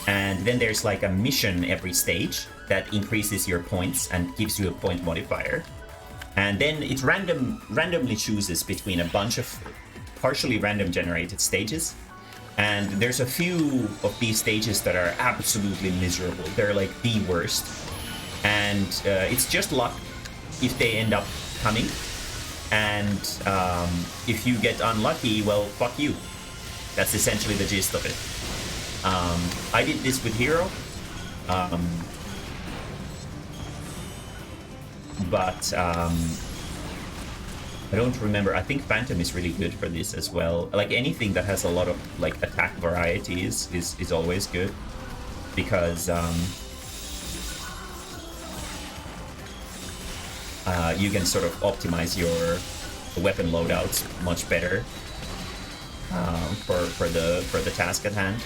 A: And then there's like a mission every stage that increases your points and gives you a point modifier. And then it randomly chooses between a bunch of partially random generated stages. And there's a few of these stages that are absolutely miserable. They're like the worst. And it's just luck if they end up coming. And if you get unlucky, well, fuck you. That's essentially the gist of it. I did this with Hero, but I don't remember. I think Phantom is really good for this as well. Like anything that has a lot of like attack varieties is always good because you can sort of optimize your weapon loadouts much better for the task at hand.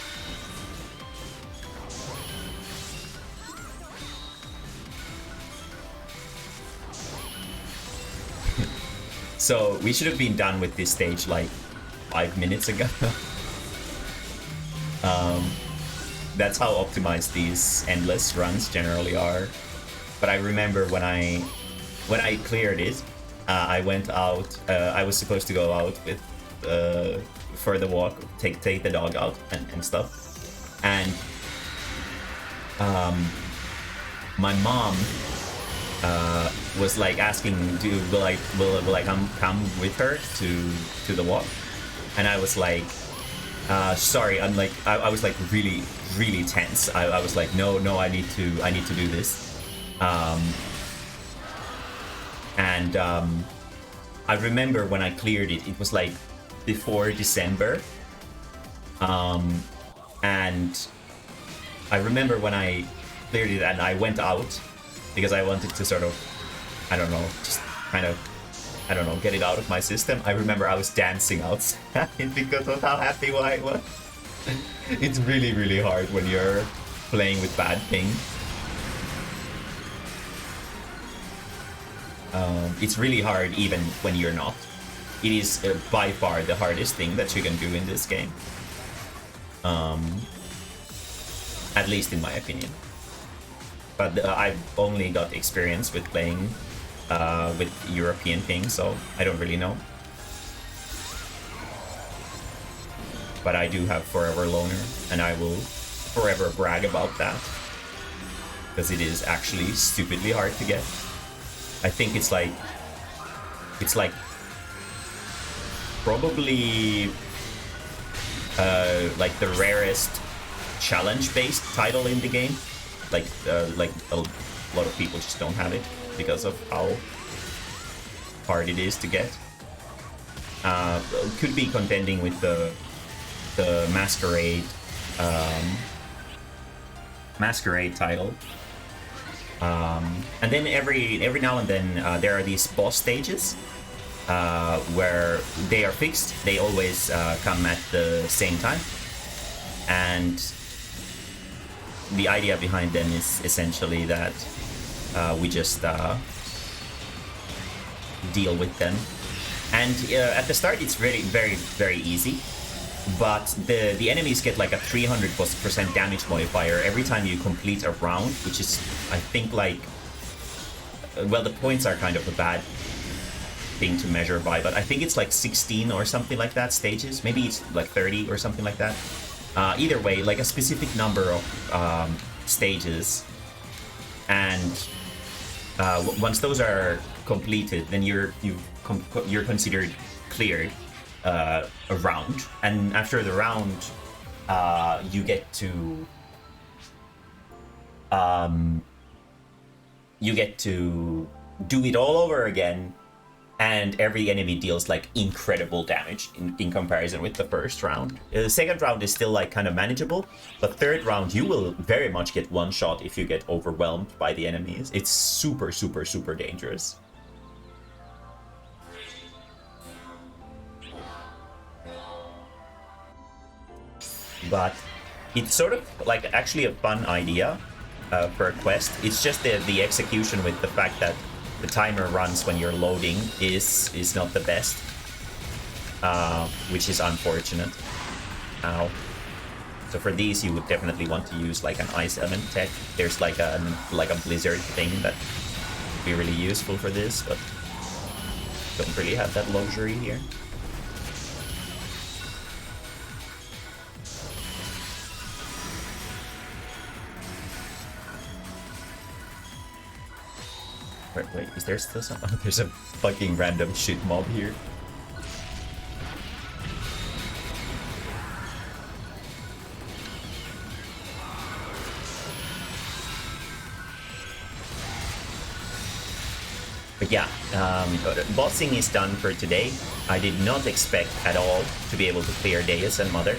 A: So we should have been done with this stage like 5 minutes ago. That's how optimized these endless runs generally are. But I remember when I cleared it, I went out. I was supposed to go out with for the walk, take the dog out and stuff. And my mom was like asking, will I come with her to the walk? And I was like, sorry. I'm like, I was like really tense. I was like, no, I need to do this. And I remember when I cleared it, it was like before December. And I remember when I cleared it and I went out because I wanted to sort of, I don't know, just kind of, I don't know, get it out of my system. I remember I was dancing outside because of how happy I was. It's really hard when you're playing with bad ping. It's really hard even when you're not. It is by far the hardest thing that you can do in this game. At least in my opinion. But I've only got experience with playing with European ping, so I don't really know. But I do have Forever Loner, and I will forever brag about that. Because it is actually stupidly hard to get. I think it's like probably
B: like the rarest challenge-based title in the game. Like a lot of people just don't have it because of how hard it is to get. Could be contending with the Masquerade title. And then every now and then there are these boss stages where they are fixed. They always come at the same time, and the idea behind them is essentially that we just deal with them. And at the start it's very, very, very easy, but the enemies get like a 300% damage modifier every time you complete a round, which is, I think, like, well, the points are kind of a bad thing to measure by, but I think it's like 16 or something like that stages. Maybe it's like 30 or something like that. Either way, like a specific number of stages, and once those are completed, then you're considered cleared a round, and after the round, you get to do it all over again, and every enemy deals like incredible damage in comparison with the first round. The second round is still like kind of manageable, but third round you will very much get one shot if you get overwhelmed by the enemies. It's super, super, super dangerous. But it's sort of like actually a fun idea for a quest. It's just the execution with the fact that the timer runs when you're loading is not the best, which is unfortunate. So for these, you would definitely want to use like an ice element tech. There's like a blizzard thing that would be really useful for this, but don't really have that luxury here. Wait, is there still some? Oh, there's a fucking random shit mob here. But yeah, bossing is done for today. I did not expect at all to be able to clear Deus and Mother.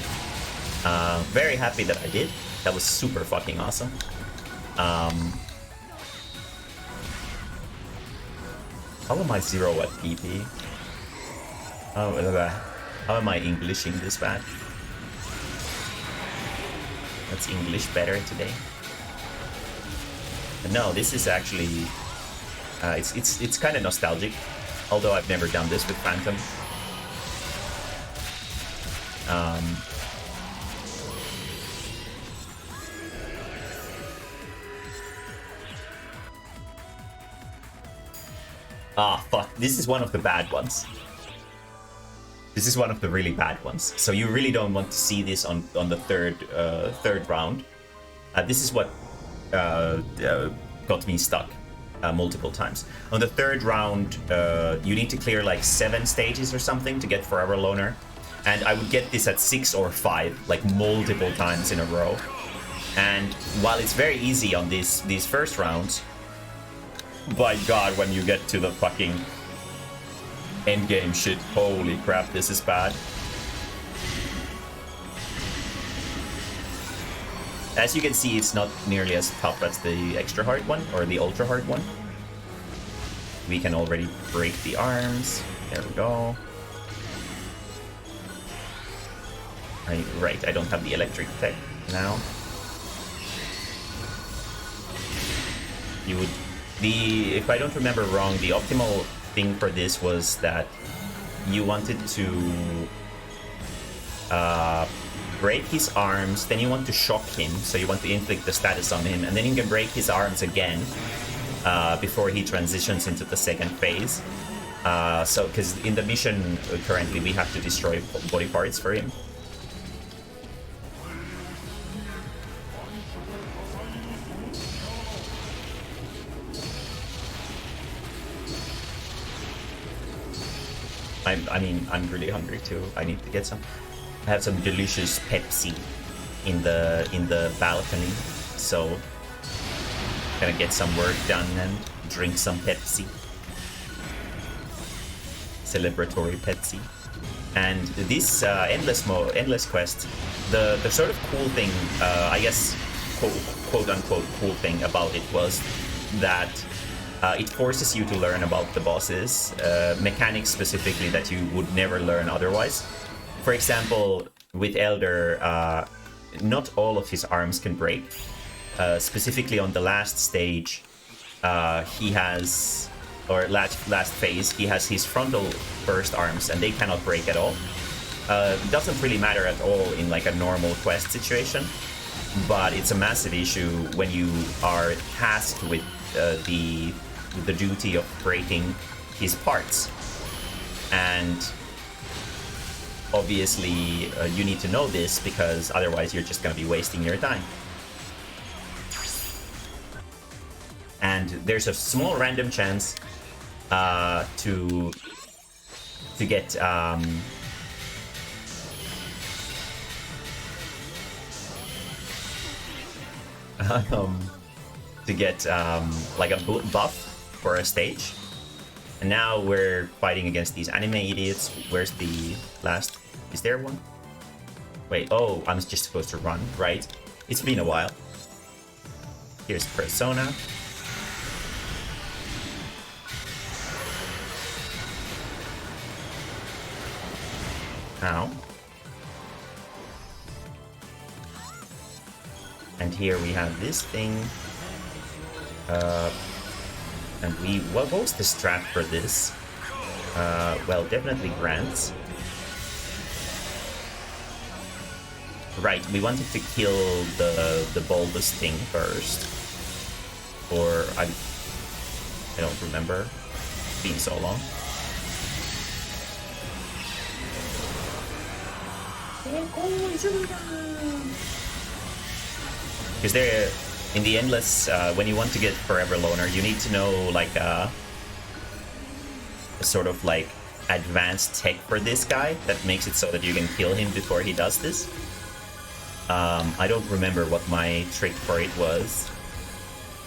B: Very happy that I did. That was super fucking awesome. How am I 0 at PP? How am I Englishing this bad? That's English better today. But no, this is actually it's kind of nostalgic, although I've never done this with Phantom. Ah, fuck. This is one of the bad ones. This is one of the really bad ones. So you really don't want to see this on the third round. This is what got me stuck multiple times. On the third round, you need to clear like 7 stages or something to get Forever Loner. And I would get this at 6 or 5, like multiple times in a row. And while it's very easy on these first rounds, by God, when you get to the fucking endgame shit, holy crap, this is bad. As you can see, it's not nearly as tough as the extra hard one, or the ultra hard one. We can already break the arms. There we go. Right, I don't have the electric tech now. You would... if I don't remember wrong, the optimal thing for this was that you wanted to break his arms, then you want to shock him, so you want to inflict the status on him, and then you can break his arms again before he transitions into the second phase. So, because in the mission currently we have to destroy body parts for him. I mean, I'm really hungry too. I need to get some.
A: have some delicious Pepsi in the balcony, so gonna get some work done and drink some Pepsi. Celebratory Pepsi. And this endless quest, the sort of cool thing, I guess, quote unquote cool thing about it was that it forces you to learn about the bosses, mechanics specifically that you would never learn otherwise. For example, with Elder, not all of his arms can break. Specifically on the last stage, he has, or last phase, he has his frontal burst arms and they cannot break at all. It doesn't really matter at all in like a normal quest situation, but it's a massive issue when you are tasked with the duty of breaking his parts. And obviously you need to know this, because otherwise you're just going to be wasting your time. And there's a small random chance to get like a buff for a stage. And now we're fighting against these anime idiots. Where's the last? Is there one? Wait, oh, I'm just supposed to run, right? It's been a while. Here's Persona. Ow. And here we have this thing. And what was the strat for this? Well, definitely grants. Right, we wanted to kill the bulbous thing first. Or I don't remember. It's been so long. Because there, in the endless, when you want to get Forever Loner, you need to know like a sort of like advanced tech for this guy that makes it so that you can kill him before he does this. I don't remember what my trick for it was,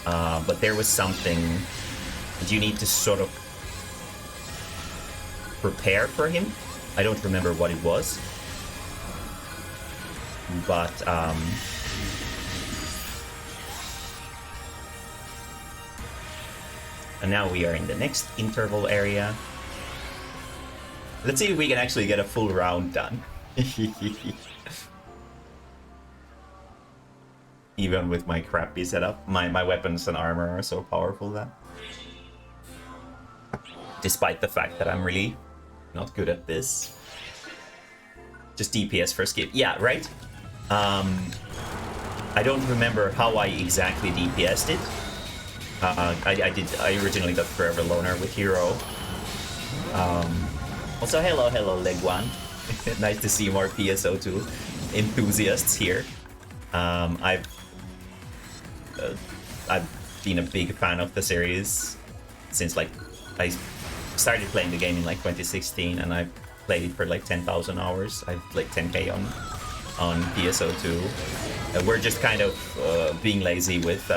A: but there was something that you need to sort of prepare for him. I don't remember what it was, but and now we are in the next interval area. Let's see if we can actually get a full round done. Even with my crappy setup, my weapons and armor are so powerful that, despite the fact that I'm really not good at this. Just DPS for skip. Yeah, right? I don't remember how I exactly DPS'd it. I originally got Forever Loner with Hero. Also, hello Legwan. Nice to see more PSO2 enthusiasts here. I've been a big fan of the series since like I started playing the game in like 2016, and I've played it for like 10,000 hours. I've like 10k on PSO2. We're just kind of being lazy with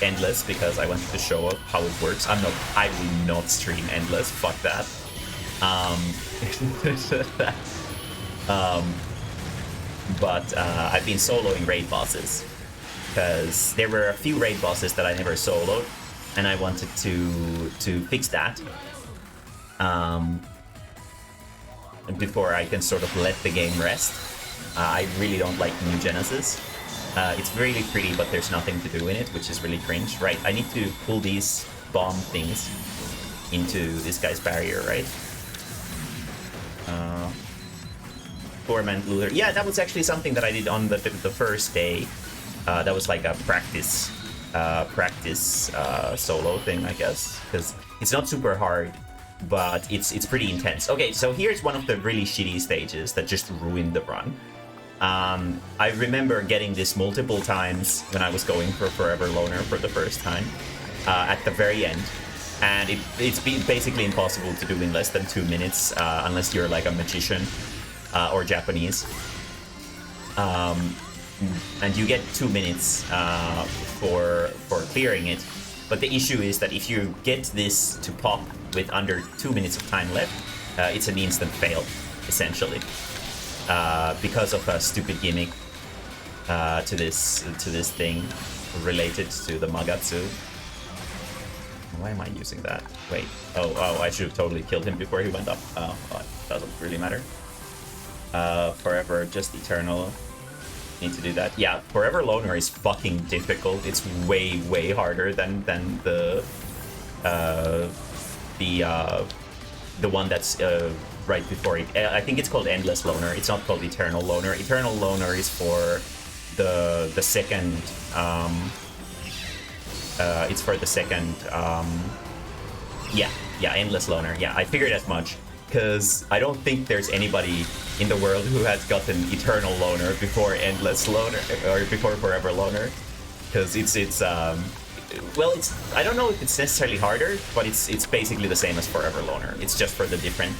A: Endless because I wanted to show up how it works. I will not stream Endless. Fuck that. But I've been soloing raid bosses because there were a few raid bosses that I never soloed, and I wanted to fix that before I can sort of let the game rest. I really don't like New Genesis. It's really pretty, but there's nothing to do in it, which is really cringe. Right, I need to pull these bomb things into this guy's barrier, right? Torment Luther. Yeah, that was actually something that I did on the first day. That was like a practice solo thing, I guess, because it's not super hard, but it's pretty intense. Okay, so here's one of the really shitty stages that just ruined the run. I remember getting this multiple times when I was going for Forever Loner for the first time, at the very end, and it's basically impossible to do in less than 2 minutes, unless you're like a magician. or Japanese. And you get 2 minutes for clearing it. But the issue is that if you get this to pop with under 2 minutes of time left, it's an instant fail, essentially, because of a stupid gimmick to this thing related to the Magatsu. Why am I using that? Wait. Oh, I should have totally killed him before he went up. Oh, well, it doesn't really matter. Forever, just eternal. Need to do that. Yeah, Forever Loner is fucking difficult. It's way, way harder than the one that's right before it. I think it's called Endless Loner. It's not called Eternal Loner. Eternal Loner is for the second. It's for the second. Yeah, Endless Loner. Yeah, I figured as much. Because I don't think there's anybody in the world who has gotten Eternal Loner before Endless Loner, or before Forever Loner. Because it's well, I don't know if it's necessarily harder, but it's basically the same as Forever Loner. It's just for the different,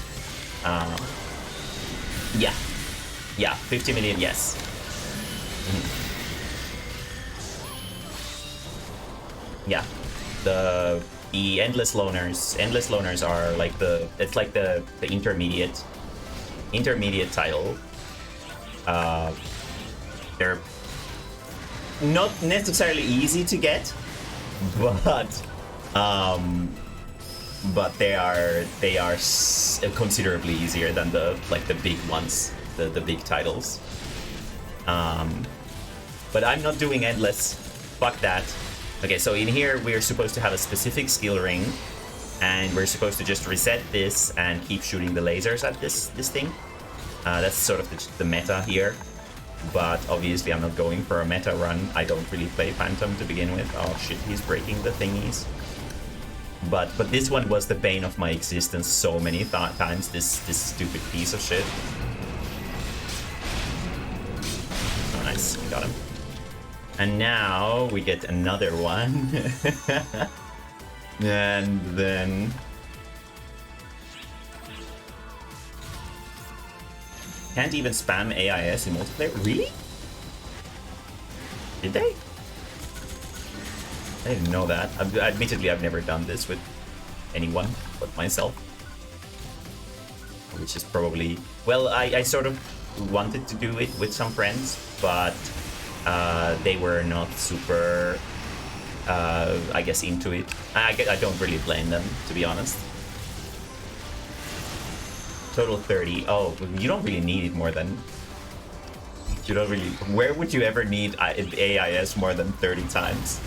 A: yeah, 50 million, yes. Yeah, the Endless Loners are like the intermediate title. They're not necessarily easy to get, but they are considerably easier than the big ones, the big titles. But I'm not doing Endless. Fuck that. Okay, so in here we're supposed to have a specific skill ring, and we're supposed to just reset this and keep shooting the lasers at this thing. That's sort of the meta here, but obviously I'm not going for a meta run. I don't really play Phantom to begin with. Oh shit, he's breaking the thingies. But this one was the bane of my existence so many times. This stupid piece of shit. Oh nice, we got him. And now we get another one. And then... Can't even spam AIS in multiplayer? Really? Did they? I didn't know that. Admittedly, I've never done this with anyone but myself. Which is probably... Well, I sort of wanted to do it with some friends, but... they were not super, I guess, into it. I don't really blame them, to be honest. Total 30. Oh, you don't really need it more than... You don't really... Where would you ever need AIS more than 30 times?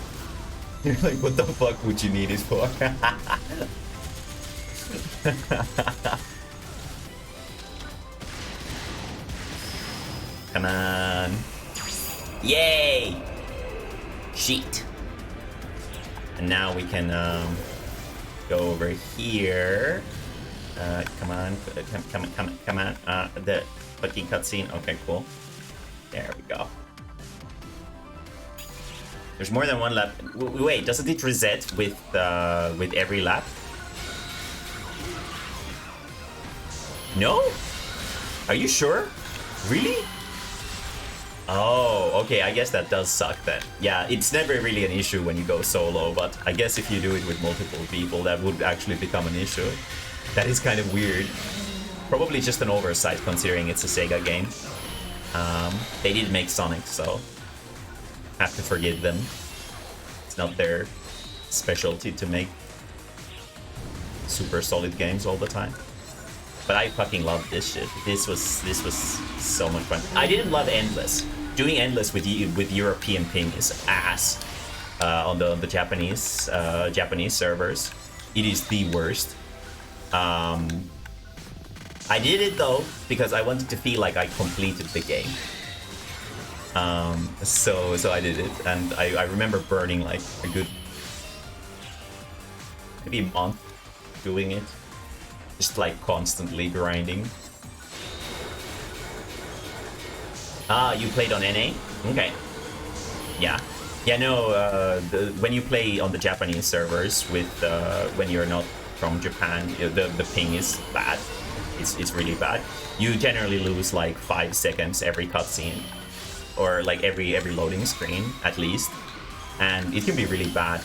A: You're like, what the fuck would you need it for? Come on. Yay! Sheet. And now we can go over here. Come on. The fucking cutscene. Okay, cool. There we go. There's more than one lap. Wait, doesn't it reset with every lap? No? Are you sure? Really? Oh, okay, I guess that does suck then. Yeah, it's never really an issue when you go solo, but I guess if you do it with multiple people, that would actually become an issue. That is kind of weird. Probably just an oversight, considering it's a Sega game. They did make Sonic, so have to forgive them. It's not their specialty to make super solid games all the time. But I fucking love this shit. This was so much fun. I didn't love Endless. Doing Endless with European ping is ass on the Japanese servers. It is the worst. I did it though because I wanted to feel like I completed the game. So I did it, and I remember burning like a good maybe a month doing it. Just like constantly grinding. Ah, you played on NA? Okay. Yeah. Yeah, no, when you play on the Japanese servers with when you're not from Japan, the ping is bad. It's really bad. You generally lose like 5 seconds every cutscene, or like every loading screen at least, and it can be really bad,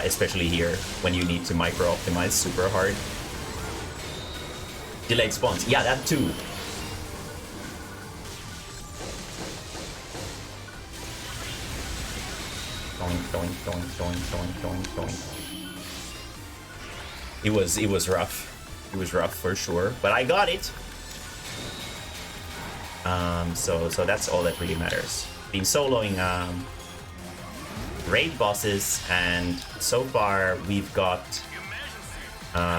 A: especially here when you need to micro optimize super hard. Delayed spawns, yeah, that too. It was rough. It was rough for sure, but I got it. So that's all that really matters. Been soloing raid bosses, and so far we've got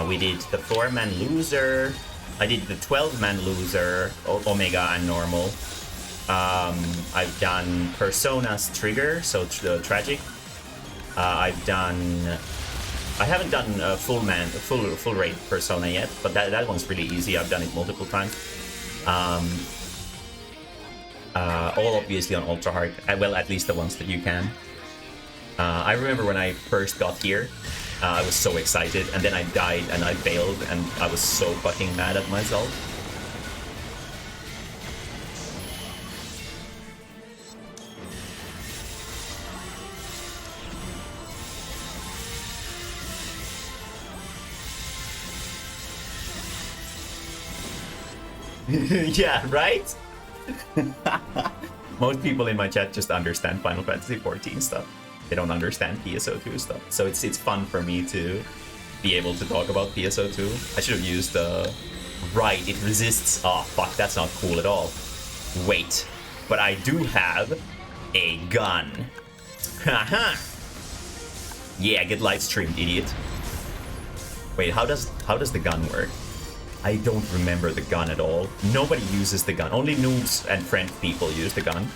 A: we did the 4-man loser. I did the 12-man loser, Omega and normal. I've done Persona's trigger, so the tragic. I haven't done a full raid Persona yet, but that one's really easy. I've done it multiple times. All obviously on ultra hard. Well, at least the ones that you can. I remember when I first got here, I was so excited, and then I died and I failed, and I was so fucking mad at myself. Yeah, right? Most people in my chat just understand Final Fantasy XIV stuff. They don't understand PSO2 stuff. So it's fun for me to be able to talk about PSO2. I should have used right, it resists. Oh fuck, that's not cool at all. Wait, but I do have a gun. Haha. Yeah, get live streamed, idiot. Wait, how does the gun work? I don't remember the gun at all. Nobody uses the gun. Only noobs and friend people use the gun.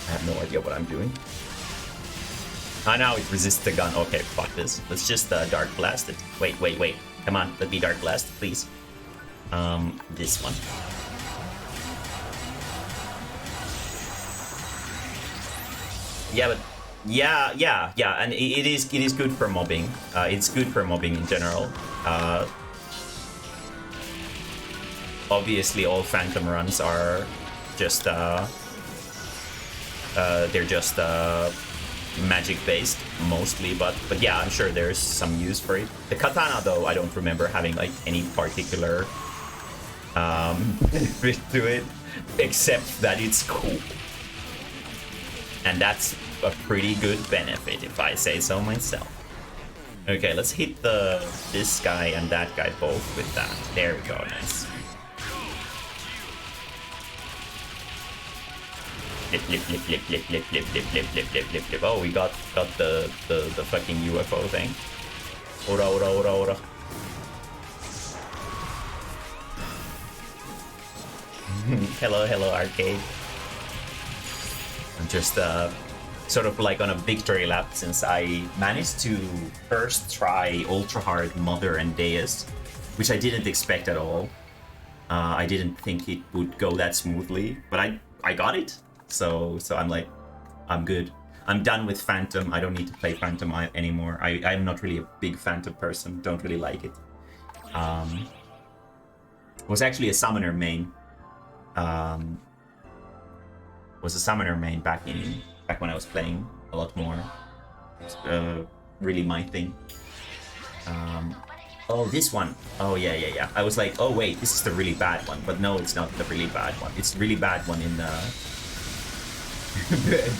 A: I have no idea what I'm doing. Now it resists the gun. Okay, fuck this. Let's just Dark Blast it. Wait. Come on, let me Dark Blast, please. This one. Yeah, but yeah, and it is good for mobbing. It's good for mobbing in general. Obviously, all Phantom runs are just they're just magic based mostly, but yeah, I'm sure there's some use for it. The katana, though, I don't remember having like any particular benefit to it, except that it's cool. And that's a pretty good benefit, if I say so myself. Okay, let's hit this guy and that guy both with that. There we go, nice. Flip. Oh, we got the fucking UFO thing. Ora. Hello, arcade. I'm just sort of like on a victory lap, since I managed to first try ultra hard Mother and Deus, which I didn't expect at all. I didn't think it would go that smoothly, but I got it. So I'm like, I'm good. I'm done with Phantom. I don't need to play Phantom anymore. I'm not really a big Phantom person. Don't really like it. Was actually a Summoner main. Was a Summoner main back when I was playing a lot more. It's really my thing. Oh, this one. Oh, yeah. I was like, oh wait, this is the really bad one. But no, it's not the really bad one. It's the really bad one in the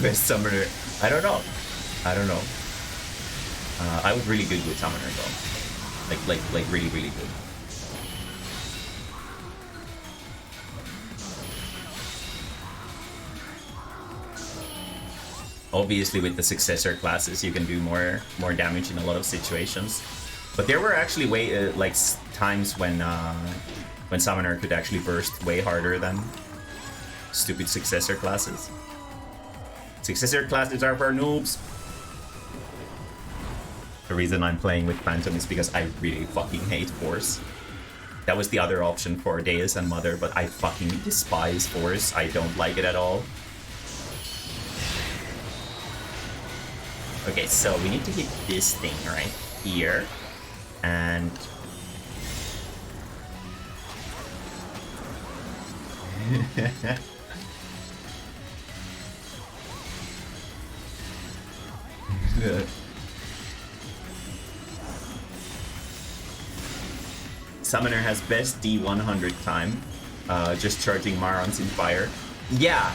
A: best Summoner. I don't know. I was really good with Summoner though. Like really good. Obviously, with the successor classes, you can do more damage in a lot of situations. But there were actually times when Summoner could actually burst way harder than stupid successor classes. Successor classes are for noobs. The reason I'm playing with Phantom is because I really fucking hate Force.
B: That was the other option for Deus and Mother, but I fucking despise Force. I don't like it at all. Okay, so we need to hit this thing right here. And... Summoner has best D100 time, just charging Marons in fire. Yeah.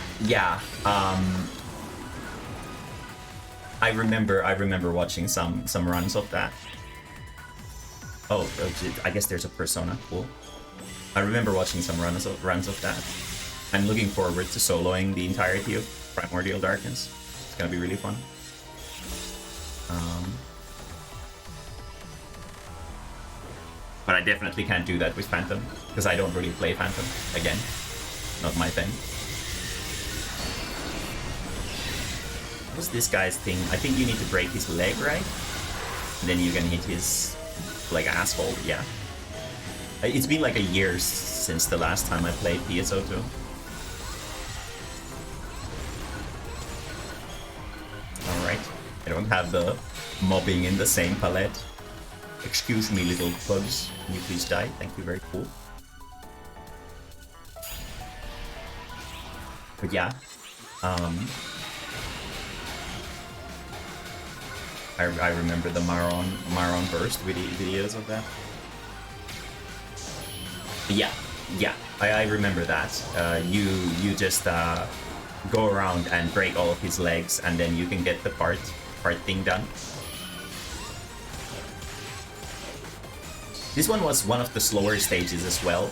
B: I remember watching some runs of that. Oh, I guess there's a persona. Cool. I remember watching some runs of that. I'm looking forward to soloing the entirety of Primordial Darkness. It's gonna be really fun. But I definitely can't do that with Phantom, because I don't really play Phantom. Again, not my thing. What's this guy's thing? I think you need to break his leg, right? And then you can hit his, like, asshole, yeah. It's been like a year since the last time I played PSO2. Alright, I don't have the mobbing in the same palette. Excuse me, little bugs. Can you please die? Thank you, very cool. But yeah, I remember the Maron burst videos of that. But yeah, I remember that. You just go around and break all of his legs, and then you can get the part thing done. This one was one of the slower stages as well.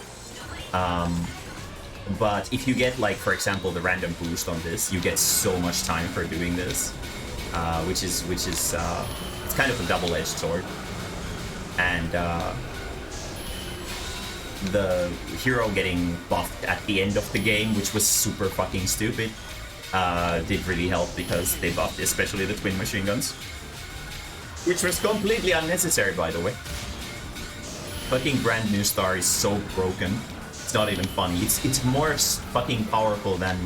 B: But if you get, like, for example, the random boost on this, you get so much time for doing this, which is it's kind of a double-edged sword. And the hero getting buffed at the end of the game, which was super fucking stupid, did really help, because they buffed especially the twin machine guns, which was completely unnecessary, by the way. Fucking Brand New Star is so broken. It's not even funny. It's more fucking powerful than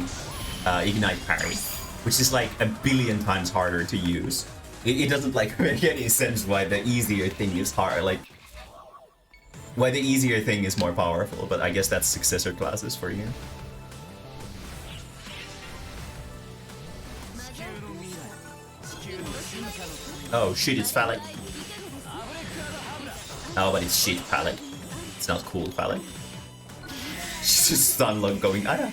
B: Ignite Parry, which is like a billion times harder to use. It doesn't like make any sense why the easier thing is hard. Like, why the easier thing is more powerful. But I guess that's successor classes for you. Oh shit! It's phallic. Oh, but it's shit phallic. It's not cool phallic. She's just stunlock going, I don't.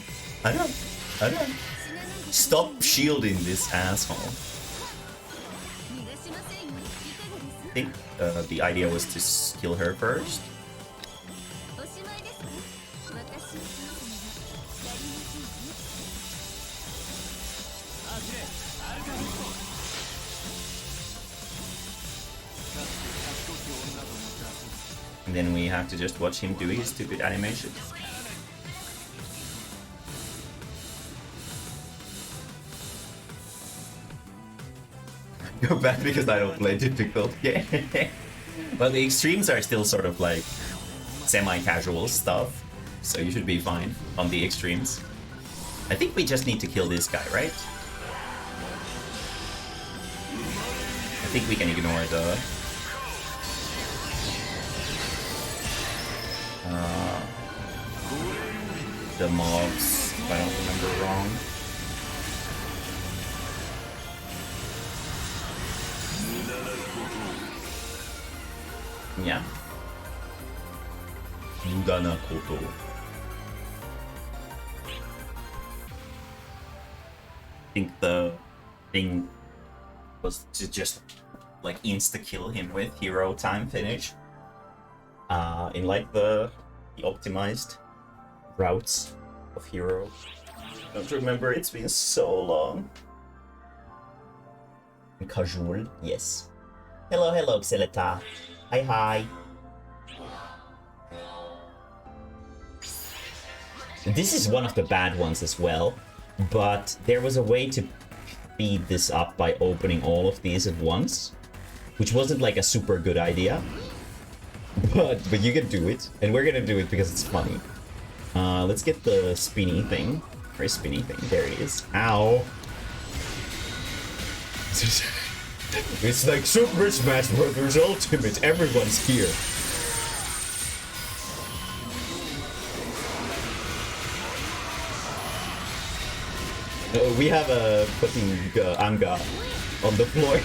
B: Stop shielding this asshole. I think the idea was to kill her first. And then we have to just watch him do his stupid animation. Go back because I don't play difficult. Yeah. Well, the extremes are still sort of like semi-casual stuff, so you should be fine on the extremes. I think we just need to kill this guy, right? I think we can ignore the mobs, if I don't remember wrong. Yeah. Mudana koto. I think the thing was to just like insta-kill him with hero time finish. In like the optimized routes of hero. I don't remember, it's been so long. Casual, yes. Hello, Xeleta. Hi. This is one of the bad ones as well, but there was a way to speed this up by opening all of these at once, which wasn't like a super good idea. But you can do it, and we're gonna do it because it's funny. Let's get the spinny thing. Or spinny thing. There it is. Ow. It's like Super Smash Bros. Ultimate. Everyone's here. We have a fucking Anga on the floor.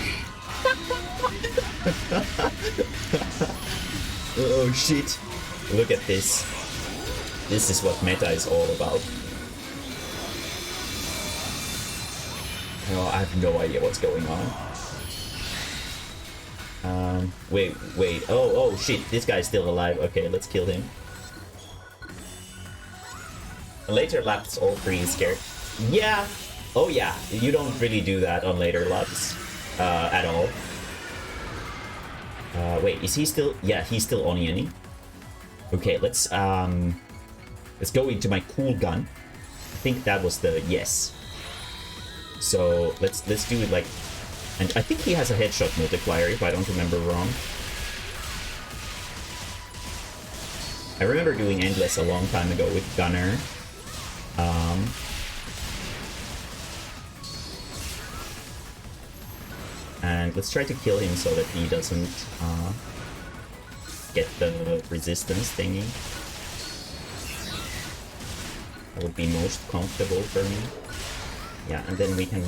B: Oh shit. Look at this. This is what meta is all about. Oh, I have no idea what's going on. Wait. Oh shit, this guy's still alive. Okay, let's kill him. Later laps all pretty scared. Yeah. Oh yeah, you don't really do that on later laps. At all. Wait, is he still? Yeah, he's still onioning. Okay, let's go into my cool gun. I think that was the yes. So let's do it like, and I think he has a headshot multiplier if I don't remember wrong. I remember doing Endless a long time ago with Gunner. And let's try to kill him so that he doesn't get the resistance thingy. That would be most comfortable for me. Yeah, and then we can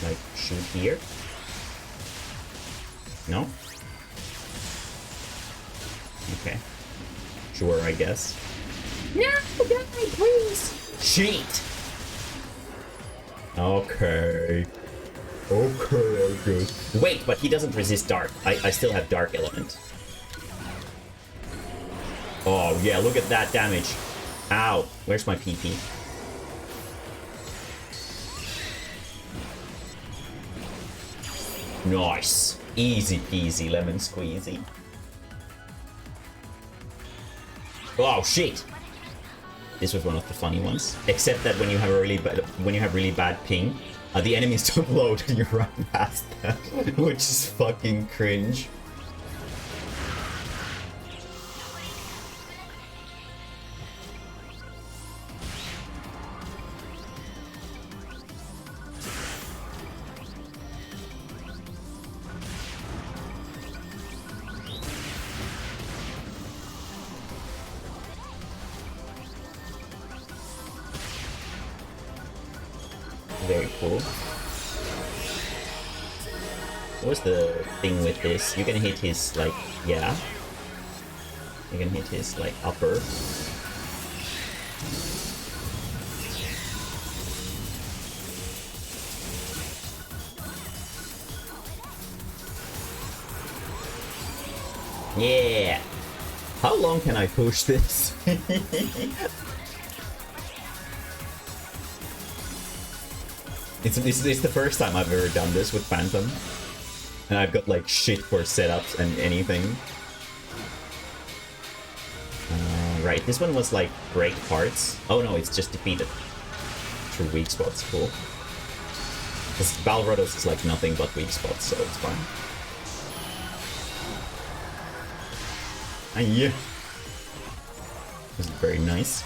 B: like shoot here. No? Okay. Sure, I guess. No, die, please! Cheat! Okay. Okay, good. Wait, but he doesn't resist dark. I still have dark element. Oh, yeah, look at that damage. Ow. Where's my PP? Nice. Easy peasy lemon squeezy. Oh, shit. This was one of the funny ones. Except that when you have a really bad ping, the enemies don't load and you run past them, which is fucking cringe. Very cool. What's the thing with this? You can hit his, like, yeah. You can hit his, like, upper. Yeah! How long can I push this? It's the first time I've ever done this with Phantom. And I've got like shit for setups and anything. Right, this one was like break parts. Oh no, it's just defeated. Through weak spots, cool. Because Balrodos is like nothing but weak spots, so it's fine. And yeah. This is very nice.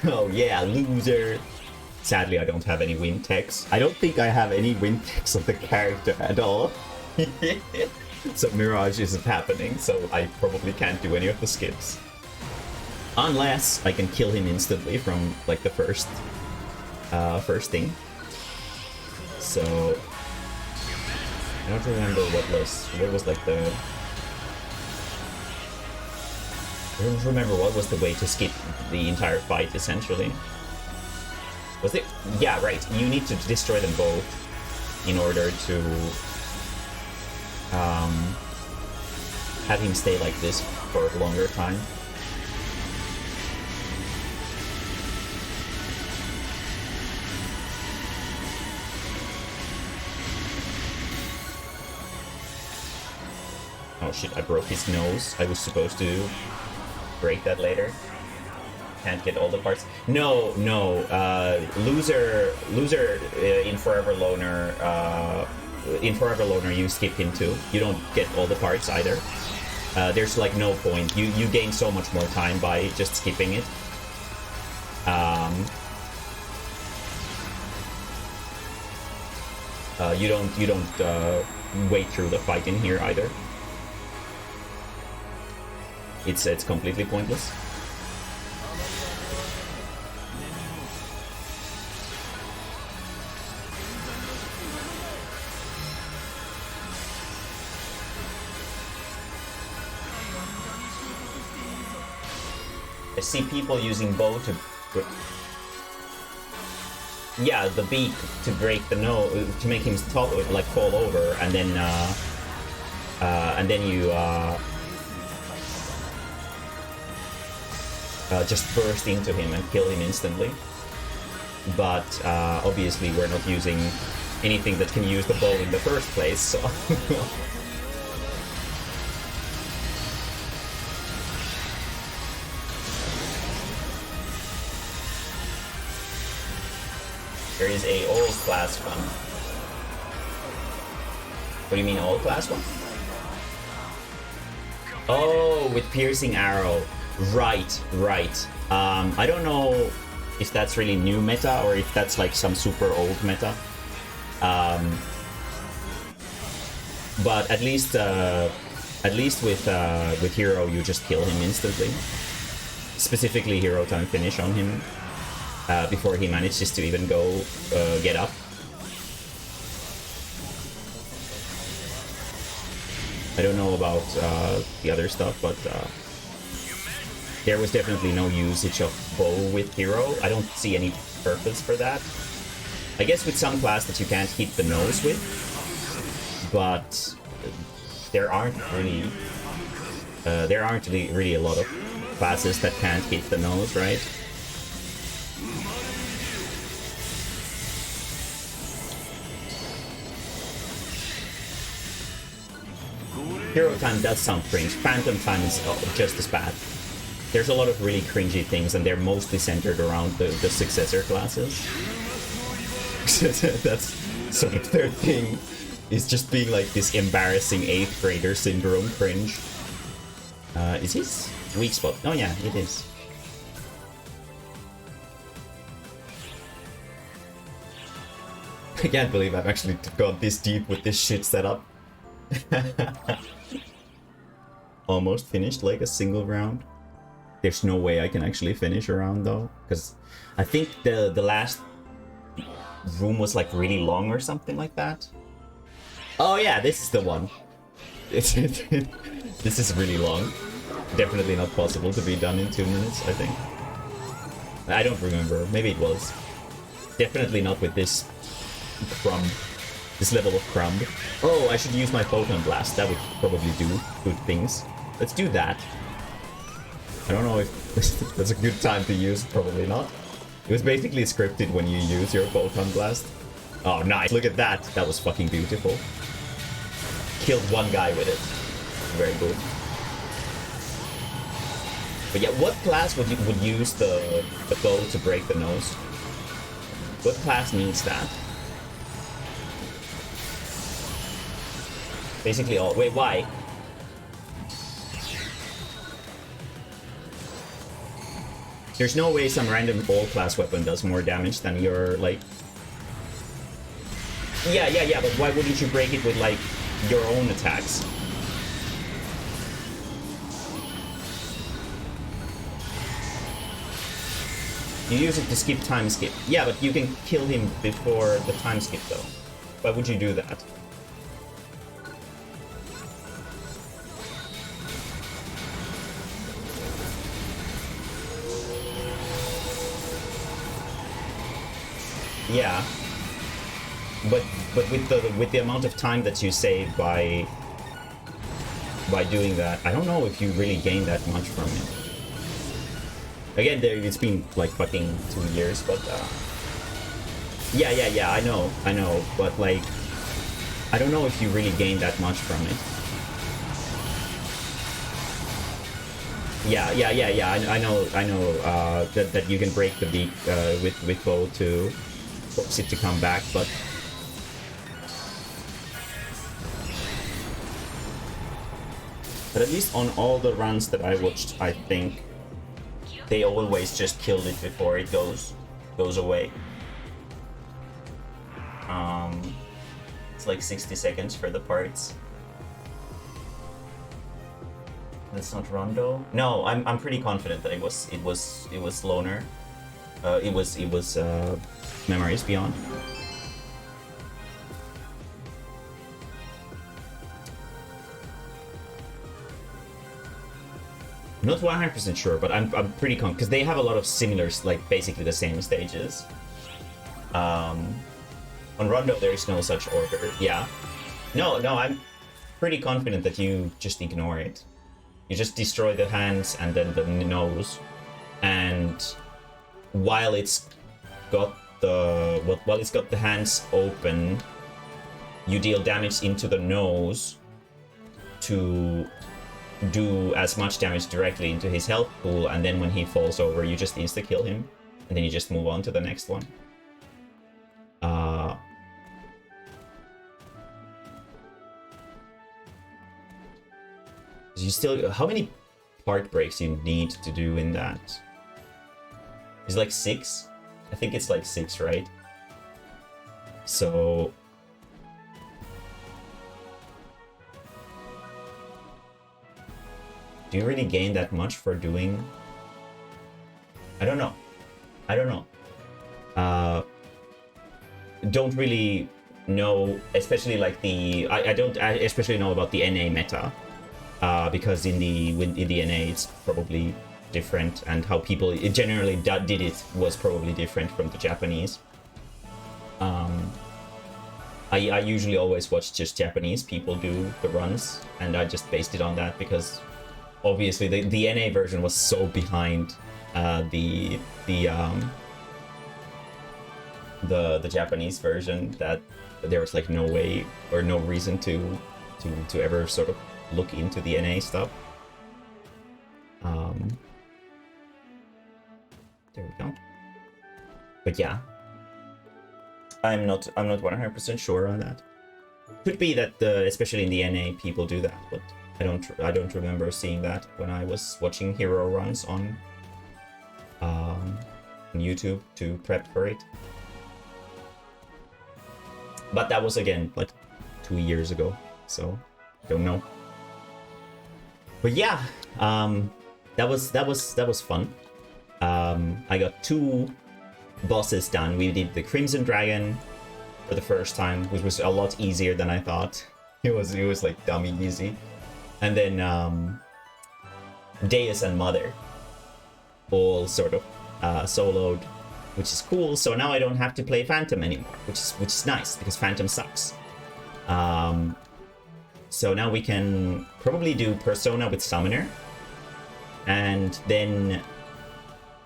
B: Oh yeah, loser! Sadly, I don't have any wind techs. I don't think I have any wind techs of the character at all. So Mirage isn't happening, so I probably can't do any of the skips. Unless I can kill him instantly from, like, the first thing. So... I don't remember what was like the... I don't remember what was the way to skip the entire fight, essentially. Was it? Yeah, right. You need to destroy them both in order to have him stay like this for a longer time. Oh shit, I broke his nose. I was supposed to
A: break that later. Can't get all the parts. No, no. Loser in Forever Loner. In Forever Loner, you skip him too. You don't get all the parts either. There's like no point. You gain so much more time by just skipping it. You don't wait through the fight in here either. It's completely pointless. I see people using bow to... Yeah, the beak to break the nose, to make him like fall over, and then you just burst into him and kill him instantly. But obviously we're not using anything that can use the bow in the first place, so... There is a all class one. What do you mean all class one? Oh, with piercing arrow. Right. I don't know if that's really new meta or if that's like some super old meta. But at least with hero you just kill him instantly. Specifically hero time finish on him. Before he manages to even go get up. I don't know about the other stuff, but there was definitely no usage of bow with hero. I don't see any purpose for that. I guess with some class that you can't hit the nose with, but there aren't really a lot of classes that can't hit the nose, right? Hero time does sound cringe. Phantom time is just as bad. There's a lot of really cringy things, and they're mostly centered around the successor classes. That's sort of their thing, is just being like this embarrassing 8th grader syndrome cringe. Is his weak spot? Oh yeah, it is. I can't believe I've actually gone this deep with this shit setup. Almost finished like a single round. There's no way I can actually finish a round though, because I think the last room was like really long or something like that. Oh yeah, this is the one. This is really long. Definitely not possible to be done in 2 minutes, I think. I don't remember. Maybe it was. Definitely not with this crumb. This level of crumb. Oh, I should use my photon blast. That would probably do good things. Let's do that. I don't know if that's a good time to use. Probably not. It was basically scripted when you use your photon blast. Oh, nice. Look at that. That was fucking beautiful. Killed one guy with it. Very good. But yeah, what class would use the bow to break the nose? What class needs that? Basically all. Wait, why? There's no way some random all-class weapon does more damage than your, like... Yeah, but why wouldn't you break it with, like, your own attacks? You use it to skip time skip. Yeah, but you can kill him before the time skip, though. Why would you do that? Yeah, but with the amount of time that you save by doing that, I don't know if you really gain that much from it. Again, it's been like fucking 2 years, but yeah, I know, but like I don't know if you really gain that much from it. Yeah. I know. That you can break the beak with bow to force it to come back, but at least on all the runs that I watched, I think they always just killed it before it goes away. It's like 60 seconds for the parts. That's not Rondo. No, I'm pretty confident that it was Loner. It was Memories Beyond. I'm not 100% sure, but I'm pretty confident because they have a lot of similar, like basically the same stages. On Rondo, there is no such order. Yeah. No, I'm pretty confident that you just ignore it. You just destroy the hands and then the nose, and while it's got the hands open, you deal damage into the nose to do as much damage directly into his health pool, and then when he falls over, you just insta kill him, and then you just move on to the next one. You still, how many part breaks you need to do in that? It's like 6? I think it's like 6, right? So do you really gain that much for doing? I don't know. Don't really know, especially like I don't especially know about the NA meta. Because in the NA it's probably different, and how people generally did it was probably different from the Japanese. I usually always watch just Japanese people do the runs, and I just based it on that because obviously the NA version was so behind the Japanese version that there was like no way or no reason to ever sort of look into the NA stuff. There we go. But yeah, I'm not 100% sure on that. Could be that especially in the NA people do that, but I don't remember seeing that when I was watching hero runs on YouTube to prep for it. But that was again like 2 years ago, so don't know. But yeah, that was fun. I got 2 bosses done. We did the Crimson Dragon for the first time, which was a lot easier than I thought. It was like dummy easy. And then Deus and Mother all sort of soloed, which is cool. So now I don't have to play Phantom anymore, which is nice because Phantom sucks. So now we can probably do Persona with Summoner, and then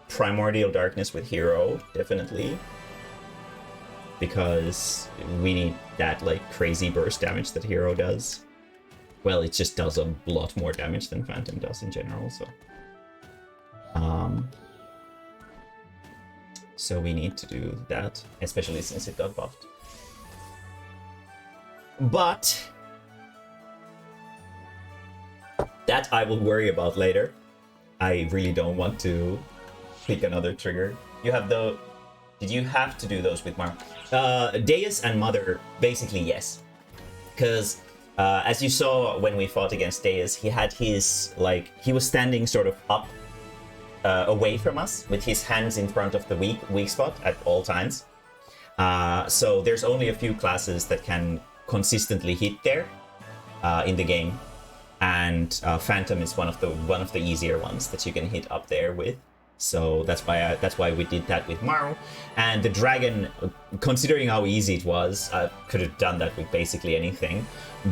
A: Primordial Darkness with Hero, definitely, because we need that like crazy burst damage that Hero does. Well, it just does a lot more damage than Phantom does in general, so we need to do that, especially since it got buffed. But that I will worry about later. I really don't want to pick another trigger. Did you have to do those with Mark? Deus and Mother, basically yes. Because as you saw when we fought against Deus, he had his, like, he was standing sort of up away from us with his hands in front of the weak spot at all times. So there's only a few classes that can consistently hit there in the game. And Phantom is one of the easier ones that you can hit up there with, so that's why we did that with Maru. And the dragon, considering how easy it was, I could have done that with basically anything.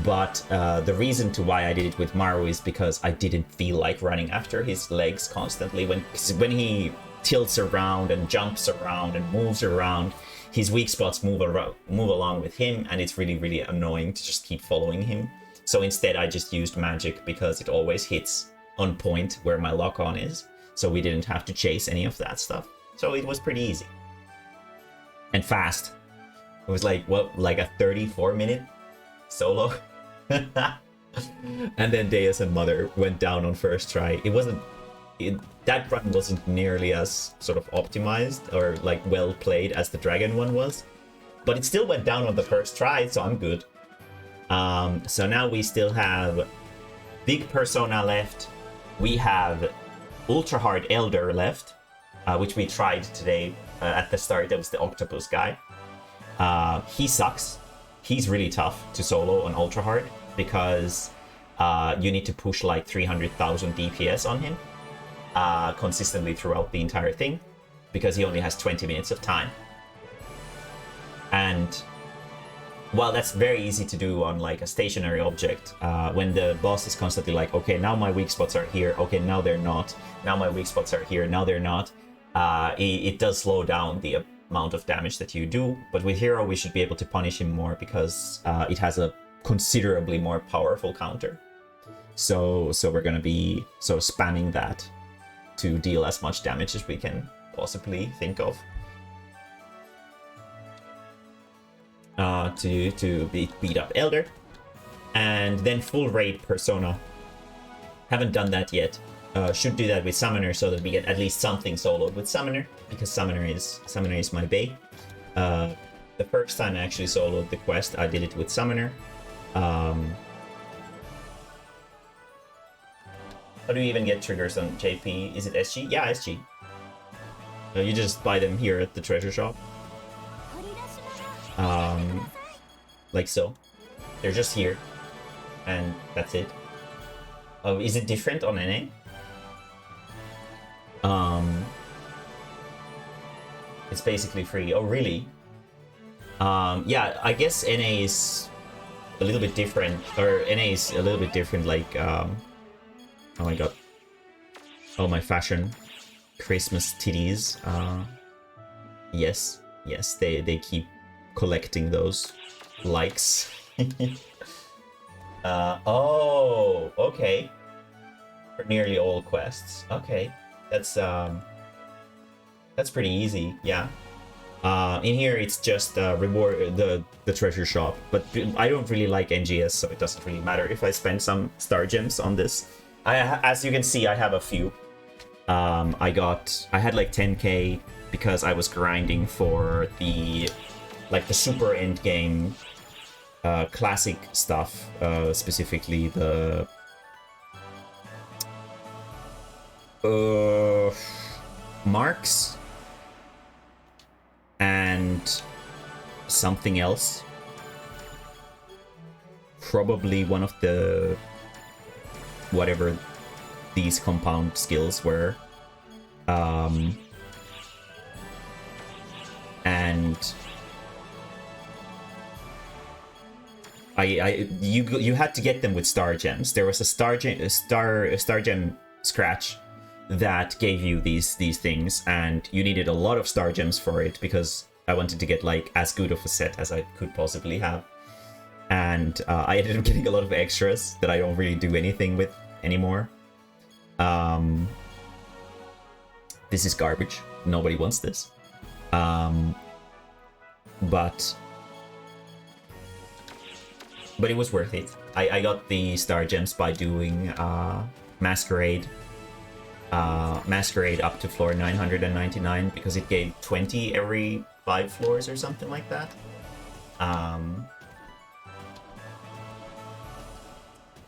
A: But the reason to why I did it with Maru is because I didn't feel like running after his legs constantly. When he tilts around and jumps around and moves around, his weak spots move along with him, and it's really, really annoying to just keep following him. So instead I just used magic because it always hits on point where my lock-on is, so we didn't have to chase any of that stuff. So it was pretty easy. And fast. It was like, what, like a 34-minute solo? And then Deus and Mother went down on first try. That run wasn't nearly as sort of optimized or like well played as the dragon one was, but it still went down on the first try, so I'm good. So now we still have Big Persona left. We have Ultra Hard Elder left, which we tried today at the start. That was the octopus guy. He sucks. He's really tough to solo on Ultra Hard because you need to push like 300,000 DPS on him consistently throughout the entire thing because he only has 20 minutes of time. And while that's very easy to do on like a stationary object, when the boss is constantly like, okay, now my weak spots are here, okay, now they're not, now my weak spots are here, now they're not, it does slow down the amount of damage that you do. But with Hero, we should be able to punish him more because it has a considerably more powerful counter. So we're gonna be sort of spamming that to deal as much damage as we can possibly think of. To beat up Elder. And then full raid Persona. Haven't done that yet. Should do that with Summoner so that we get at least something soloed with Summoner, because Summoner is my bae. The first time I actually soloed the quest, I did it with Summoner. How do you even get triggers on JP? Is it SG? Yeah, SG. You just buy them here at the treasure shop. Like so. They're just here. And that's it. Oh, is it different on NA? It's basically free. Oh, really? Yeah, I guess NA is a little bit different. Or NA is a little bit different, like, oh my god. Oh, my fashion. Christmas titties. Yes, they keep collecting those likes. Oh, okay. For nearly all quests. Okay. That's pretty easy, yeah. In here it's just reward the treasure shop, but I don't really like NGS, so it doesn't really matter if I spend some star gems on this. As you can see, I have a few. I had like 10k because I was grinding for the super end game classic stuff, specifically the marks and something else, probably one of the whatever these compound skills were, and you had to get them with star gems. There was a star gem scratch that gave you these things, and you needed a lot of star gems for it because I wanted to get like as good of a set as I could possibly have. And I ended up getting a lot of extras that I don't really do anything with anymore. This is garbage. Nobody wants this. But it was worth it. I got the star gems by doing Masquerade up to floor 999 because it gave 20 every 5 floors or something like that.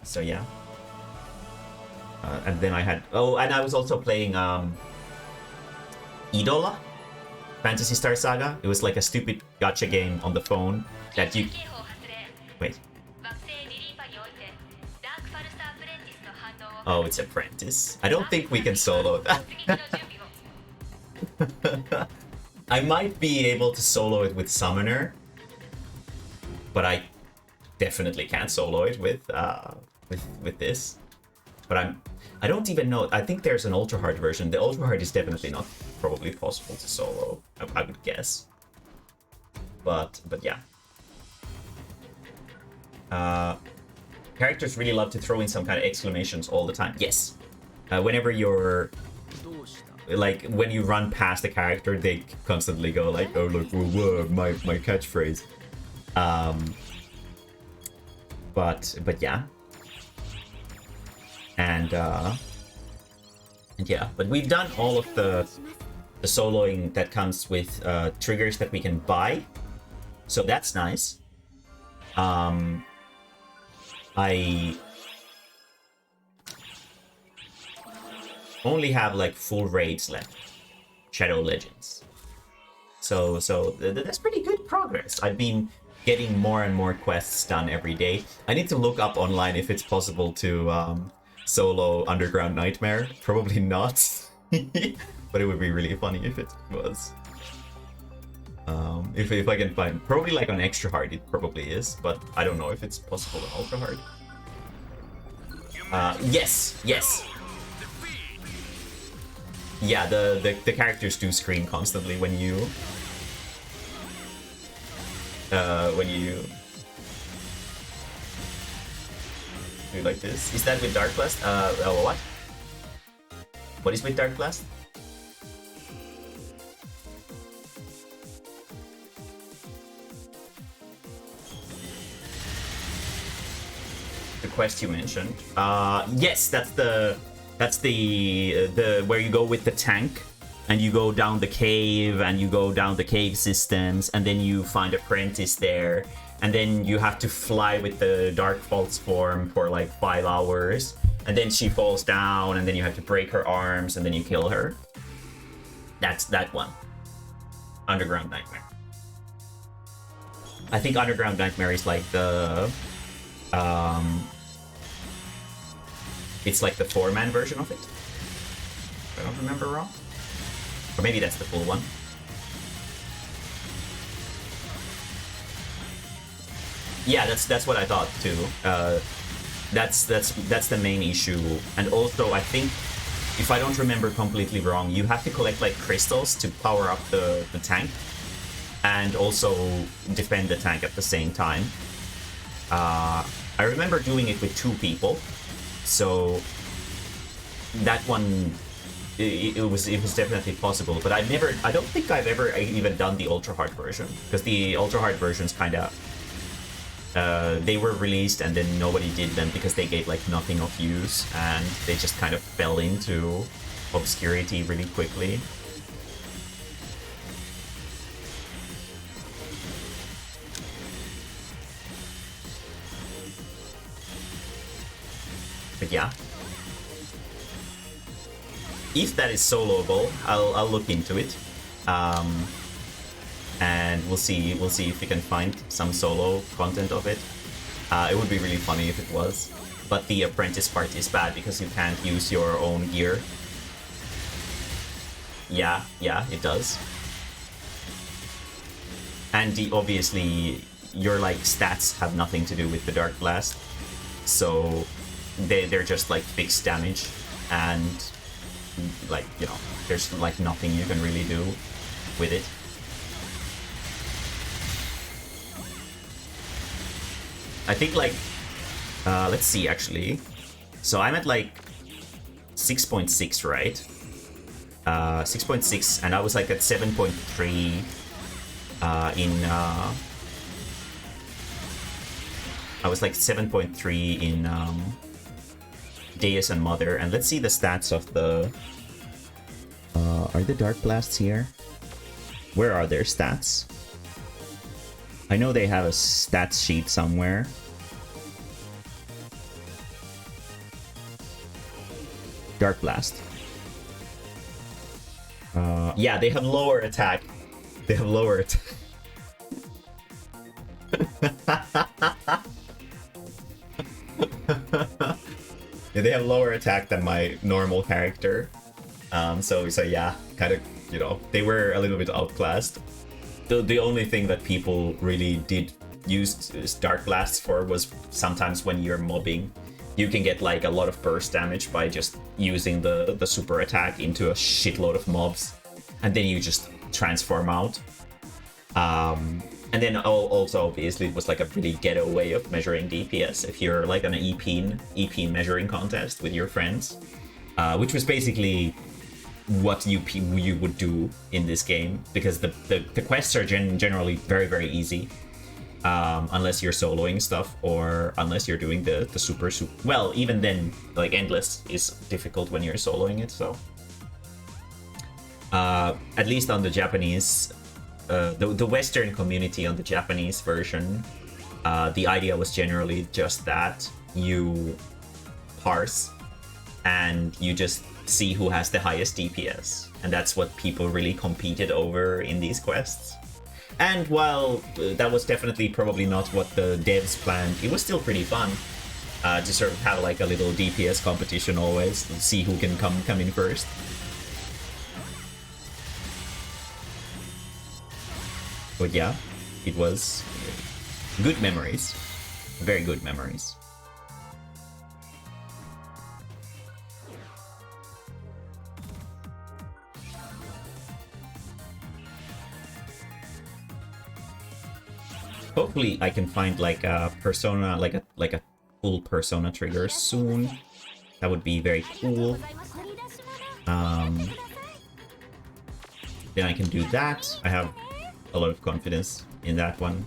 A: So yeah. And then I had... Oh, and I was also playing Idola? Phantasy Star Saga. It was like a stupid gacha game on the phone that you... Wait. Oh, it's Apprentice. I don't think we can solo that. I might be able to solo it with Summoner, but I definitely can't solo it with this. But I don't even know. I think there's an ultra hard version. The ultra hard is definitely not probably possible to solo, I would guess. But yeah. Characters really love to throw in some kind of exclamations all the time. Yes, whenever you're like when you run past a character, they constantly go like, "Oh look, whoa, whoa, my catchphrase." But yeah, and yeah, but we've done all of the soloing that comes with triggers that we can buy, so that's nice. I only have like full raids left, Shadow Legends. So that's pretty good progress. I've been getting more and more quests done every day. I need to look up online if it's possible to solo Underground Nightmare. Probably not, but it would be really funny if it was. If I can find, probably like on extra hard it probably is, but I don't know if it's possible on ultra hard. Yes. Yeah, the characters do scream constantly when you do like this. Is that with Dark Blast? Oh, what? What is with Dark Blast? The quest you mentioned. Yes, that's the where you go with the tank and you go down the cave and you go down the cave systems and then you find Apprentice there and then you have to fly with the Dark False form for like 5 hours and then she falls down and then you have to break her arms and then you kill her. That's that one. Underground Nightmare. I think Underground Nightmare is like the it's like the 4-man version of it, if I don't remember wrong. Or maybe that's the full one. Yeah, that's what I thought too. That's the main issue. And also I think, if I don't remember completely wrong, you have to collect like crystals to power up the tank and also defend the tank at the same time. I remember doing it with 2 people. So that one, it was definitely possible, but I don't think I've ever even done the ultra hard version, because the ultra hard versions kind of they were released and then nobody did them because they gave like nothing of use and they just kind of fell into obscurity really quickly. But yeah, if that is soloable, I'll look into it, and we'll see if we can find some solo content of it. It would be really funny if it was, but the Apprentice part is bad because you can't use your own gear. Yeah, it does. And obviously your like stats have nothing to do with the Dark Blast, so they're just like fixed damage, and like, you know, there's like nothing you can really do with it. I think like let's see actually. So I'm at like 6.6, right? 6.6, and I was like at 7.3 I was like 7.3 in Deus and Mother, and let's see the stats of the are the Dark Blasts here? Where are their stats? I know they have a stats sheet somewhere. Dark Blast. Yeah, they have lower attack. They have lower attack. Yeah, they have lower attack than my normal character. So yeah, kind of, you know, they were a little bit outclassed. The only thing that people really did use Dark Blasts for was sometimes when you're mobbing, you can get like a lot of burst damage by just using the super attack into a shitload of mobs, and then you just transform out. And then also obviously it was like a pretty ghetto way of measuring DPS if you're like on an EP measuring contest with your friends.
B: which was basically what you would do in this game, because the quests are generally very easy, unless you're soloing stuff or unless you're doing the super well, even then, like endless is difficult when you're soloing it. So at least on the Japanese, the Western community on the Japanese version, the idea was generally just that you parse and you just see who has the highest DPS, and that's what people really competed over in these quests. And while that was definitely probably not what the devs planned, it was still pretty fun to sort of have like a little DPS competition always, see who can come in first. But yeah, it was good memories, very good memories. Hopefully I can find like a persona, like a full persona trigger soon. That would be very cool. Then I can do that. I have a lot of confidence in that one.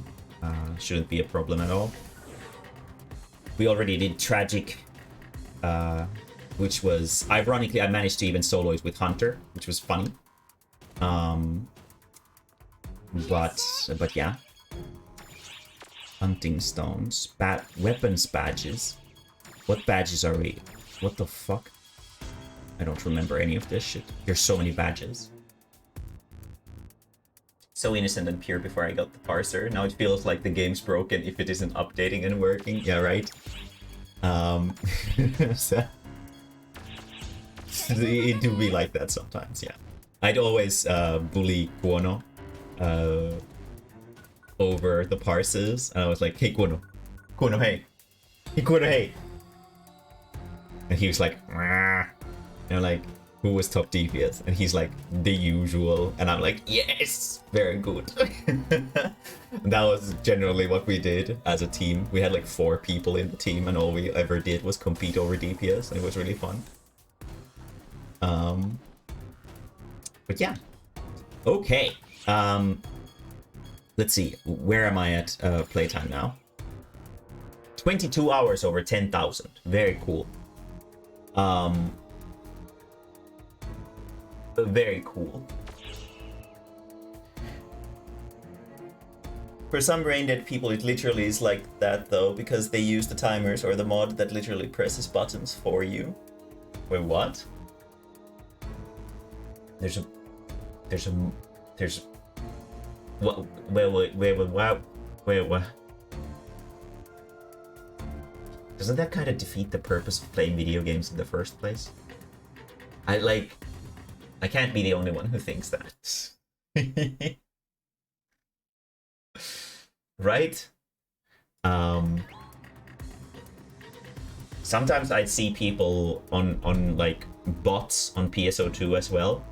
B: Shouldn't be a problem at all. We already did Tragic, which was, ironically, I managed to even solo it with Hunter, which was funny. But yeah. Hunting stones, weapons badges. What badges are we? What the fuck? I don't remember any of this shit. There's so many badges. So innocent and pure before I got the parser. Now it feels like the game's broken if it isn't updating and working. Yeah, right. So, it do be like that sometimes. Yeah, I'd always bully Kuono over the parses, and I was like, hey Kuono, hey, Kuono, hey, and he was like, "Rah." And I'm like, who was top DPS? And he's like, the usual, and I'm like, yes, very good. That was generally what we did as a team. We had like 4 people in the team, and all we ever did was compete over DPS, and it was really fun. But yeah, okay. Let's see, where am I at playtime now? 22 hours over 10,000. Very cool. Very cool. For some brain-dead people, it literally is like that though, because they use the timers or the mod that literally presses buttons for you. Wait, what? There's what? Wait, what? Doesn't that kind of defeat the purpose of playing video games in the first place? I can't be the only one who thinks that. Right? Sometimes I'd see people on like bots on PSO2 as well.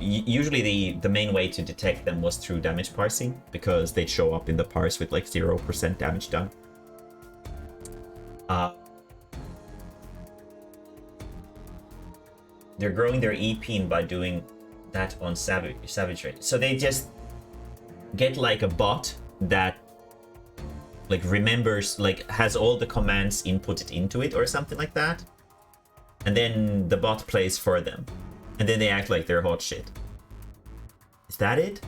B: Usually the main way to detect them was through damage parsing, because they'd show up in the parse with like 0% damage done. They're growing their EP by doing that on Savage Rate. So they just get like a bot that like remembers, like has all the commands inputted into it or something like that. And then the bot plays for them. And then they act like they're hot shit. Is that it?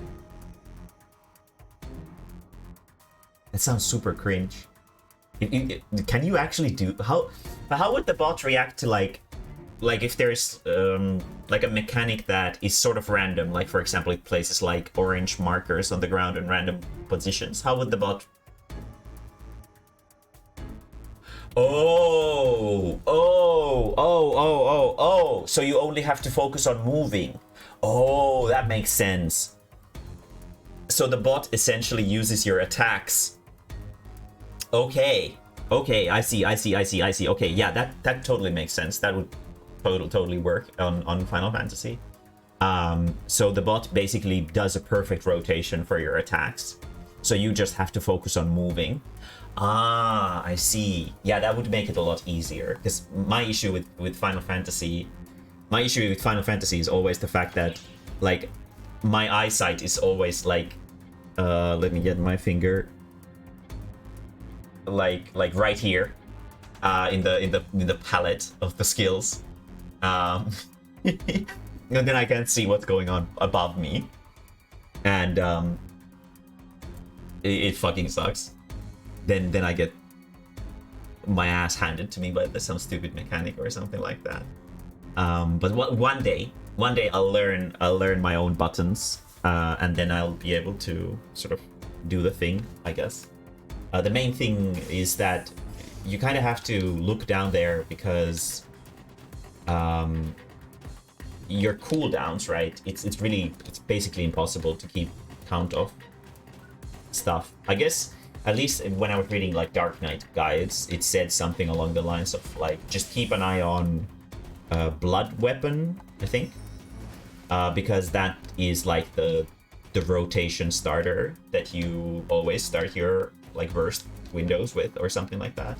B: That sounds super cringe. Can you actually do... How would the bot react to like if there's like a mechanic that is sort of random, like for example it places like orange markers on the ground in random positions? How would the bot... Oh, so you only have to focus on moving. Oh, that makes sense. So the bot essentially uses your attacks. Okay, I see. Okay, yeah, that totally makes sense. That would totally work on Final Fantasy. So the bot basically does a perfect rotation for your attacks. So you just have to focus on moving.
A: Ah, I see. Yeah, that would make it a lot easier. Because my issue with Final Fantasy, is always the fact that, like, my eyesight is always like, let me get my finger, like right here, in the palette of the skills, and then I can't see what's going on above me, and it fucking sucks. Then I get my ass handed to me by some stupid mechanic or something like that. But one day I'll learn my own buttons, and then I'll be able to sort of do the thing, I guess. The main thing is that you kind of have to look down there because your cooldowns, right? It's basically impossible to keep count of stuff. I guess at least when I was reading like Dark Knight guides, it said something along the lines of like just keep an eye on blood weapon, I think, because that is like the rotation starter that you always start your like burst windows with or something like that,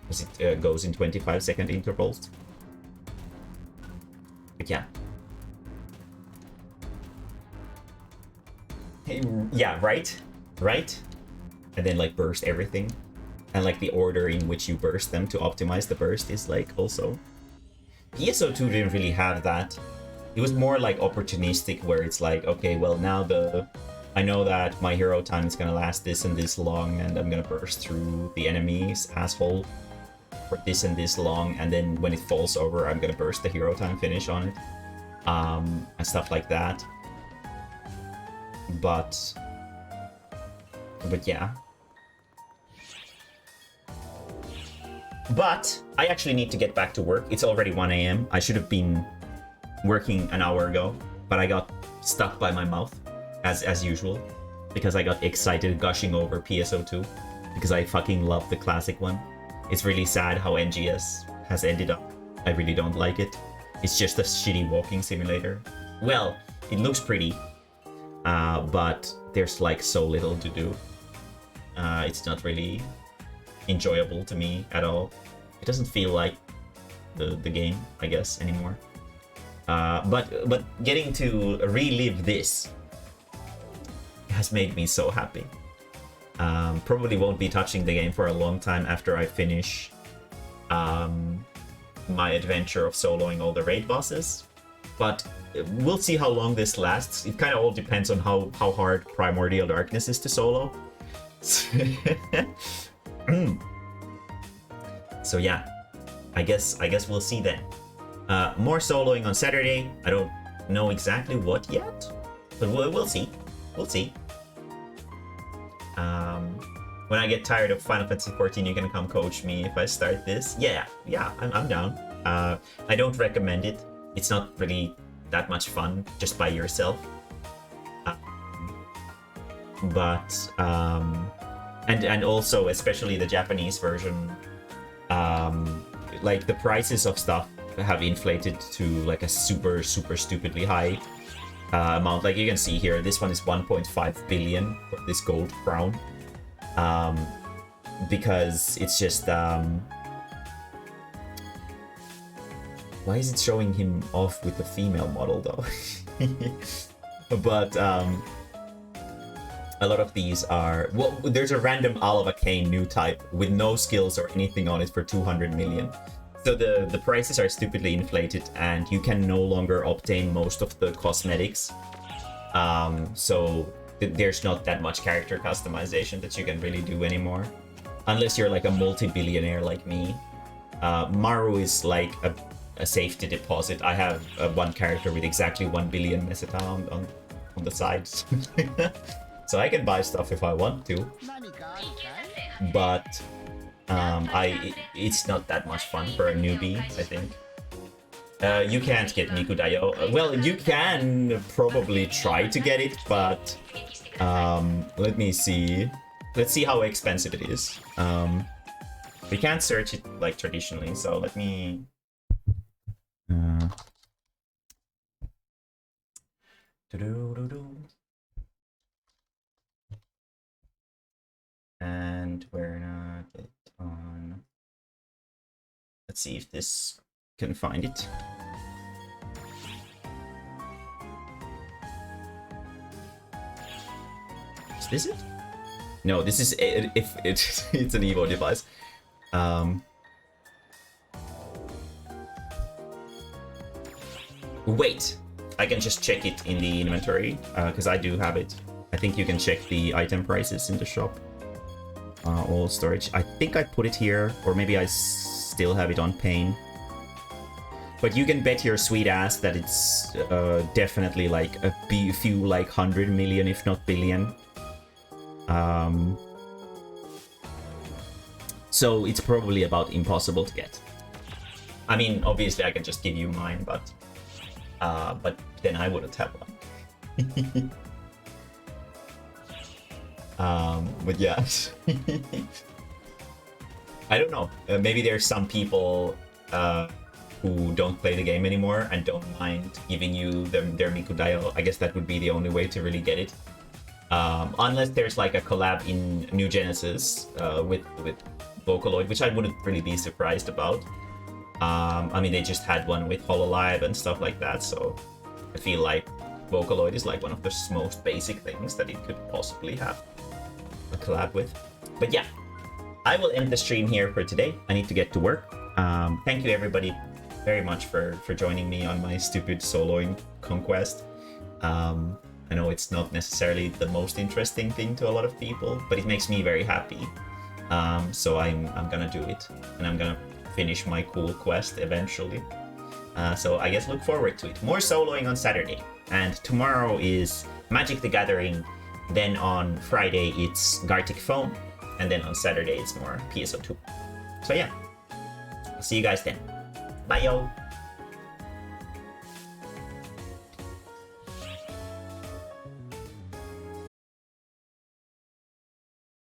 A: because it goes in 25-second intervals. But yeah. Yeah, right? And then like burst everything. And like the order in which you burst them to optimize the burst is like also. PSO2 didn't really have that. It was more like opportunistic, where it's like, okay, well now I know that my hero time is gonna last this and this long, and I'm gonna burst through the enemy's asshole for this and this long, and then when it falls over, I'm gonna burst the hero time finish on it, and stuff like that. But yeah. But I actually need to get back to work. It's already 1 a.m. I should have been working an hour ago, but I got stuck by my mouth, as usual, because I got excited gushing over PSO2, because I fucking love the classic one. It's really sad how NGS has ended up. I really don't like it. It's just a shitty walking simulator. Well, it looks pretty, but there's like so little to do. It's not really enjoyable to me at all. It doesn't feel like the game, I guess, anymore. But getting to relive this has made me so happy. Probably won't be touching the game for a long time after I finish my adventure of soloing all the raid bosses. But we'll see how long this lasts. It kind of all depends on how hard Primordial Darkness is to solo. So yeah, I guess we'll see then. More soloing on Saturday. I don't know exactly what yet, but we'll see. We'll see. When I get tired of Final Fantasy XIV, you can come coach me if I start this. Yeah, I'm down. I don't recommend it. It's not really that much fun just by yourself. But and also, especially the Japanese version, like the prices of stuff have inflated to like a super stupidly high amount. Like you can see here, this one is 1.5 billion for this gold crown, because it's just why is it showing him off with the female model though? But a lot of these are, well, there's a random Alava Kane new type with no skills or anything on it for 200 million. So the prices are stupidly inflated, and you can no longer obtain most of the cosmetics. So there's not that much character customization that you can really do anymore, unless you're like a multi-billionaire like me. Maru is like a safety deposit. I have one character with exactly 1 billion meseta on the sides. So I can buy stuff if I want to, but it's not that much fun for a newbie, I think. You can't get Mikudayo. Well, you can probably try to get it, but let me see. Let's see how expensive it is. We can't search it like traditionally, so let me. And we're not.
B: Let's see if this can find it. Is this it? No, this is if it's an Evo device. Wait, I can just check it in the inventory because I do have it. I think you can check the item prices in the shop. All storage. I think I put it here, or maybe I still have it on Pain. But you can bet your sweet ass that it's definitely like a few like 100 million, if not billion. So it's probably about impossible to get. I mean, obviously I can just give you mine, but then I wouldn't have one. But yeah. I don't know. Maybe there's some people who don't play the game anymore and don't mind giving you their Miku Dial. I guess that would be the only way to really get it. Unless there's like a collab in New Genesis with Vocaloid, which I wouldn't really be surprised about. I mean, they just had one with HoloLive and stuff like that, so I feel like Vocaloid is like one of the most basic things that it could possibly have a collab with. But yeah, I will end the stream here for today. I need to get to work. Thank you everybody very much for joining me on my stupid soloing conquest. I know it's not necessarily the most interesting thing to a lot of people, but it makes me very happy. So I'm gonna do it, and I'm gonna finish my cool quest eventually. So I guess look forward to it. More soloing on Saturday, and tomorrow is Magic the Gathering. Then on Friday it's Gartic Phone, and then on Saturday it's more PSO2. So yeah, I'll see you guys then. Bye yo!